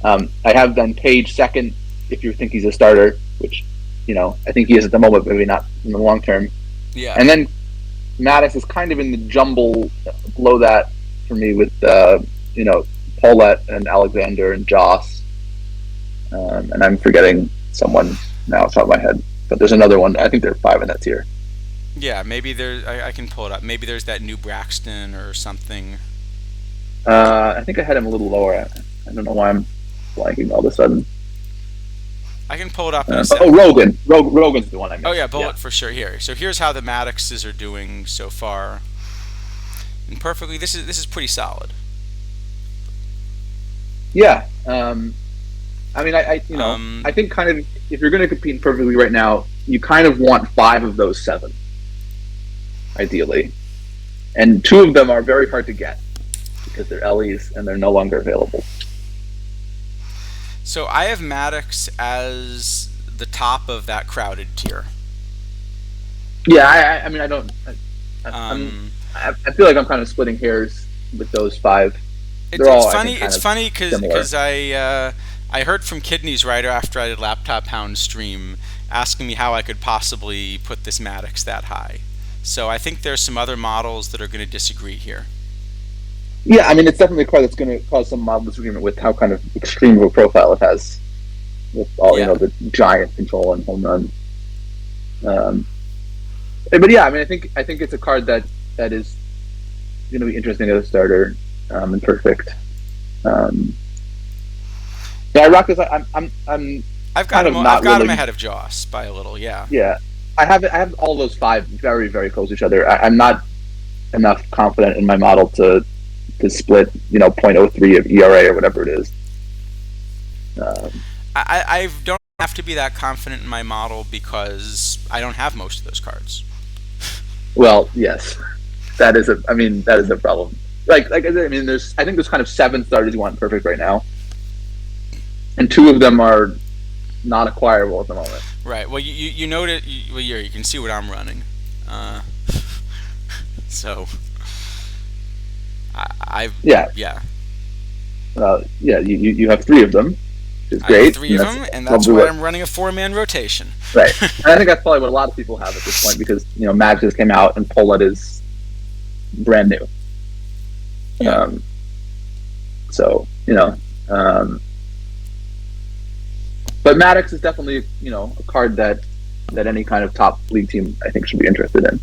S2: I have then Page second, if you think he's a starter, which, I think he is at the moment, maybe not in the long term.
S1: Yeah.
S2: And then Maddox is kind of in the jumble below that for me with, Paulette and Alexander and Joss. And I'm forgetting someone now off the top of my head. But there's another one. I think there are 5 in that tier.
S1: Yeah, maybe there's. I can pull it up. Maybe there's that new Braxton or something.
S2: I think I had him a little lower. I don't know why I'm blanking all of a sudden.
S1: I can pull it up in a second.
S2: Rogan. Rogan's the one I missed.
S1: Oh yeah, bullet for sure. Here. So here's how the Maddoxes are doing so far. And perfectly, this is pretty solid.
S2: Yeah. I think kind of if you're going to compete in Perfectly right now, you kind of want 5 of those 7, ideally, and 2 of them are very hard to get because they're LEs and they're no longer available.
S1: So I have Maddox as the top of that crowded tier.
S2: Yeah, I feel like I'm kind of splitting hairs with those 5.
S1: It's funny because I heard from Kidneys right after I did Laptop Hound stream asking me how I could possibly put this Maddox that high. So I think there's some other models that are going to disagree here.
S2: Yeah, it's definitely a car that's going to cause some mild disagreement with how kind of extreme of a profile it has, with all the giant control and home run. But yeah, I think it's a card that is going to be interesting as a starter and perfect. Yeah, I rock this.
S1: I've got him ahead of Joss by a little. Yeah.
S2: Yeah, I have all those 5 very, very close to each other. I'm not enough confident in my model to split 0.03 of ERA or whatever it is.
S1: I don't have to be that confident in my model because I don't have most of those cards.
S2: Well, yes, that is a problem. I think there's kind of 7 starters you want perfect right now, and 2 of them are not acquirable at the moment.
S1: Right. Well, you noted. You can see what I'm running. So. Yeah.
S2: You have 3 of them, which is great.
S1: I have 3 of them, and that's why I'm running a 4-man rotation.
S2: Right, and I think that's probably what a lot of people have at this point because Mag just came out and Polet is brand new.
S1: Yeah.
S2: But Maddox is definitely a card that any kind of top league team I think should be interested in.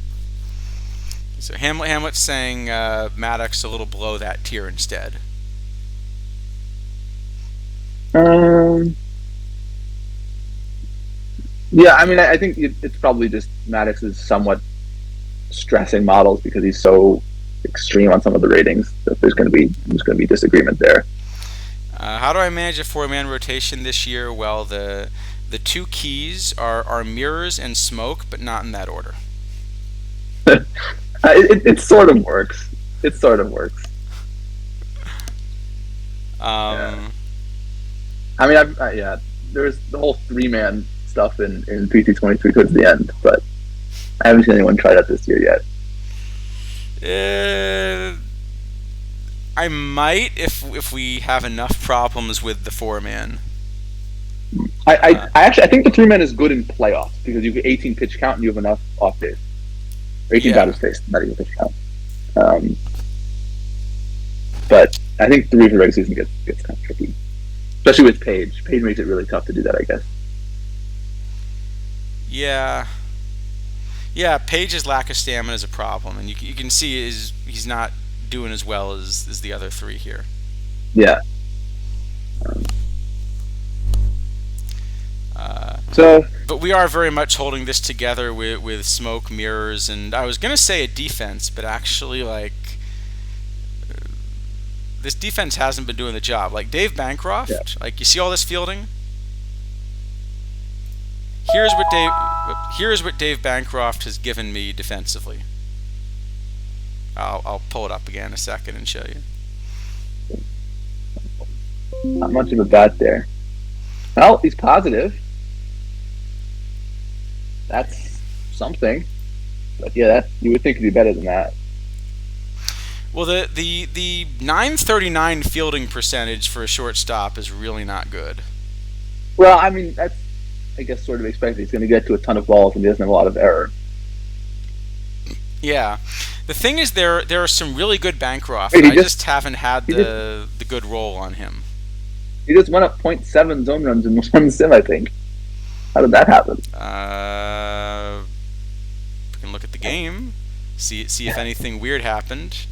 S1: So Hamlet's saying Maddox a little below that tier instead.
S2: Yeah, I think it's probably just Maddox is somewhat stressing models because he's so extreme on some of the ratings that there's going to be disagreement there.
S1: How do I manage a 4-man rotation this year? Well, the The two keys are mirrors and smoke, but not in that order.
S2: It sort of works. It sort of works. Yeah.
S1: Um,
S2: I mean, yeah. There's the whole 3-man stuff in PT23 towards the end, but I haven't seen anyone try that this year yet.
S1: I might if we have enough problems with the 4-man.
S2: I think the 3-man is good in playoffs because you have 18 pitch count and you have enough off days. Or 18 batters faced, not even pitch count. But I think 3 for regular season gets kind of tricky, especially with Page. Page makes it really tough to do that, I guess.
S1: Yeah. Yeah, Page's lack of stamina is a problem, and you can see he's not doing as well as the other 3 here.
S2: Yeah.
S1: But we are very much holding this together with smoke, mirrors, and I was gonna say a defense, but actually, like, this defense hasn't been doing the job. Like Dave Bancroft, like, you see all this fielding. Here's what Dave Bancroft has given me defensively. I'll pull it up again in a second and show you.
S2: Not much of a bat there. Well, he's positive. That's something. But yeah, you would think it'd be better than that.
S1: Well, the 939 fielding percentage for a shortstop is really not good.
S2: Well, I mean, that's, I guess, sort of expected. He's going to get to a ton of balls and he doesn't have a lot of error.
S1: Yeah. The thing is, there are some really good Bancroft. I just haven't had the good roll on him.
S2: He just went up 0.7 zone runs in one sim, I think. How did that happen?
S1: We can look at the game, see if anything weird happened.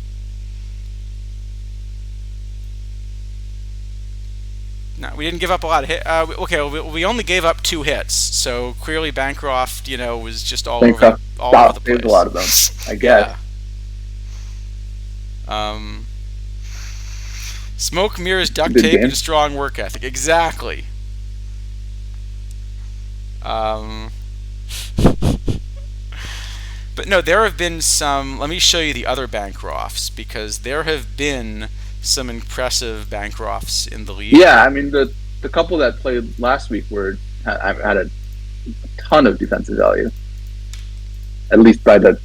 S1: No, we didn't give up a lot of hits. Okay, we only gave up 2 hits, so clearly Bancroft, was just all over the place.
S2: A lot of them, I guess.
S1: Yeah. Smoke, mirrors, duct tape, and a strong work ethic. Exactly. But no, there have been some. Let me show you the other Bancrofts, because there have been some impressive Bancrofts in the league.
S2: Yeah, I mean the couple that played last week had a ton of defensive value, at least by the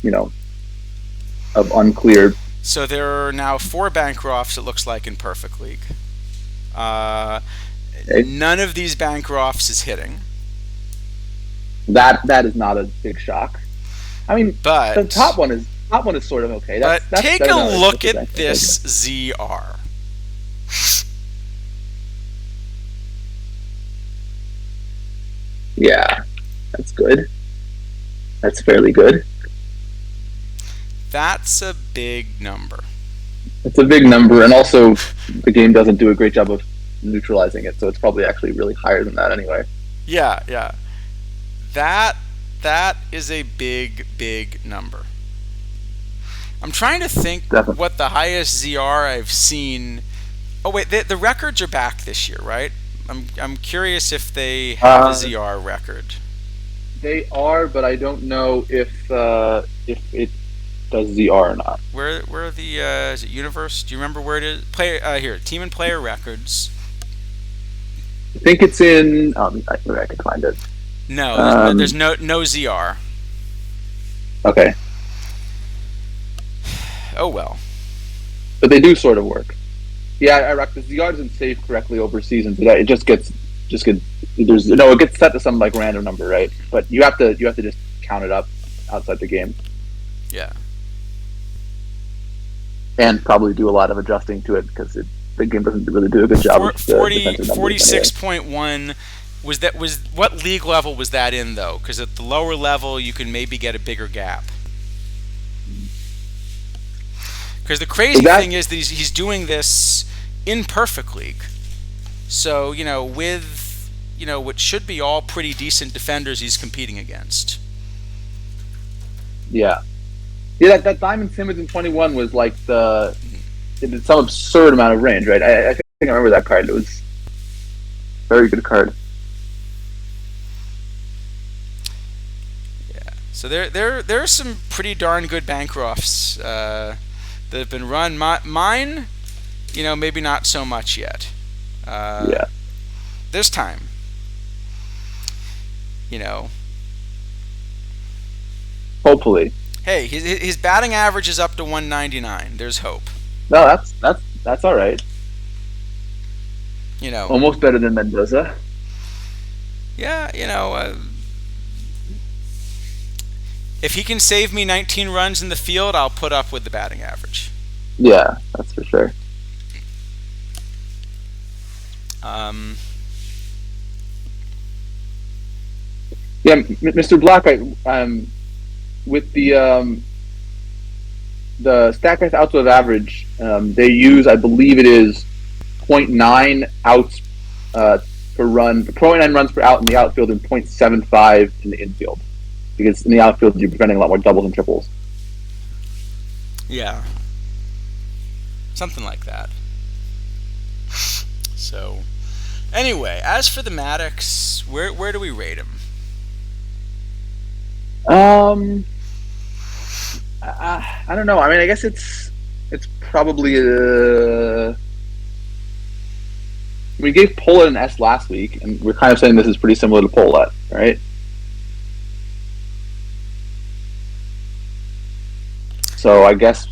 S2: of unclear.
S1: So there are now 4 Bancrofts, it looks like, in Perfect League. None of these Bancrofts is hitting.
S2: That is not a big shock. I mean,
S1: but
S2: the top one is sort of okay. That's
S1: take a look at this ZR.
S2: Yeah, that's good. That's fairly good.
S1: That's a big number.
S2: It's a big number, and also the game doesn't do a great job of neutralizing it, so it's probably actually really higher than that anyway.
S1: Yeah. That is a big number. I'm trying to think what the highest ZR I've seen. Oh wait, the records are back this year, right? I'm curious if they have a ZR record.
S2: They are, but I don't know if it does ZR or not.
S1: Where are the is it Universe? Do you remember where it is? Here, team and player records.
S2: I think it's in. Maybe I can find it.
S1: No, there's no ZR.
S2: Okay.
S1: Oh well.
S2: But they do sort of work. Yeah, I reckon the ZR doesn't save correctly over seasons. It just gets it gets set to some like random number, right? But you have to just count it up outside the game.
S1: Yeah.
S2: And probably do a lot of adjusting to it because the game doesn't really do a good job.
S1: 46.1 was what league level was that in though? Because at the lower level you can maybe get a bigger gap. Because the crazy thing is that he's doing this in Perfect League. So, with what should be all pretty decent defenders he's competing against.
S2: Yeah. Yeah, that Diamond Simmons in 21 was like it did some absurd amount of range, right? I think I remember that card. It was a very good card.
S1: So there are some pretty darn good Bancrofts that have been run. Mine, maybe not so much yet.
S2: Yeah.
S1: There's time. You know.
S2: Hopefully.
S1: Hey, his batting average is up to 199. There's hope.
S2: No, that's all right.
S1: You know.
S2: Almost better than Mendoza.
S1: Yeah, if he can save me 19 runs in the field, I'll put up with the batting average.
S2: Yeah, that's for sure. Yeah, Mr. Black, with the Statcast outfield average, they use, I believe it is 0.9 outs per run, 0.9 runs per out in the outfield and 0.75 in the infield. Because in the outfield, you're preventing a lot more doubles and triples.
S1: Yeah. Something like that. So, anyway, as for the Maddox, where do we rate him?
S2: I don't know. I mean, I guess it's probably we gave Polet an S last week, and we're kind of saying this is pretty similar to Polet, right? So I guess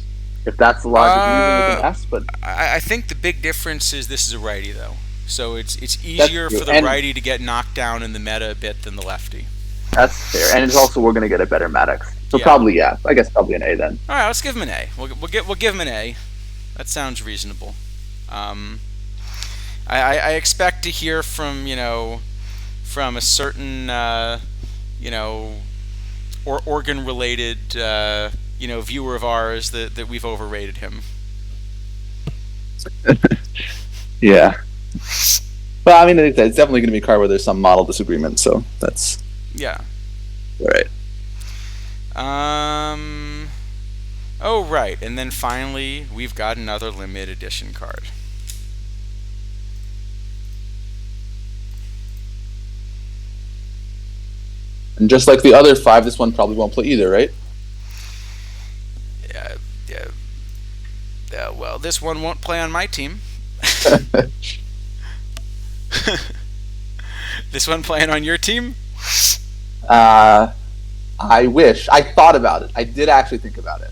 S2: if that's the logic, using with an S, but
S1: I think the big difference is this is a righty though, so it's easier for the righty to get knocked down in the meta a bit than the lefty.
S2: That's fair, and it's also we're going to get a better Maddox, so probably I guess probably an A then.
S1: All right, let's give him an A. We'll give him an A. That sounds reasonable. I expect to hear from from a certain organ related viewer of ours that we've overrated him.
S2: Yeah. Well, I mean, it's definitely going to be a car where there's some model disagreement, so that's all right.
S1: Oh right, and then finally we've got another limited edition card.
S2: And just like the other 5, this one probably won't play either, right?
S1: Yeah, well, this one won't play on my team. This one playing on your team?
S2: I wish. I thought about it. I did actually think about it.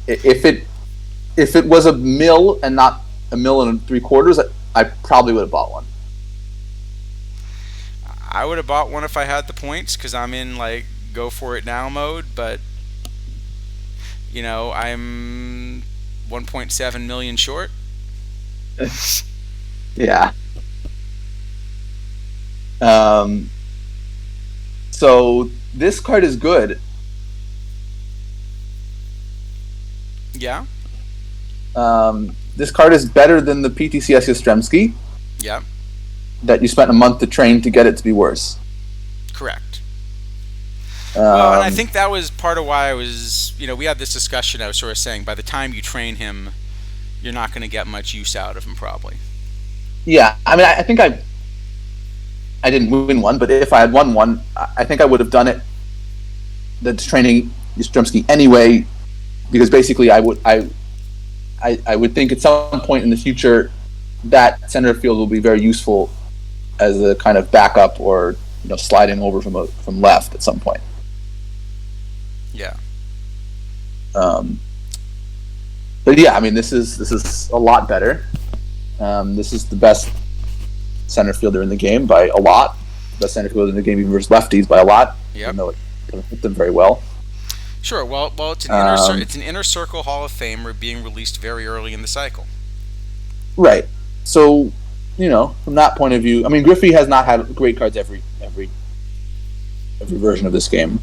S2: If it was a mil and not a mil and 3/4, I probably would have bought one.
S1: I would have bought one if I had the points because I'm in go for it now mode, but I'm 1.7 million short.
S2: Yeah. So this card is good.
S1: Yeah.
S2: This card is better than the PTCS Yastrzemski.
S1: Yeah.
S2: That you spent a month to train to get it to be worse.
S1: Correct. Well, and I think that was part of why I was, we had this discussion. I was sort of saying by the time you train him, you're not going to get much use out of him probably.
S2: Yeah, I mean, I think I didn't win one, but if I had won one, I think I would have done it. That's training Yastrzemski anyway, because basically I would think at some point in the future that center field will be very useful as a kind of backup or sliding over from left at some point.
S1: Yeah.
S2: But yeah, I mean, this is a lot better. This is the best center fielder in the game by a lot. Best center fielder in the game even versus lefties by a lot.
S1: Yeah.
S2: Even though it doesn't hit them very well.
S1: Sure. Well, it's an inner circle Hall of Famer being released very early in the cycle.
S2: Right. So, from that point of view, I mean, Griffey has not had great cards every version of this game.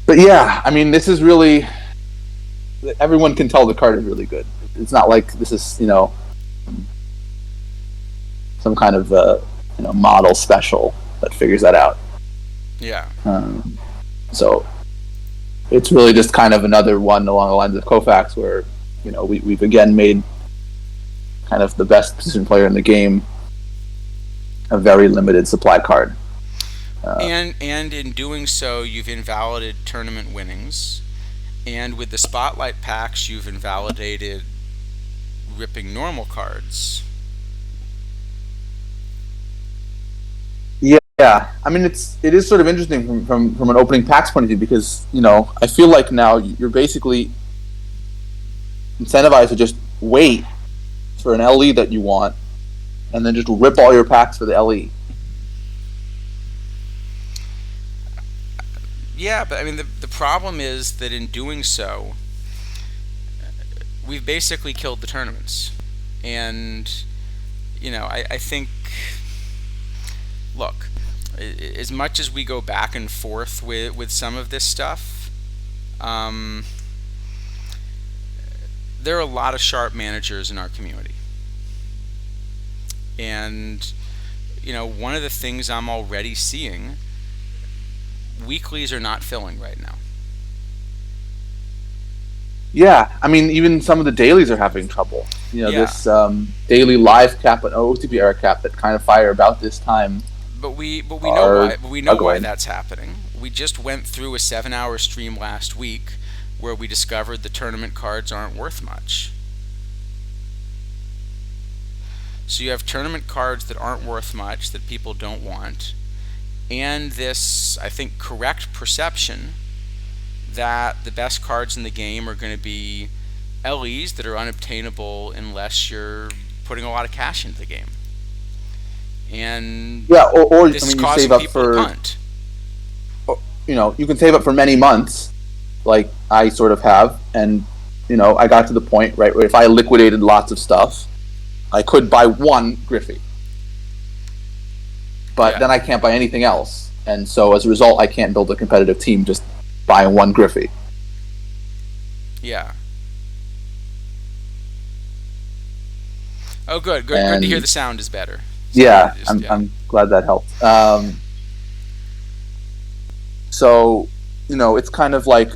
S2: But yeah, I mean, this is really, everyone can tell the card is really good. It's not like this is, some kind of, model special that figures that out.
S1: Yeah.
S2: So it's really just kind of another one along the lines of Koufax where, we've again made kind of the best position player in the game a very limited supply card.
S1: And in doing so, you've invalidated tournament winnings, and with the spotlight packs, you've invalidated ripping normal cards.
S2: Yeah, I mean it is sort of interesting from an opening packs point of view, because I feel like now you're basically incentivized to just wait for an LE that you want, and then just rip all your packs for the LE.
S1: Yeah, but I mean the problem is that in doing so, we've basically killed the tournaments, and I think, look, as much as we go back and forth with some of this stuff, there are a lot of sharp managers in our community. And, one of the things I'm already seeing, weeklies are not filling right now.
S2: Yeah, I mean, even some of the dailies are having trouble. This daily live cap and OTP era cap that kind of fire about this time.
S1: But we know why that's happening. We just went through a 7-hour stream last week where we discovered the tournament cards aren't worth much. So you have tournament cards that aren't worth much, that people don't want, and this, I think, correct perception that the best cards in the game are going to be LEs that are unobtainable unless you're putting a lot of cash into the game. And
S2: or
S1: this is
S2: you
S1: causing
S2: save up
S1: people
S2: for
S1: to punt.
S2: You can save up for many months, like I sort of have, and I got to the point, right, where if I liquidated lots of stuff, I could buy one Griffey, but then I can't buy anything else, and so as a result, I can't build a competitive team just buying one Griffey.
S1: Yeah. Oh, good to hear the sound is better.
S2: I'm glad that helped. So, it's kind of like,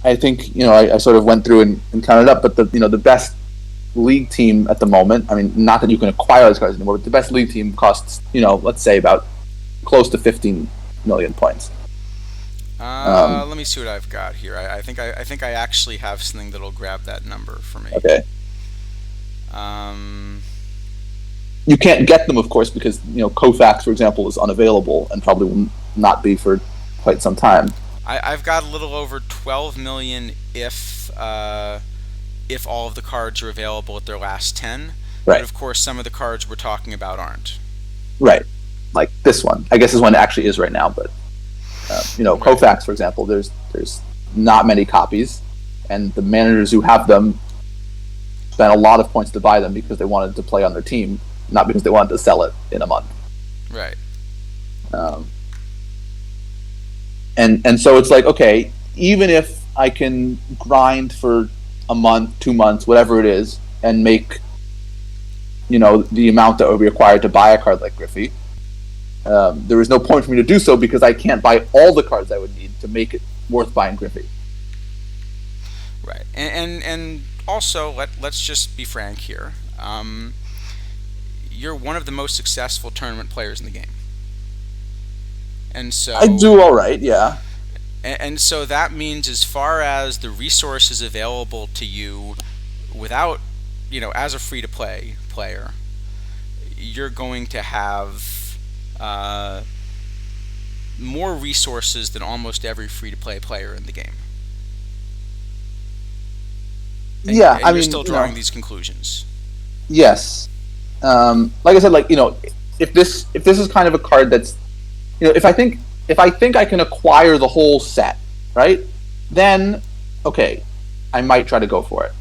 S2: I think, I sort of went through and counted up, but the best league team at the moment, I mean, not that you can acquire those cards anymore, but the best league team costs, let's say about close to 15 million points.
S1: Let me see what I've got here. I think I actually have something that'll grab that number for me.
S2: Okay. You can't get them, of course, because Kofax, for example, is unavailable and probably will not be for quite some time.
S1: I've got a little over 12 million if all of the cards are available at their last 10.
S2: Right.
S1: But of course, some of the cards we're talking about aren't.
S2: Right. Like this one. I guess this one actually is right now, but Kofax, for example, there's not many copies, and the managers who have them spent a lot of points to buy them because they wanted to play on their team, not because they wanted to sell it in a month.
S1: Right.
S2: And so it's like, okay, even if I can grind for a month, 2 months, whatever it is, and make the amount that would be required to buy a card like Griffey, there is no point for me to do so because I can't buy all the cards I would need to make it worth buying Griffey.
S1: Right. And also, let's just be frank here. You're one of the most successful tournament players in the game. And so
S2: I do all right, yeah.
S1: And so that means, as far as the resources available to you without, as a free-to-play player, you're going to have more resources than almost every free-to-play player in the game. And you're still drawing these conclusions.
S2: Yes. Like I said, if this is kind of a card that's, if I think I can acquire the whole set, right? Then, okay, I might try to go for it.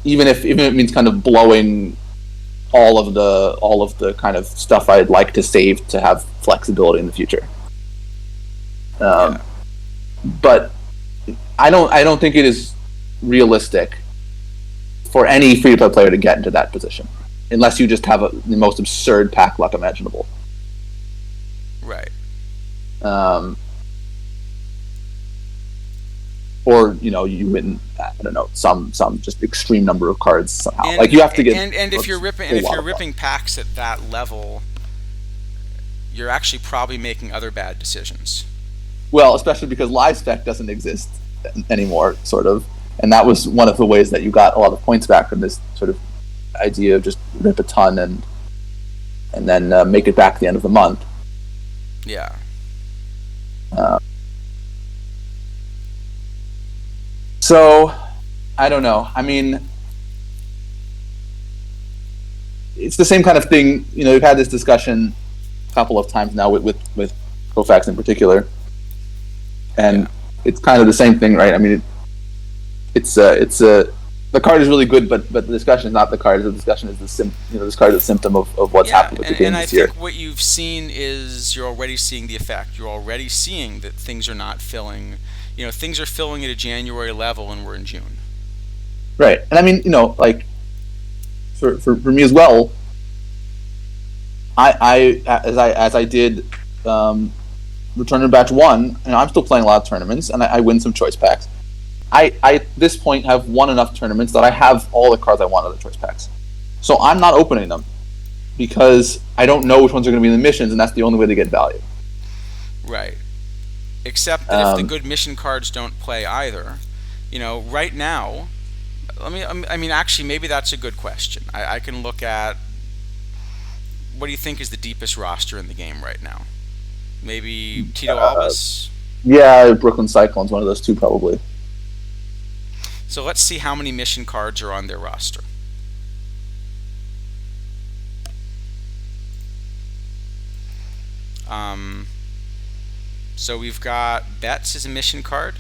S2: Even if it means kind of blowing all of the kind of stuff I'd like to save to have flexibility in the future. But I don't think it is realistic for any free-to-play player to get into that position, unless you just have the most absurd pack luck imaginable.
S1: Right.
S2: or you win, I don't know, some just extreme number of cards somehow.
S1: And
S2: Like you have to get
S1: and if you're ripping packs at that level, you're actually probably making other bad decisions.
S2: Well, especially because live spec doesn't exist anymore, sort of, and that was one of the ways that you got a lot of points back from this sort of idea of just rip a ton and then make it back at the end of the month.
S1: Yeah.
S2: So, I don't know. I mean, it's the same kind of thing. We've had this discussion a couple of times now with Kofax in particular, and it's kind of the same thing, right? I mean, it's the card is really good, but the discussion is not the card. The discussion is this card is a symptom of what's happened with the game this year.
S1: And I think what you've seen is you're already seeing the effect. You're already seeing that things are not filling. Things are filling at a January level, and we're in June.
S2: Right, and I mean, like for me as well. As I did Return to Batch 1, I'm still playing a lot of tournaments, and I win some choice packs. I at this point have won enough tournaments that I have all the cards I want out of the choice packs. So I'm not opening them because I don't know which ones are going to be in the missions, and that's the only way to get value.
S1: Right. Except that if the good mission cards don't play either, right now, actually, maybe that's a good question. I can look at, what do you think is the deepest roster in the game right now? Maybe Tito Albus?
S2: Yeah, Brooklyn Cyclones, one of those two probably.
S1: So let's see how many mission cards are on their roster. So we've got Betts as a mission card.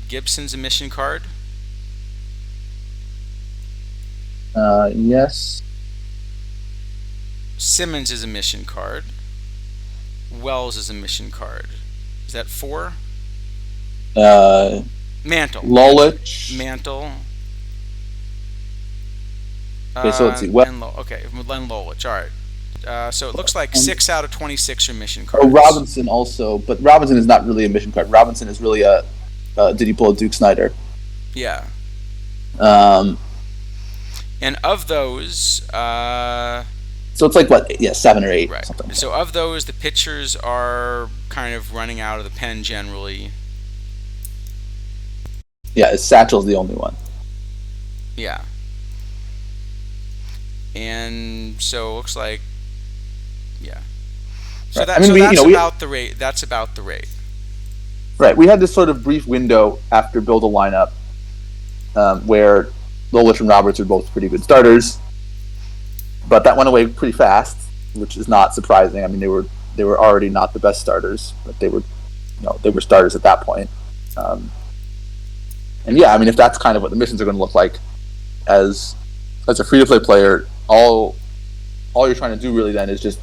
S1: Gibson's a mission card.
S2: Yes.
S1: Simmons is a mission card. Wells is a mission card. Is that 4? Mantle.
S2: Lolich.
S1: Mantle.
S2: Okay, so let's see.
S1: Len Lolich. All right. So it looks like 6 out of 26 are mission cards.
S2: Oh, Robinson also, but Robinson is not really a mission card. Robinson is really a did he pull a Duke Snyder?
S1: Yeah. And of those,
S2: so it's like what? Yeah, 7 or 8.
S1: Right.
S2: Something like
S1: so of those, the pitchers are kind of running out of the pen generally.
S2: Yeah, Satchel's the only one.
S1: Yeah. And so it looks like, yeah. So,
S2: right.
S1: That's about the rate.
S2: Right. We had this sort of brief window after Build a Lineup where Lolich and Roberts are both pretty good starters, but that went away pretty fast, which is not surprising. I mean, they were already not the best starters, but they were starters at that point. And yeah, I mean, if that's kind of what the missions are going to look like as a free-to-play player, all you're trying to do really then is just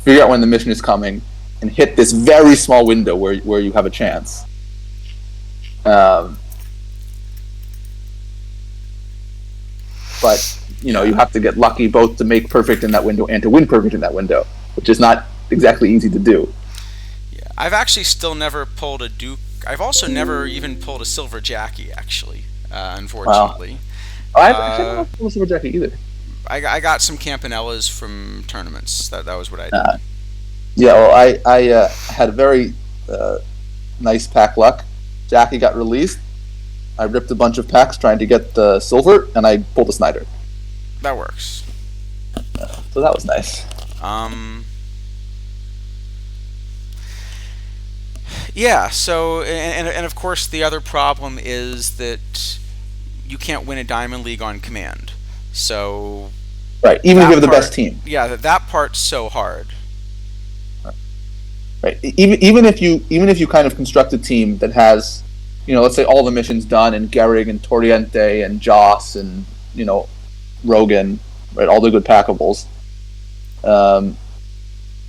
S2: figure out when the mission is coming and hit this very small window where you have a chance. But you have to get lucky both to make perfect in that window and to win perfect in that window, which is not exactly easy to do.
S1: Yeah, I've actually still never pulled a Duke. I've also never even pulled a Silver Jackie, actually, unfortunately.
S2: Wow. I haven't pulled a Silver Jackie either.
S1: I got some Campanellas from tournaments. That was what I did.
S2: Yeah, well, I had a very nice pack luck. Jackie got released. I ripped a bunch of packs trying to get the silver, and I pulled a Snyder.
S1: That works.
S2: So that was nice.
S1: Yeah, so, and of course the other problem is that you can't win a Diamond League on command. So...
S2: Right, even if you have the best team.
S1: Yeah, that part's so hard.
S2: Right. Even if you kind of construct a team that has, let's say all the missions done, and Gehrig and Torriente and Joss and, Rogan, right, all the good packables,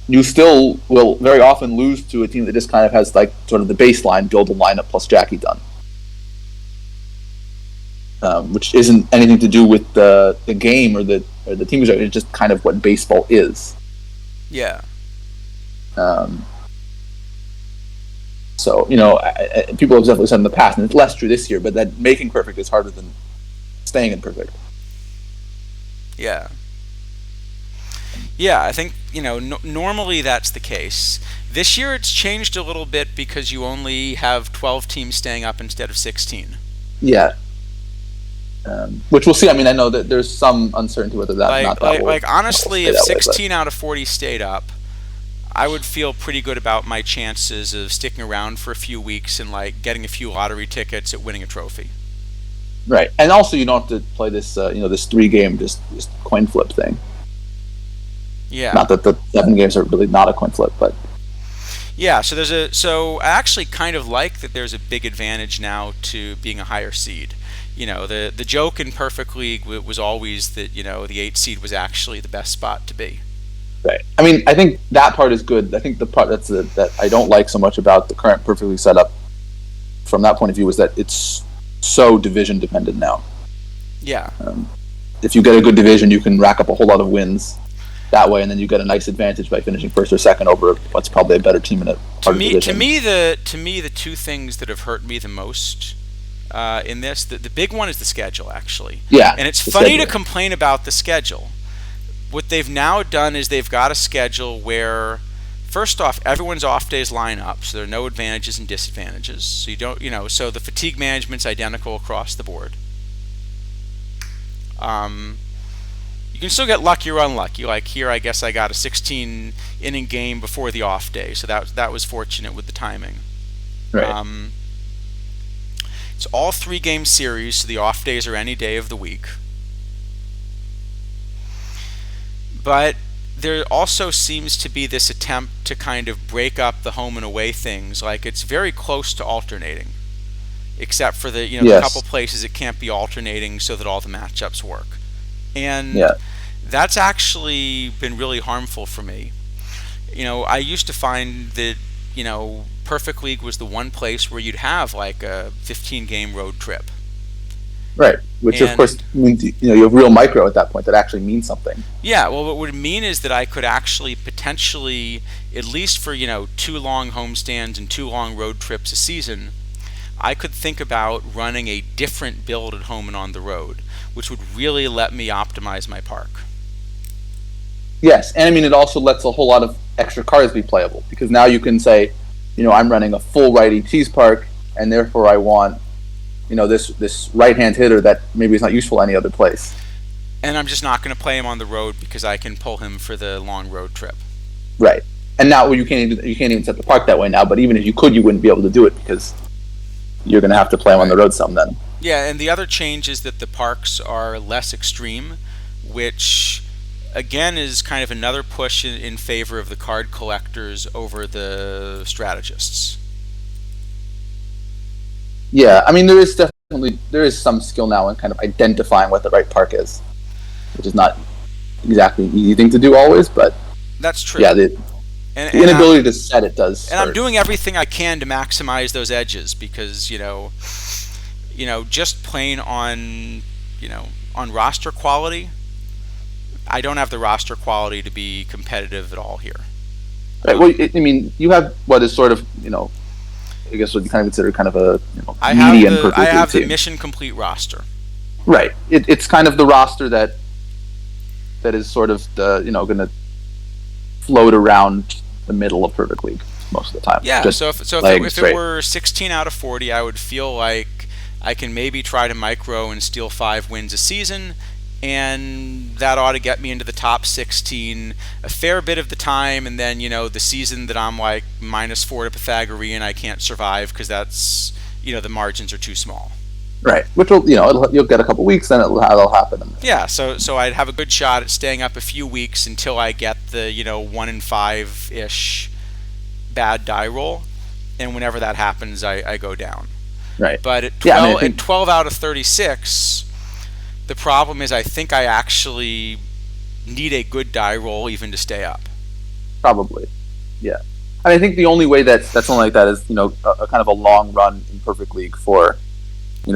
S2: you still will very often lose to a team that just kind of has like sort of the baseline Build a Lineup plus Jackie done. Which isn't anything to do with the game or the team. It's just kind of what baseball is.
S1: Yeah.
S2: So, people have definitely said in the past, and it's less true this year, but that making perfect is harder than staying in perfect.
S1: Yeah. Yeah, I think, normally that's the case. This year it's changed a little bit because you only have 12 teams staying up instead of 16.
S2: Yeah. Which we'll see. I mean, I know that there's some uncertainty whether that will
S1: honestly,
S2: stay
S1: if
S2: that way,
S1: 16 out of 40 stayed up, I would feel pretty good about my chances of sticking around for a few weeks and getting a few lottery tickets at winning a trophy.
S2: Right, and also you don't have to play this, this 3-game just coin flip thing.
S1: Yeah.
S2: Not that the 7 games are really not a coin flip, but
S1: yeah. So I actually kind of like that. There's a big advantage now to being a higher seed. The joke in Perfect League was always that the 8 seed was actually the best spot to be.
S2: Right. I mean, I think that part is good. I think the part that I don't like so much about the current Perfect League setup, from that point of view, is that it's so division dependent now.
S1: Yeah.
S2: If you get a good division, you can rack up a whole lot of wins that way, and then you get a nice advantage by finishing first or second over what's probably a better team in a harder division.
S1: To me, the two things that have hurt me the most in this, the big one is the schedule, actually.
S2: Yeah.
S1: And it's funny to complain about the schedule. What they've now done is they've got a schedule where, first off, everyone's off days line up, so there are no advantages and disadvantages. So you don't, so the fatigue management's identical across the board. You can still get lucky or unlucky. Like here, I guess I got a 16-inning game before the off day, so that was fortunate with the timing.
S2: Right.
S1: It's all 3-game series, so the off days are any day of the week. But there also seems to be this attempt to kind of break up the home and away things. Like it's very close to alternating, except for the the couple places it can't be alternating so that all the matchups work. And that's actually been really harmful for me. I used to find that Perfect League was the one place where you'd have like a 15-game road trip.
S2: Right, which of course means you have real micro at that point that actually means something.
S1: Yeah, well, what would mean is that I could actually potentially, at least for 2 long homestands and 2 long road trips a season, I could think about running a different build at home and on the road, which would really let me optimize my park.
S2: Yes, and I mean it also lets a whole lot of extra cards be playable, because now you can say, I'm running a full righty cheese park, and therefore I want this right-hand hitter that maybe is not useful any other place.
S1: And I'm just not going to play him on the road because I can pull him for the long road trip.
S2: Right. And now you can't even set the park that way now, but even if you could, you wouldn't be able to do it because you're going to have to play him on the road some then.
S1: Yeah, and the other change is that the parks are less extreme, which again is kind of another push in favor of the card collectors over the strategists.
S2: Yeah, I mean there is some skill now in kind of identifying what the right park is, which is not exactly an easy thing to do always, but
S1: that's true.
S2: Yeah, the inability to set it does.
S1: And I'm doing everything I can to maximize those edges because just playing on on roster quality, I don't have the roster quality to be competitive at all here.
S2: Right. Well, I mean, you have what is sort of I guess what you kind of consider kind of a median perfect team.
S1: I have the mission complete roster.
S2: Right. It's kind of the roster that is sort of the going to float around the middle of Perfect League most of the time.
S1: Yeah. So if it were 16 out of 40, I would feel like I can maybe try to micro and steal 5 wins a season, and that ought to get me into the top 16 a fair bit of the time. And then the season that I'm like -4 to Pythagorean, I can't survive because that's the margins are too small.
S2: Right, which will you'll get a couple weeks, then it'll happen.
S1: Yeah, so I'd have a good shot at staying up a few weeks until I get the 1 in 5 ish bad die roll, and whenever that happens, I go down.
S2: Right.
S1: But at 12 out of 36. The problem is I think I actually need a good die roll even to stay up.
S2: Probably, yeah. And I think the only way that's something like that is a kind of a long run in Perfect League for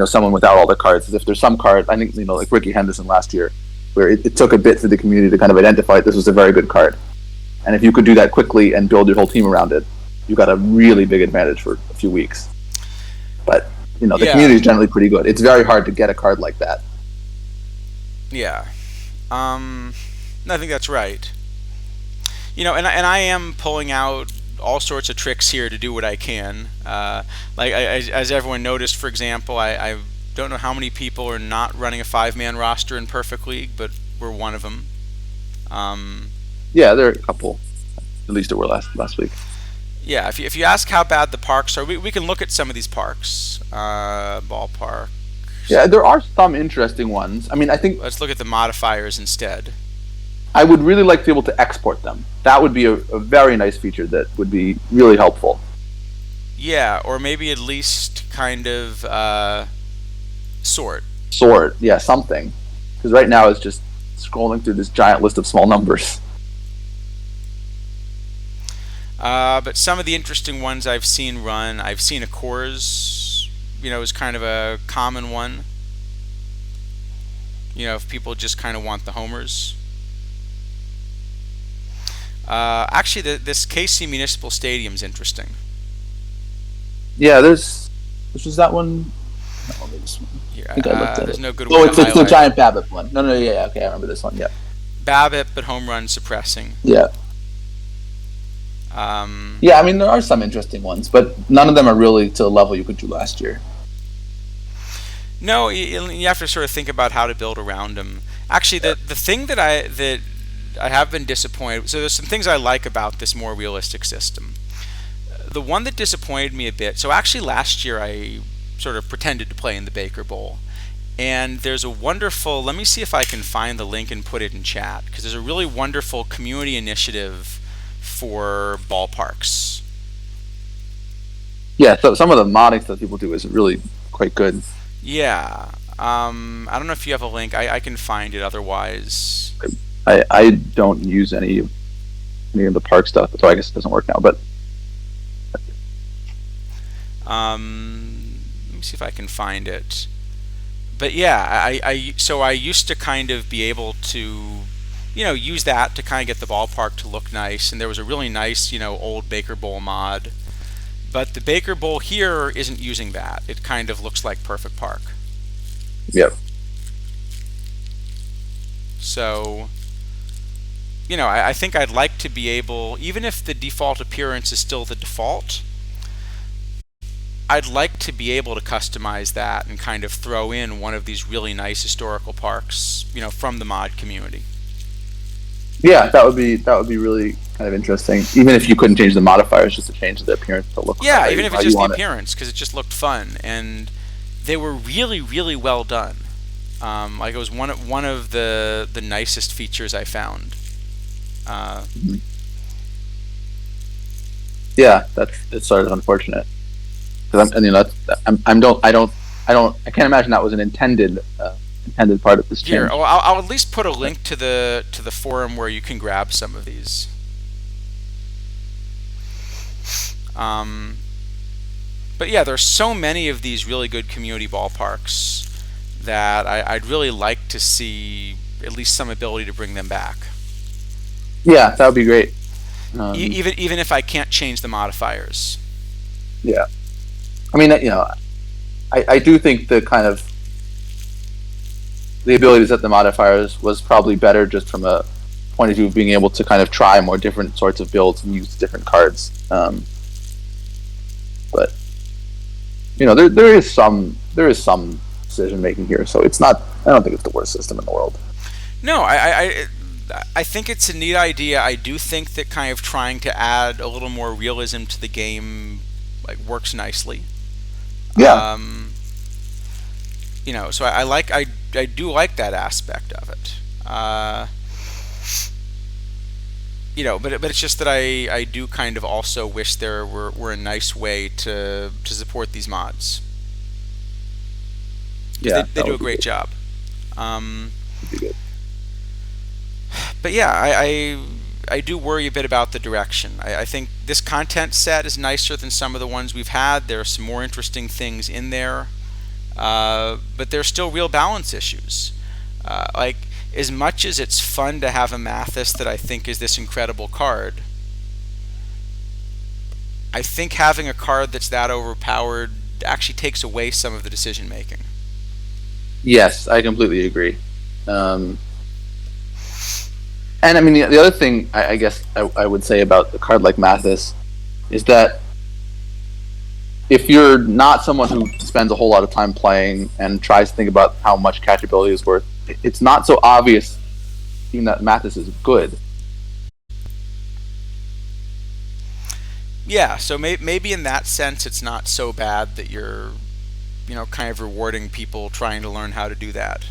S2: someone without all the cards is if there's some card. I think like Ricky Henderson last year, where it took a bit for the community to kind of identify this was a very good card, and if you could do that quickly and build your whole team around it, you got a really big advantage for a few weeks. But the
S1: Yeah,
S2: community is generally pretty good. It's very hard to get a card like that.
S1: yeah. Um, no, I think that's right. And I am pulling out all sorts of tricks here to do what I can. As everyone noticed, for example, I don't know how many people are not running a 5-man roster in Perfect League, but we're one of them. Um,
S2: Yeah, there are a couple. At least it were last week.
S1: yeah, if you ask how bad the parks are, we can look at some of these parks. Ballpark.
S2: Yeah, there are some interesting ones. I mean, I think
S1: Let's look at the modifiers instead.
S2: I would really like to be able to export them. That would be a very nice feature that would be really helpful.
S1: Yeah, or maybe at least kind of sort.
S2: Sort, yeah, something. Because right now it's just scrolling through this giant list of small numbers.
S1: But some of the interesting ones I've seen run, I've seen a Coors, is kind of a common one. If people just kind of want the homers. Actually, this KC Municipal Stadium's interesting.
S2: Yeah, this was that one. No, this one.
S1: Here,
S2: I think I looked at
S1: there's
S2: it.
S1: no good way
S2: Oh,
S1: to
S2: it's the
S1: highlight it.
S2: giant Babbitt one. No, yeah, okay, I remember this one. Yeah,
S1: BABIP, but home run suppressing.
S2: yeah,
S1: Um,
S2: yeah. I mean, there are some interesting ones, but none of them are really to the level you could do last year.
S1: no, you have to sort of think about how to build around them. Actually, the thing that I have been disappointed. So there's some things I like about this more realistic system. The one that disappointed me a bit. So actually, last year I sort of pretended to play in the Baker Bowl, and there's a wonderful. Let me see if I can find the link and put it in chat because there's a really wonderful community initiative for ballparks.
S2: Yeah, so some of the modding stuff people do is really quite good.
S1: Yeah. I don't know if you have a link. I can find it otherwise.
S2: I don't use any of the park stuff, so I guess it doesn't work now. But
S1: Let me see if I can find it. But yeah, I used to kind of be able to, use that to kind of get the ballpark to look nice. And there was a really nice, old Baker Bowl mod. But the Baker Bowl here isn't using that. It kind of looks like Perfect Park.
S2: yeah,
S1: So, I think I'd like to be able, even if the default appearance is still the default, I'd like to be able to customize that and kind of throw in one of these really nice historical parks, from the mod community.
S2: yeah, that would be really kind of interesting. Even if you couldn't change the modifiers, just to change the appearance to look.
S1: Yeah,
S2: How
S1: even
S2: you,
S1: if
S2: how
S1: it's
S2: you
S1: just the
S2: want it.
S1: appearance, because it just looked fun, and they were really, really well done. Like it was one of the nicest features I found.
S2: Mhm. Yeah, it's sort of unfortunate because I can't imagine that was an intended part of this
S1: Here,
S2: change.
S1: I'll at least put a link to the forum where you can grab some of these. Um, but yeah, there's so many of these really good community ballparks that I'd really like to see at least some ability to bring them back.
S2: Yeah, that would be great.
S1: Even if I can't change the modifiers.
S2: Yeah, I mean, I do think the kind of the ability to set the modifiers was probably better just from a point of view of being able to kind of try more different sorts of builds and use different cards. But there is some decision making here, so it's not. I don't think it's the worst system in the world.
S1: No, I think it's a neat idea. I do think that kind of trying to add a little more realism to the game like works nicely.
S2: Yeah,
S1: So I do like that aspect of it. But it's just that I do kind of also wish there were a nice way to support these mods because
S2: yeah,
S1: they
S2: that
S1: do a
S2: would be
S1: great
S2: good.
S1: job. Um,
S2: Would be good.
S1: but yeah, I do worry a bit about the direction. I think this content set is nicer than some of the ones we've had. There are some more interesting things in there, but there's still real balance issues. Like, as much as it's fun to have a Mathis that I think is this incredible card, I think having a card that's that overpowered actually takes away some of the decision making.
S2: Yes, I completely agree. Um, and I mean, the other thing I guess I would say about a card like Mathis is that if you're not someone who spends a whole lot of time playing and tries to think about how much catchability is worth, it's not so obvious even that Mathis is good.
S1: Yeah, so maybe in that sense, it's not so bad that you're, kind of rewarding people trying to learn how to do that.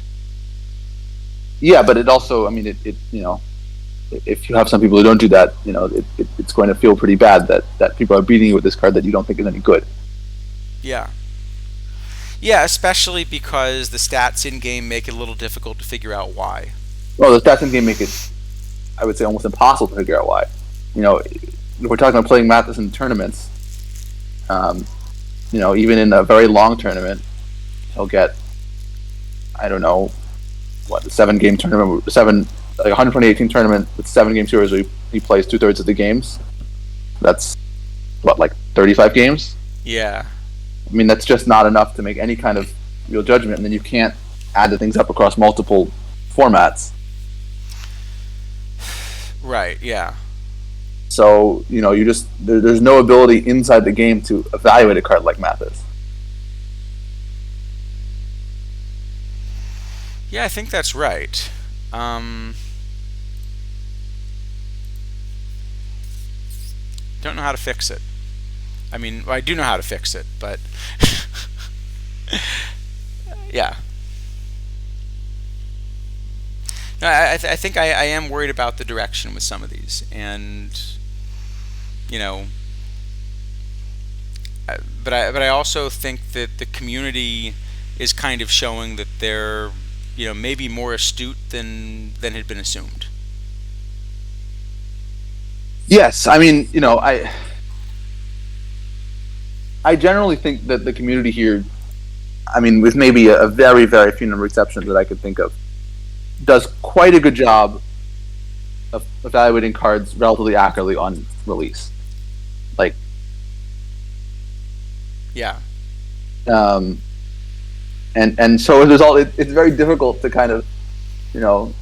S2: Yeah, but it also, I mean, if you have some people who don't do that, it's going to feel pretty bad that people are beating you with this card that you don't think is any good.
S1: Yeah. Yeah, especially because the stats in game make it a little difficult to figure out why.
S2: Well, the stats in game make it, I would say, almost impossible to figure out why. If we're talking about playing Mathis in tournaments, um, even in a very long tournament, he'll get, I don't know, what, a 7-game tournament, like 128 team tournament with 7-game series where he plays 2/3 of the games. That's what, like 35 games?
S1: Yeah.
S2: I mean, that's just not enough to make any kind of real judgment, and then you can't add the things up across multiple formats.
S1: Right, yeah.
S2: So, you just, there's no ability inside the game to evaluate a card like Mathis.
S1: Yeah, I think that's right. Don't know how to fix it. I mean, well, I do know how to fix it, but yeah. No, I think I am worried about the direction with some of these, and you know, but I also think that the community is kind of showing that they're maybe more astute than had been assumed.
S2: Yes, I mean, I generally think that the community here, I mean, with maybe a very, very few number of exceptions that I could think of, does quite a good job of evaluating cards relatively accurately on release. Like,
S1: Yeah.
S2: And so as a result, it's very difficult to kind of, for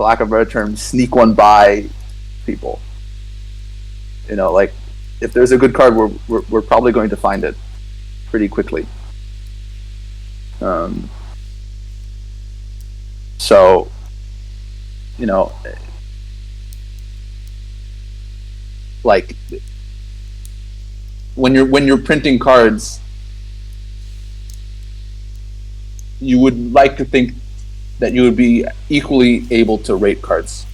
S2: lack of a better term, sneak one by people. Like, if there's a good card, we're probably going to find it pretty quickly. So, like, when you're printing cards, you would like to think that you would be equally able to rate cards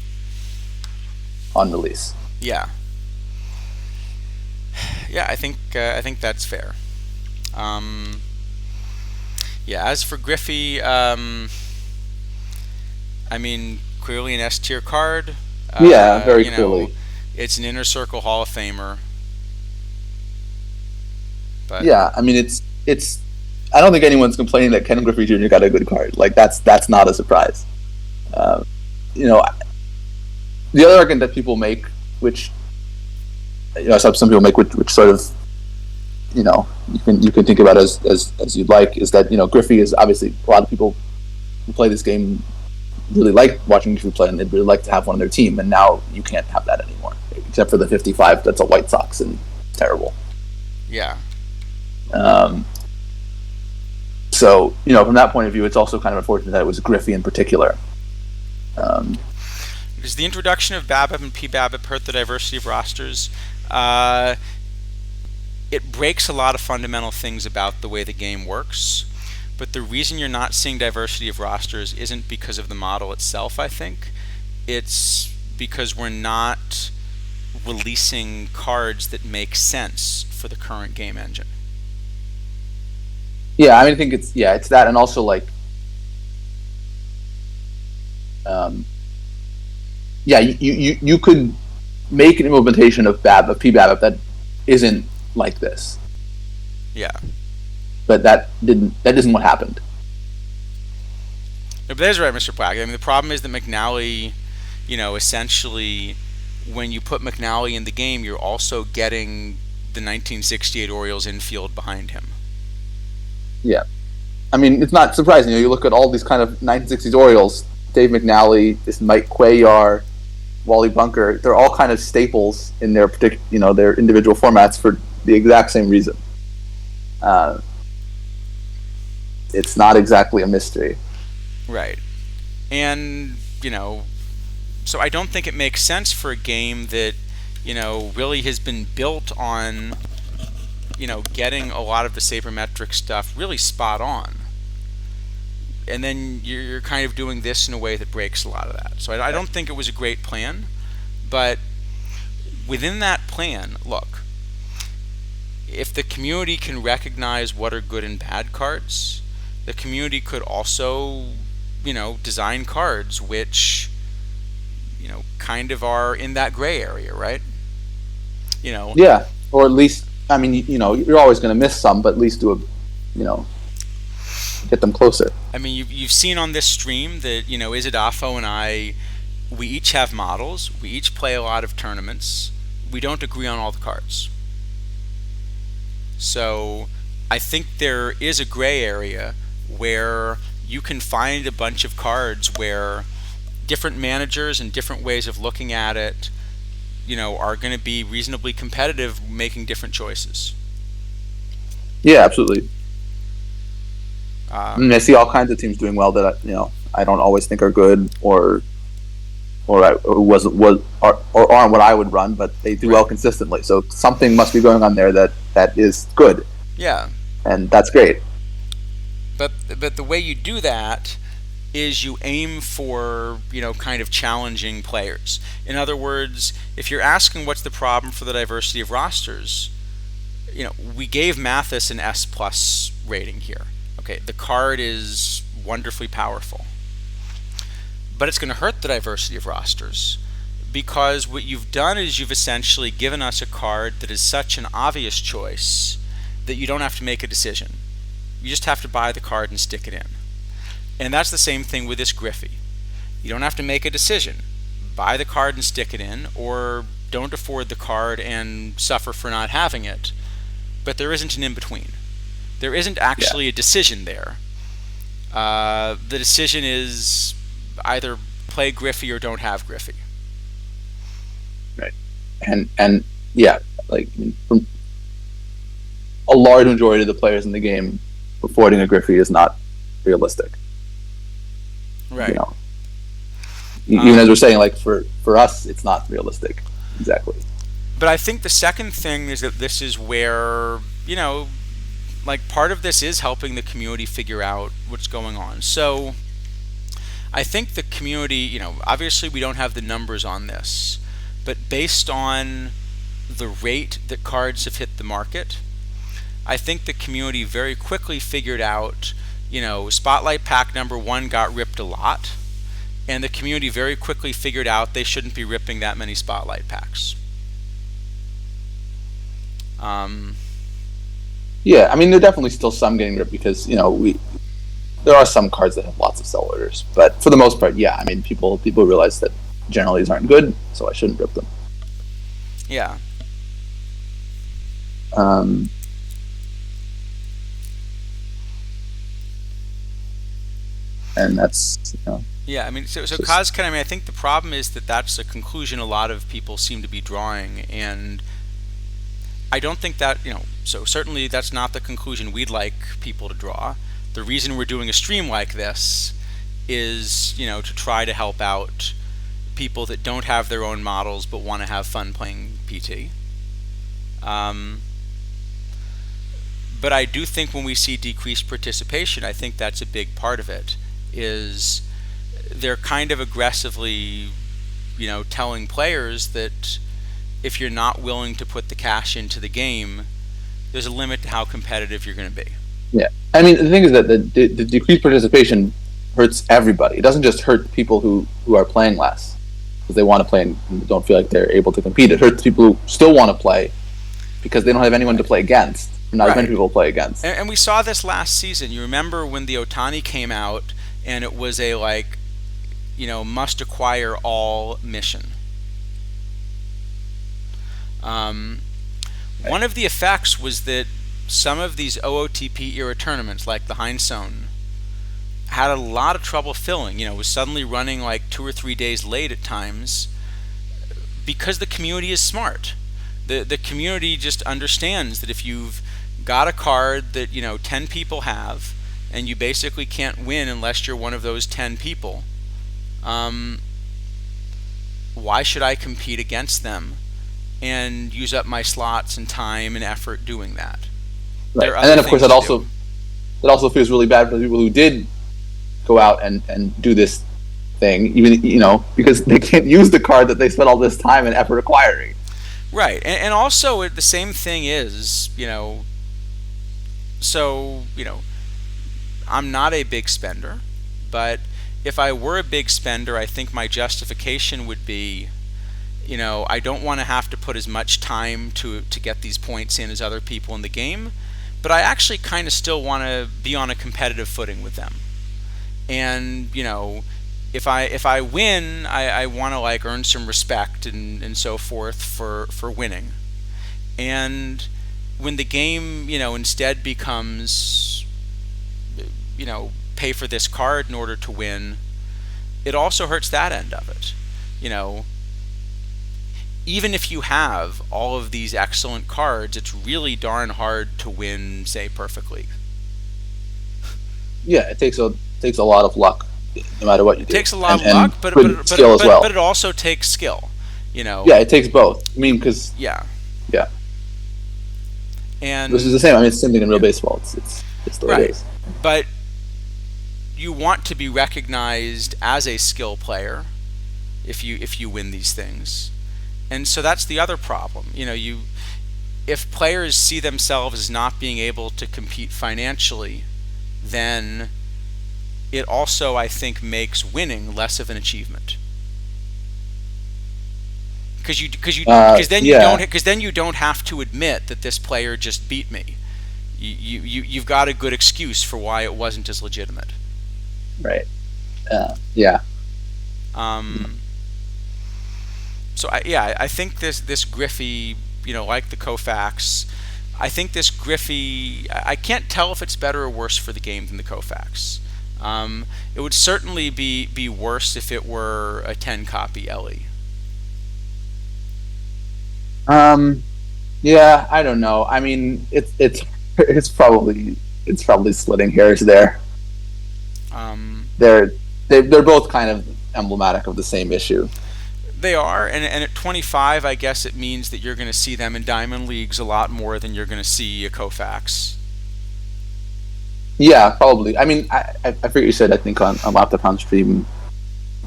S2: on release.
S1: Yeah. Yeah, I think that's fair. Yeah, as for Griffey, I mean, clearly an S tier card.
S2: Yeah, very clearly.
S1: It's an inner circle Hall of Famer. But
S2: Yeah, I mean, it's. I don't think anyone's complaining that Ken Griffey Jr. got a good card. Like, that's not a surprise. Uh, you know, the other argument that people make, which some people make, which sort of, you can think about as you'd like, is that Griffey is obviously, a lot of people who play this game really like watching Griffey play, and they'd really like to have one on their team, and now you can't have that anymore, except for the 55 that's a White Sox, and it's terrible.
S1: yeah.
S2: So, from that point of view, it's also kind of unfortunate that it was Griffey in particular.
S1: Does the introduction of BABIP and PBABIP hurt the diversity of rosters? It breaks a lot of fundamental things about the way the game works, but the reason you're not seeing diversity of rosters isn't because of the model itself, I think. It's because we're not releasing cards that make sense for the current game engine.
S2: Yeah, I mean, I think it's that, and also like, you could make an implementation of PBABIP that isn't like this,
S1: Yeah.
S2: but that isn't what happened.
S1: No, but that's right, Mr. Black. I mean, the problem is that McNally, essentially, when you put McNally in the game, you're also getting the 1968 Orioles infield behind him.
S2: Yeah. I mean, it's not surprising. You look at all these kind of 1960s Orioles, Dave McNally, this Mike Cuellar, Wally Bunker. They're all kind of staples in their their individual formats for the exact same reason. It's not exactly a mystery.
S1: Right. And, so I don't think it makes sense for a game that, really has been built on, getting a lot of the sabermetric stuff really spot on. And then you're kind of doing this in a way that breaks a lot of that. So I don't think it was a great plan, but within that plan, look, if the community can recognize what are good and bad cards, the community could also, design cards which, kind of are in that gray area, right?
S2: Yeah, or at least, I mean, you're always going to miss some, but at least do get them closer.
S1: I mean, you've seen on this stream that, Isidafo and I, we each have models, we each play a lot of tournaments, we don't agree on all the cards. So I think there is a gray area where you can find a bunch of cards where different managers and different ways of looking at it, are going to be reasonably competitive, making different choices.
S2: Yeah, absolutely. I mean, I see all kinds of teams doing well that I don't always think are good or aren't what I would run, but they do well consistently. So something must be going on there that is good.
S1: Yeah,
S2: and that's great.
S1: But the way you do that is you aim for, kind of challenging players. In other words, if you're asking what's the problem for the diversity of rosters, we gave Mathis an S plus rating here. Okay, the card is wonderfully powerful. But it's going to hurt the diversity of rosters because what you've done is you've essentially given us a card that is such an obvious choice that you don't have to make a decision. You just have to buy the card and stick it in. And that's the same thing with this Griffey. You don't have to make a decision. Buy the card and stick it in, or don't afford the card and suffer for not having it. But there isn't an in-between. There isn't actually a decision there. The decision is either play Griffey or don't have Griffey.
S2: Right. And yeah, like from a large majority of the players in the game, affording a Griffey is not realistic.
S1: Right.
S2: Even as we're saying, like for us, it's not realistic. Exactly.
S1: But I think the second thing is that this is where, like part of this is helping the community figure out what's going on. So I think the community, obviously we don't have the numbers on this, but based on the rate that cards have hit the market, I think the community very quickly figured out, Spotlight Pack number 1 got ripped a lot, and the community very quickly figured out they shouldn't be ripping that many Spotlight Packs.
S2: Yeah, I mean, there are definitely still some getting ripped because, there are some cards that have lots of sell orders, but for the most part, yeah, I mean, people realize that generally these aren't good, so I shouldn't rip them.
S1: Yeah.
S2: And that's,
S1: Yeah, I mean, so Kazkan, I think the problem is that that's a conclusion a lot of people seem to be drawing, and I don't think that, so certainly that's not the conclusion we'd like people to draw. The reason we're doing a stream like this is, to try to help out people that don't have their own models but want to have fun playing PT. But I do think when we see decreased participation, I think that's a big part of it, is they're kind of aggressively, telling players that if you're not willing to put the cash into the game, there's a limit to how competitive you're going to be.
S2: Yeah. I mean, the thing is that the decreased participation hurts everybody. It doesn't just hurt people who are playing less because they want to play and don't feel like they're able to compete. It hurts people who still want to play because they don't have anyone to play against. Not as many people play against.
S1: And we saw this last season. You remember when the Otani came out and it was a must acquire all mission. one of the effects was that some of these OOTP era tournaments, like the Heinzone, had a lot of trouble filling. It was suddenly running like 2 or 3 days late at times because the community is smart. The community just understands that if you've got a card that 10 people have, and you basically can't win unless you're one of those 10 people, why should I compete against them and use up my slots and time and effort doing that?
S2: Right. And then of course that also feels really bad for the people who did go out and do this thing, even because they can't use the card that they spent all this time and effort acquiring.
S1: Right, and also the same thing is, so I'm not a big spender, but if I were a big spender, I think my justification would be, I don't want to have to put as much time to get these points in as other people in the game, but I actually kind of still want to be on a competitive footing with them. And if I win, I want to like earn some respect and so forth for winning. And when the game instead becomes pay for this card in order to win, it also hurts that end of it. Even if you have all of these excellent cards, it's really darn hard to win, say, Perfect League.
S2: Yeah, it takes a lot of luck, no matter what you do.
S1: It takes a lot of luck, but it also takes skill.
S2: Yeah, it takes both. I mean, because yeah, and this is the same. I mean, it's the same thing in real baseball. It's the way it is.
S1: But you want to be recognized as a skill player if you win these things. And so that's the other problem. If players see themselves as not being able to compete financially, then it also, I think, makes winning less of an achievement. Because then you don't have to admit that this player just beat me. You've got a good excuse for why it wasn't as legitimate.
S2: Right. Yeah.
S1: So I think this Griffey, like the Koufax, I think this Griffey, I can't tell if it's better or worse for the game than the Koufax. It would certainly be worse if it were a 10-copy Ellie.
S2: Yeah, I don't know. I mean, it's probably splitting hairs there. They're both kind of emblematic of the same issue.
S1: They are, and at 25, I guess it means that you're going to see them in Diamond Leagues a lot more than you're going to see a Koufax.
S2: Yeah, probably. I mean, I forget you said, I think on Laptop stream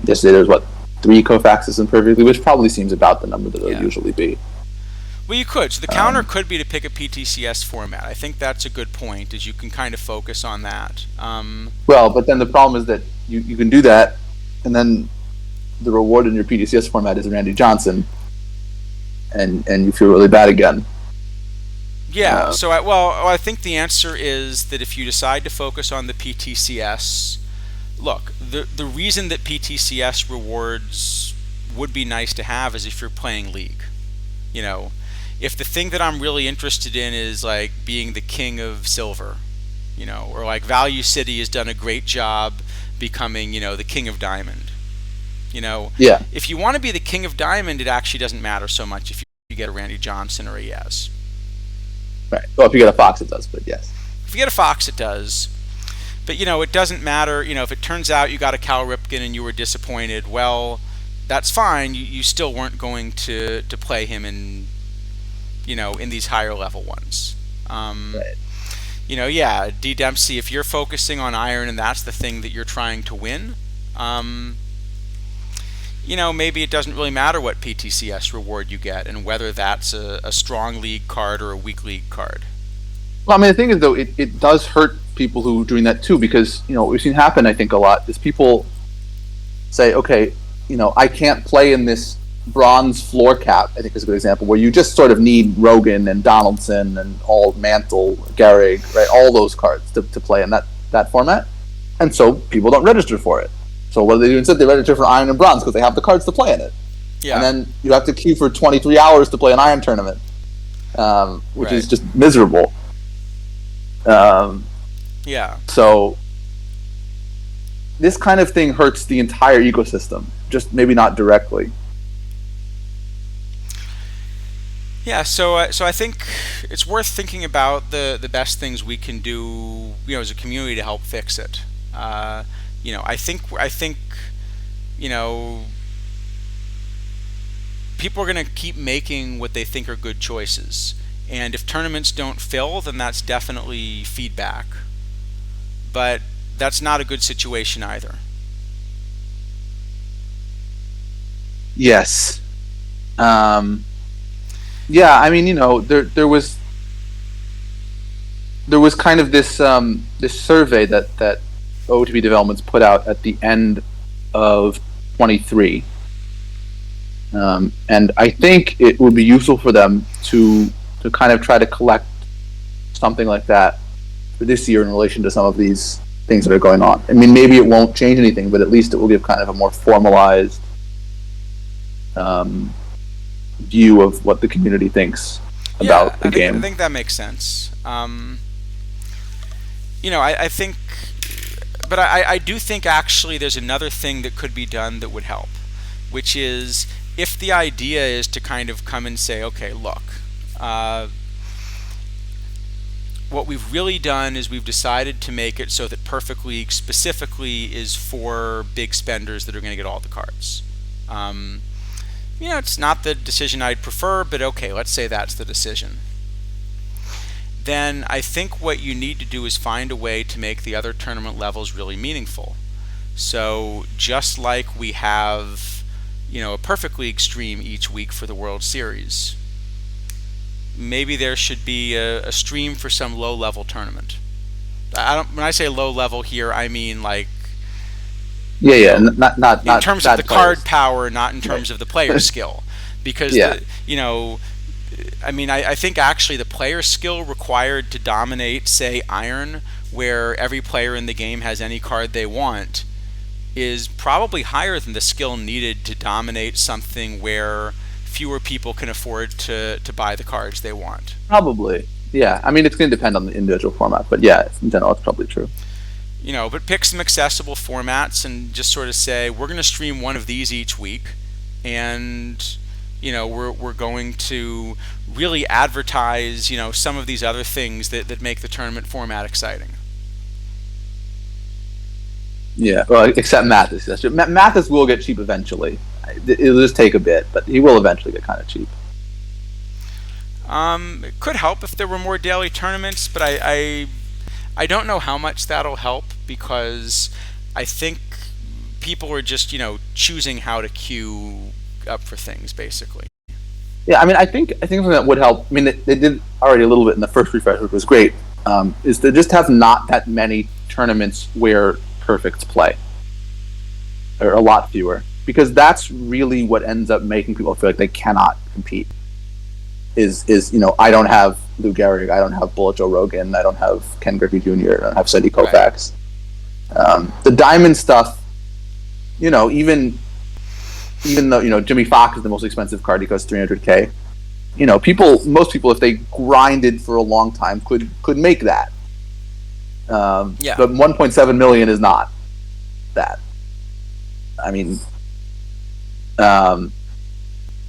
S2: yesterday, there was 3 Koufaxes in Perfect League, which probably seems about the number that it'll usually be.
S1: Well, you could. So the counter could be to pick a PTCS format. I think that's a good point, is you can kind of focus on that.
S2: Well, but then the problem is that you can do that, and then the reward in your PTCS format is Randy Johnson, and you feel really bad again.
S1: Yeah, so I think the answer is that if you decide to focus on the PTCS, look, the reason that PTCS rewards would be nice to have is if you're playing League. If the thing that I'm really interested in is like being the king of silver, or like Value City has done a great job becoming, the king of diamond.
S2: Yeah.
S1: If you want to be the king of diamond, it actually doesn't matter so much if you get a Randy Johnson or a Yaz.
S2: Right. Well, if you get a Fox, it does, but yes.
S1: If you get a Fox, it does. But, it doesn't matter. If it turns out you got a Cal Ripken and you were disappointed, well, that's fine. You still weren't going to play him in, in these higher level ones.
S2: Right.
S1: D. Dempsey, if you're focusing on iron and that's the thing that you're trying to win, maybe it doesn't really matter what PTCS reward you get and whether that's a strong league card or a weak league card.
S2: Well, I mean, the thing is, though, it does hurt people who are doing that, too, because, what we've seen happen, I think, a lot is people say, okay, I can't play in this bronze floor cap, I think is a good example, where you just sort of need Rogan and Donaldson and all Mantle, Gehrig, right, all those cards to play in that format. And so people don't register for it. So what do they do instead? They register for Iron and Bronze because they have the cards to play in it. Yeah. And then you have to queue for 23 hours to play an Iron tournament. which
S1: Right.
S2: is just miserable. Um,
S1: Yeah.
S2: so this kind of thing hurts the entire ecosystem, just maybe not directly.
S1: Yeah, so I think it's worth thinking about the best things we can do, as a community to help fix it. I think you know people are going to keep making what they think are good choices, and if tournaments don't fill, then that's definitely feedback. But that's not a good situation either.
S2: Yes. Um, yeah, I mean, there was kind of this survey that OTB Developments put out at the end of 23, and I think it would be useful for them to kind of try to collect something like that for this year in relation to some of these things that are going on. I mean, maybe it won't change anything, but at least it will give kind of a more formalized um, view of what the community thinks
S1: Yeah,
S2: about the
S1: I
S2: game.
S1: think that makes sense. I think, but I do think actually there's another thing that could be done that would help, which is if the idea is to kind of come and say, okay, look, uh, what we've really done is we've decided to make it so that Perfect League specifically is for big spenders that are going to get all the cards. Um, it's not the decision I'd prefer, but okay, let's say that's the decision. Then I think what you need to do is find a way to make the other tournament levels really meaningful. So just like we have, a Perfect League stream each week for the World Series, maybe there should be a stream for some low-level tournament. When I say low level here, I mean like
S2: Yeah,
S1: you
S2: yeah,
S1: know
S2: not
S1: in terms of the
S2: bad
S1: card
S2: players.
S1: power, not in
S2: Right.
S1: terms of the player skill, because
S2: Yeah,
S1: I think actually the player skill required to dominate, say, Iron, where every player in the game has any card they want, is probably higher than the skill needed to dominate something where fewer people can afford to buy the cards they want.
S2: probably. Yeah, I mean, it's going to depend on the individual format, but yeah, in general, it's probably true.
S1: But pick some accessible formats and just sort of say we're going to stream one of these each week, and we're going to really advertise some of these other things that make the tournament format exciting.
S2: Yeah, well, except Mathis. That's true. Mathis will get cheap eventually. It'll just take a bit, but he will eventually get kind of cheap.
S1: It could help if there were more daily tournaments, but I don't know how much that'll help because I think people are just choosing how to queue up for things basically.
S2: Yeah, I mean, I think something that would help. I mean, they did already a little bit in the first refresh, which was great. Is to just have not that many tournaments where perfects play, or a lot fewer, because that's really what ends up making people feel like they cannot compete. Is I don't have Lou Gehrig, I don't have Bullet Joe Rogan, I don't have Ken Griffey Jr., I don't have Sandy
S1: Right.
S2: Koufax. The diamond stuff, even though Jimmy Fox is the most expensive card, he costs 300K. Most people, if they grinded for a long time, could make that.
S1: Yeah.
S2: But 1.7 million is not that. I mean,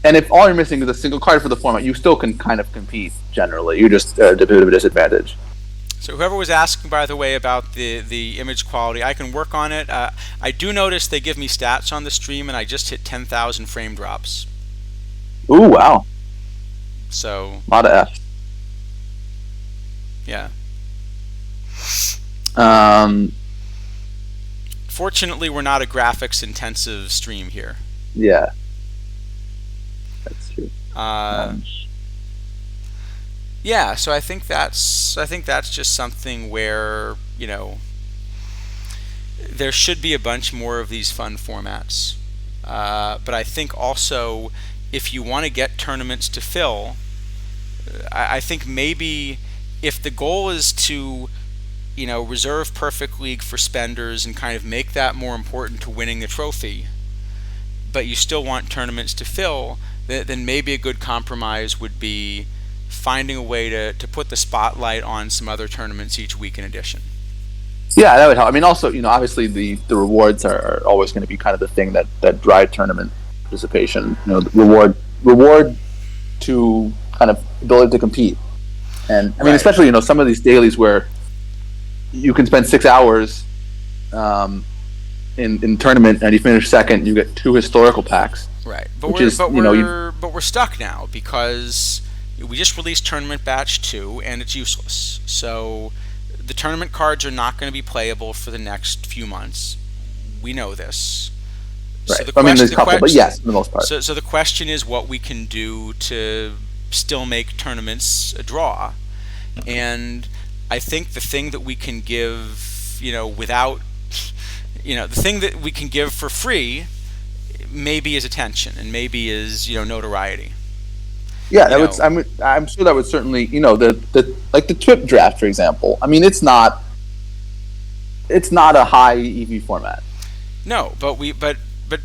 S2: and if all you're missing is a single card for the format, you still can kind of compete. Generally, you're just at a bit of a disadvantage.
S1: So whoever was asking, by the way, about the image quality, I can work on it. I do notice they give me stats on the stream, and I just hit 10,000 frame drops.
S2: Ooh, wow,
S1: So
S2: a lot of F.
S1: yeah.
S2: Um,
S1: Fortunately, we're not a graphics intensive stream here.
S2: yeah, that's true.
S1: Uh,
S2: Um,
S1: yeah. So I think that's just something where there should be a bunch more of these fun formats. But I think also if you want to get tournaments to fill, I think maybe if the goal is to reserve Perfect League for spenders and kind of make that more important to winning the trophy, but you still want tournaments to fill, then maybe a good compromise would be, finding a way to put the spotlight on some other tournaments each week in addition.
S2: Yeah, that would help. I mean, also, obviously the rewards are always going to be kind of the thing that drive tournament participation. The reward to kind of ability to compete. And I mean, especially some of these dailies where you can spend 6 hours in tournament and you finish second, you get 2 historical packs.
S1: Right,
S2: but
S1: we're stuck now because we just released Tournament Batch 2 and it's useless. So the tournament cards are not going to be playable for the next few months. We know this.
S2: Right. So there's a couple, but yes, for the most part.
S1: So the question is what we can do to still make tournaments a draw. And I think the thing that we can give, without, the thing that we can give for free maybe is attention and maybe is, notoriety.
S2: Yeah, I'm sure that would certainly, the like the TWIP draft, for example. I mean, it's not a high EV format.
S1: No, but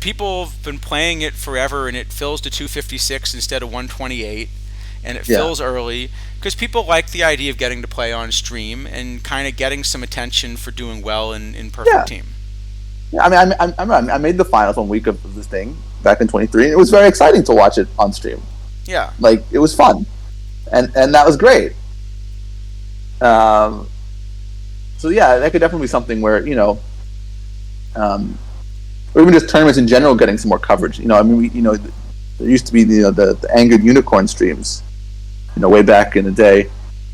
S1: people have been playing it forever, and it fills to 256 instead of 128, and it fills early because people like the idea of getting to play on stream and kind of getting some attention for doing well in Perfect Team.
S2: Yeah, I mean, I made the finals 1 week of this thing back in 23, and it was very exciting to watch it on stream.
S1: Yeah,
S2: like it was fun, and that was great. So yeah, that could definitely be something where or even just tournaments in general getting some more coverage. I mean, there used to be the Angered Unicorn streams, way back in the day,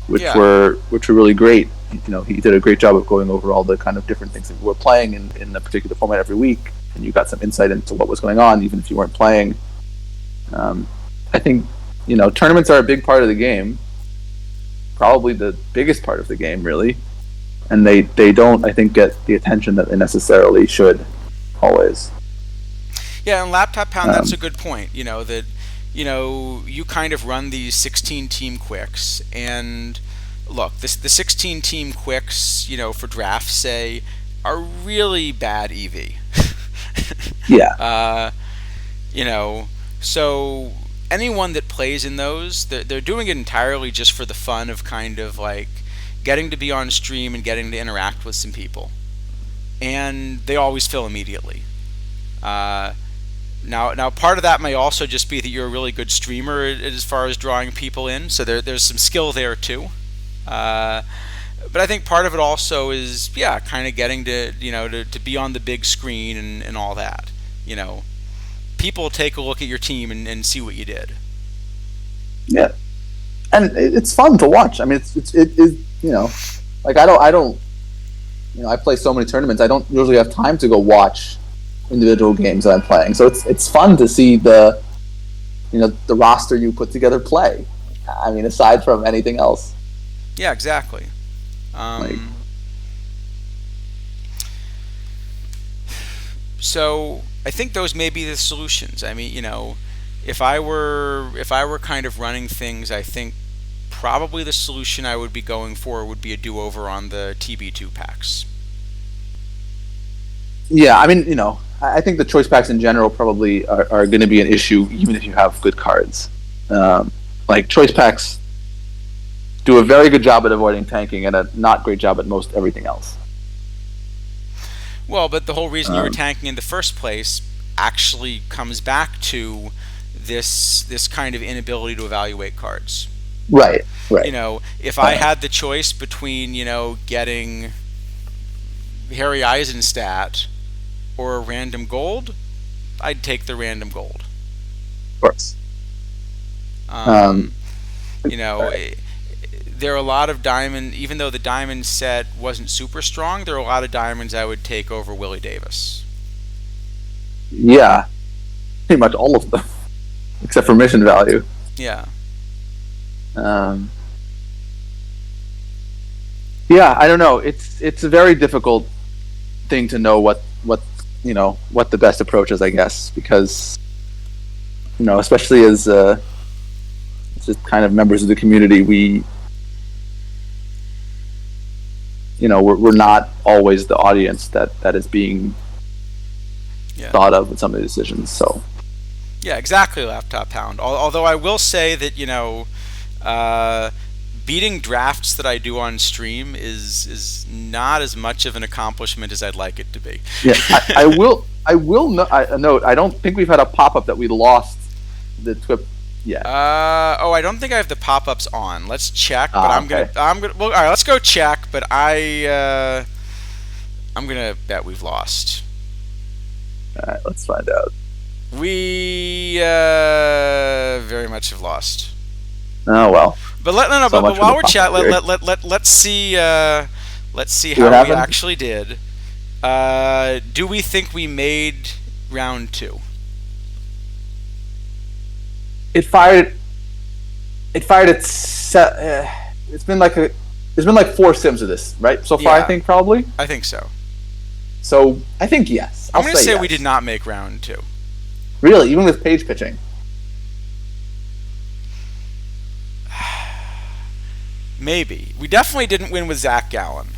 S2: which were really great. He did a great job of going over all the kind of different things that we were playing in a particular format every week, and you got some insight into what was going on, even if you weren't playing. I think tournaments are a big part of the game, probably the biggest part of the game, really, and they don't, I think, get the attention that they necessarily should always.
S1: Yeah, and Laptop Pound, that's a good point. That you kind of run these 16 team quicks, and look, the 16 team quicks, for drafts, say, are really bad EV.
S2: Yeah.
S1: So anyone that plays in those, they're doing it entirely just for the fun of kind of like getting to be on stream and getting to interact with some people. And they always fill immediately. Now part of that may also just be that you're a really good streamer as far as drawing people in, so there's some skill there too. But I think part of it also is, kind of getting to be on the big screen and all that. People take a look at your team and see what you did.
S2: Yeah, and it's fun to watch. I mean, like I don't, I play so many tournaments. I don't usually have time to go watch individual games that I'm playing. So it's fun to see the roster you put together play. I mean, aside from anything else.
S1: Yeah, exactly. So I think those may be the solutions. I mean, if I were kind of running things, I think probably the solution I would be going for would be a do-over on the TB2 packs.
S2: Yeah, I mean, I think the choice packs in general probably are going to be an issue, even if you have good cards. Like choice packs do a very good job at avoiding tanking and a not great job at most everything else.
S1: Well, but the whole reason you were tanking in the first place actually comes back to this kind of inability to evaluate cards.
S2: Right.
S1: If I had the choice between, getting Harry Eisenstadt or a random gold, I'd take the random gold.
S2: Of course.
S1: There are a lot of diamond, even though the diamond set wasn't super strong, there are a lot of diamonds I would take over Willie Davis.
S2: Yeah, pretty much all of them, except for mission value.
S1: Yeah.
S2: Yeah, I don't know. It's a very difficult thing to know what the best approach is, I guess, because especially as just kind of members of the community, we're not always the audience that is being thought of with some of the decisions. So
S1: yeah, exactly, Laptop Pound. Although I will say that Beating drafts that I do on stream is not as much of an accomplishment as I'd like it to be.
S2: Yeah, I will. Note. I don't think we've had a pop up that we lost the TWIP yet.
S1: I don't think I have the pop-ups on. Let's check. But
S2: Okay.
S1: I'm gonna. Well, all right. Let's go check. But I'm gonna bet we've lost.
S2: All right, let's find out.
S1: We very much have lost.
S2: Oh well.
S1: But no.
S2: So
S1: But
S2: much
S1: while
S2: for
S1: we're
S2: the
S1: chatting,
S2: pop-up
S1: let's see
S2: See
S1: how
S2: what
S1: we
S2: happened?
S1: actually did. Do we think we made round 2?
S2: It fired. It fired at. It's been like 4 sims of this, right? So far,
S1: Yeah.
S2: I think probably.
S1: I think so.
S2: So I think yes.
S1: I'm going to say
S2: yes.
S1: we did not make round 2.
S2: Really, even with Page pitching.
S1: Maybe. We definitely didn't win with Zach Gallen.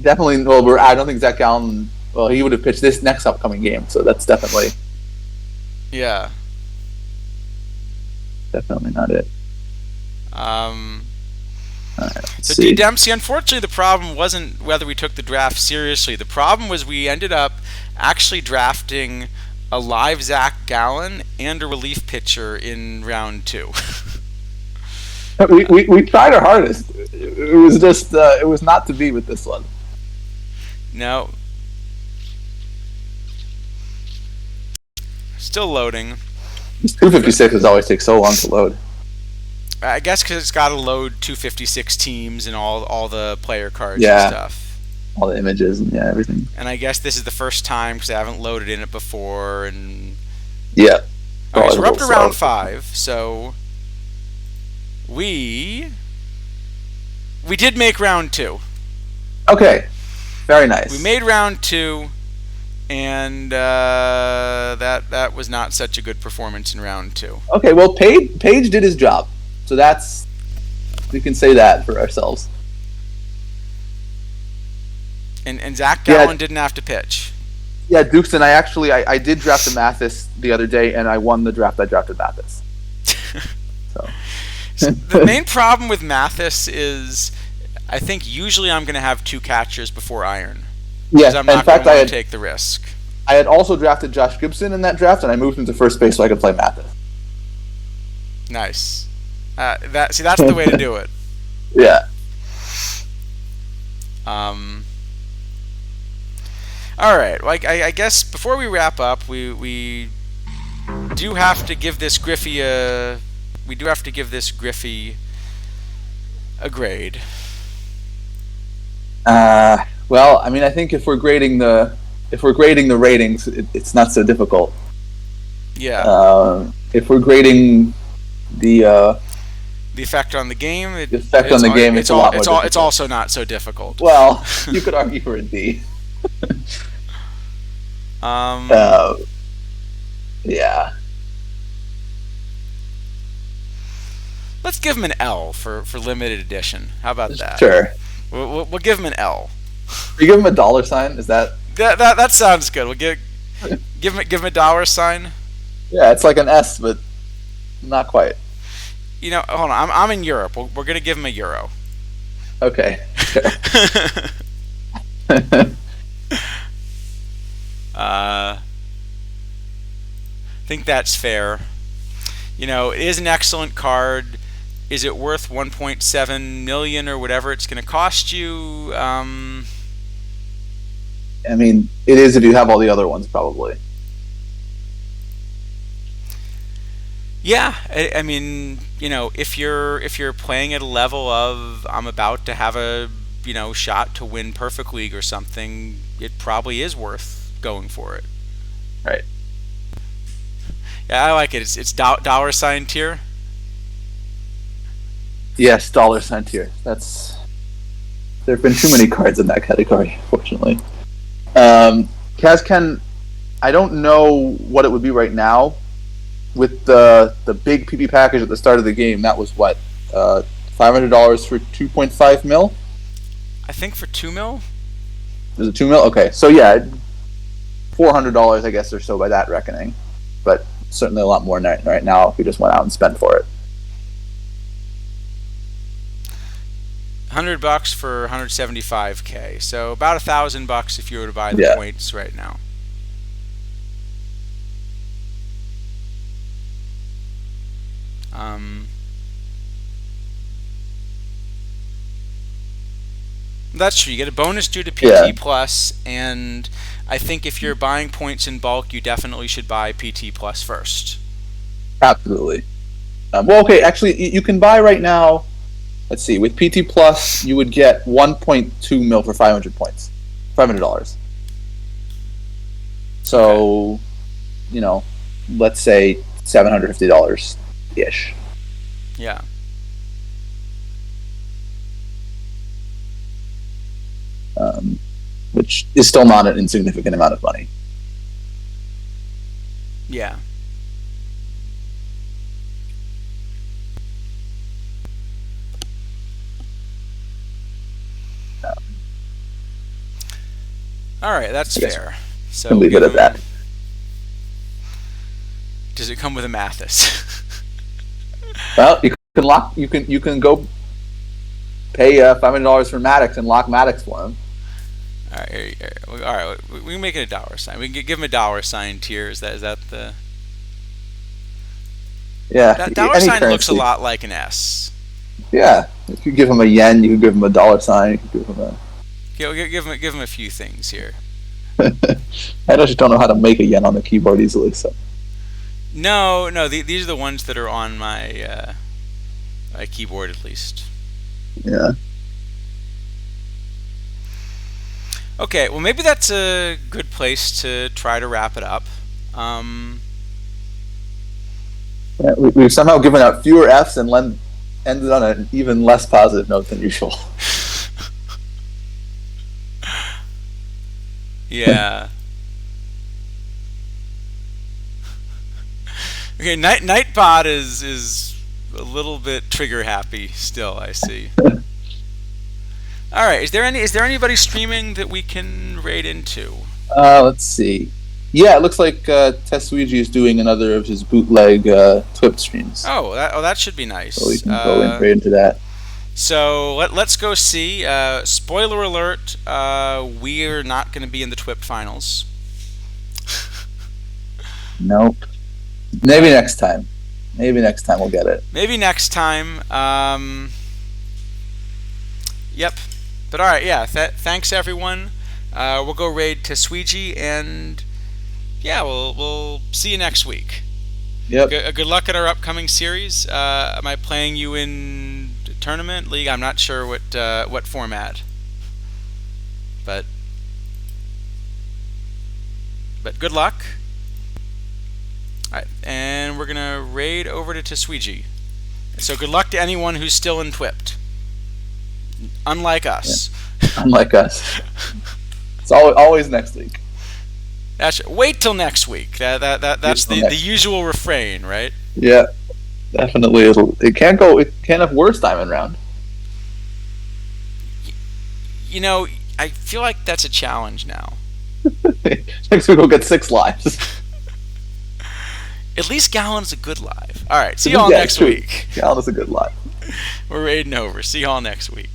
S2: Definitely. Well, I don't think Zach Gallen. Well, he would have pitched this next upcoming game, so that's definitely
S1: Yeah.
S2: not it. All right, let's
S1: So
S2: see.
S1: D Dempsey, unfortunately, the problem wasn't whether we took the draft seriously. The problem was we ended up actually drafting a live Zach Gallen and a relief pitcher in round 2.
S2: We tried our hardest. It was just it was not to be with this one.
S1: No. Still loading.
S2: This 256 always takes so long to load.
S1: I guess because it's got to load 256 teams and all the player cards
S2: Yeah.
S1: and stuff.
S2: All the images and everything.
S1: And I guess this is the first time because I haven't loaded in it before. And
S2: Yeah.
S1: all right, so we're up to
S2: Slow.
S1: round 5. So we did make round 2.
S2: Okay. Very nice.
S1: We made round 2, and that was not such a good performance in round 2.
S2: Okay, well, Page did his job, so we can say that for ourselves.
S1: And Zach
S2: Yeah.
S1: Gallen didn't have to pitch.
S2: Yeah, Dukeston, I did draft a Mathis the other day, and I won the draft. I drafted Mathis. So
S1: The main problem with Mathis is I think usually I'm going to have 2 catchers before Iron.
S2: yeah,
S1: Because I'm
S2: in
S1: not
S2: fact,
S1: going to take the risk.
S2: I had also drafted Josh Gibson in that draft, and I moved him to first base so I could play Mathis.
S1: Nice. That's the way to do it.
S2: Yeah.
S1: All right. Like I guess before we wrap up, we do have to give this Griffey a grade.
S2: Well, I mean, I think if we're grading the ratings, it's not so difficult.
S1: Yeah.
S2: If we're grading the
S1: effect on the game.
S2: it's a lot more difficult.
S1: It's also not so difficult.
S2: Well, you could argue for a D. Yeah.
S1: Let's give him an L for limited edition. How about that?
S2: Sure.
S1: We'll give him an L.
S2: You give him a dollar sign? Is that?
S1: That sounds good. We'll give him a dollar sign.
S2: Yeah, it's like an S, but not quite.
S1: You know, hold on. I'm in Europe. We're gonna give him a euro.
S2: Okay. Sure.
S1: I think that's fair. You know, it is an excellent card. Is it worth 1.7 million or whatever it's going to cost you?
S2: I mean, it is if you have all the other ones, probably.
S1: Yeah, I mean, you know, if you're playing at a level of I'm about to have a shot to win Perfect League or something, it probably is worth going for it.
S2: Right.
S1: Yeah, I like it. It's dollar sign tier.
S2: Yes, dollar sign tier. There have been too many cards in that category, fortunately. Kazken, I don't know what it would be right now. With the big PP package at the start of the game, that was what, $500 for 2.5 mil?
S1: I think for 2 mil.
S2: Is it 2 mil? Okay, so yeah, $400, I guess, or so by that reckoning. But certainly a lot more right now if we just went out and spent for it.
S1: $100 for 175K. So about $1,000 if you were to buy the
S2: Yeah.
S1: points right now. That's true. You get a bonus due to PT
S2: Yeah.
S1: Plus, and I think if you're buying points in bulk, you definitely should buy PT Plus first.
S2: Absolutely. Well, okay. Actually, you can buy right now. Let's see. With PT Plus, you would get 1.2 mil for 500 points, $500. So, let's say $750 ish.
S1: Yeah.
S2: Which is still not an insignificant amount of money.
S1: Yeah. All right, that's fair. So
S2: Can leave it at that.
S1: Does it come with a Mathis?
S2: Well, you can go pay $500 for Maddox and lock Maddox for him.
S1: All right. We can make it a dollar sign. We can give him a dollar sign tier. Is that the?
S2: Yeah.
S1: That dollar
S2: any
S1: sign
S2: currency.
S1: looks a lot like an S.
S2: Yeah. If you give him a yen, you can give him a dollar sign. You can give him a.
S1: Give him a few things here.
S2: I just don't know how to make a yen on the keyboard easily. So.
S1: No. These are the ones that are on my my keyboard at least.
S2: Yeah.
S1: Okay, well maybe that's a good place to try to wrap it up.
S2: Yeah, we've somehow given out fewer Fs and ended on an even less positive note than usual.
S1: Yeah. Okay, Nightbot is a little bit trigger happy still, I see. All right, is there anybody streaming that we can raid into?
S2: Let's see. Yeah, it looks like Tesuiji is doing another of his bootleg Twip streams.
S1: Oh, that should be nice.
S2: So we can go right into that.
S1: So let's go see. Spoiler alert: we're not going to be in the Twip finals.
S2: Nope. Maybe next time. Maybe next time we'll get it.
S1: Maybe next time. Yep. But all right, yeah. Thanks everyone. We'll go raid Tesuiji, and yeah, we'll see you next week.
S2: Yep.
S1: Good luck at our upcoming series. Am I playing you in tournament league? I'm not sure what format. But good luck. All right, and we're gonna raid over to Tesuiji. So good luck to anyone who's still in Twipped. Unlike us.
S2: Yeah. Unlike us. It's always next week.
S1: Wait till next week. That's the usual refrain, right?
S2: Yeah, definitely. It can't have worse time and round.
S1: I feel like that's a challenge now.
S2: Next week we'll get 6 lives.
S1: At least Gallon's a good live. All right, see y'all next week.
S2: Gallon is a good live.
S1: We're raiding over. See y'all next week.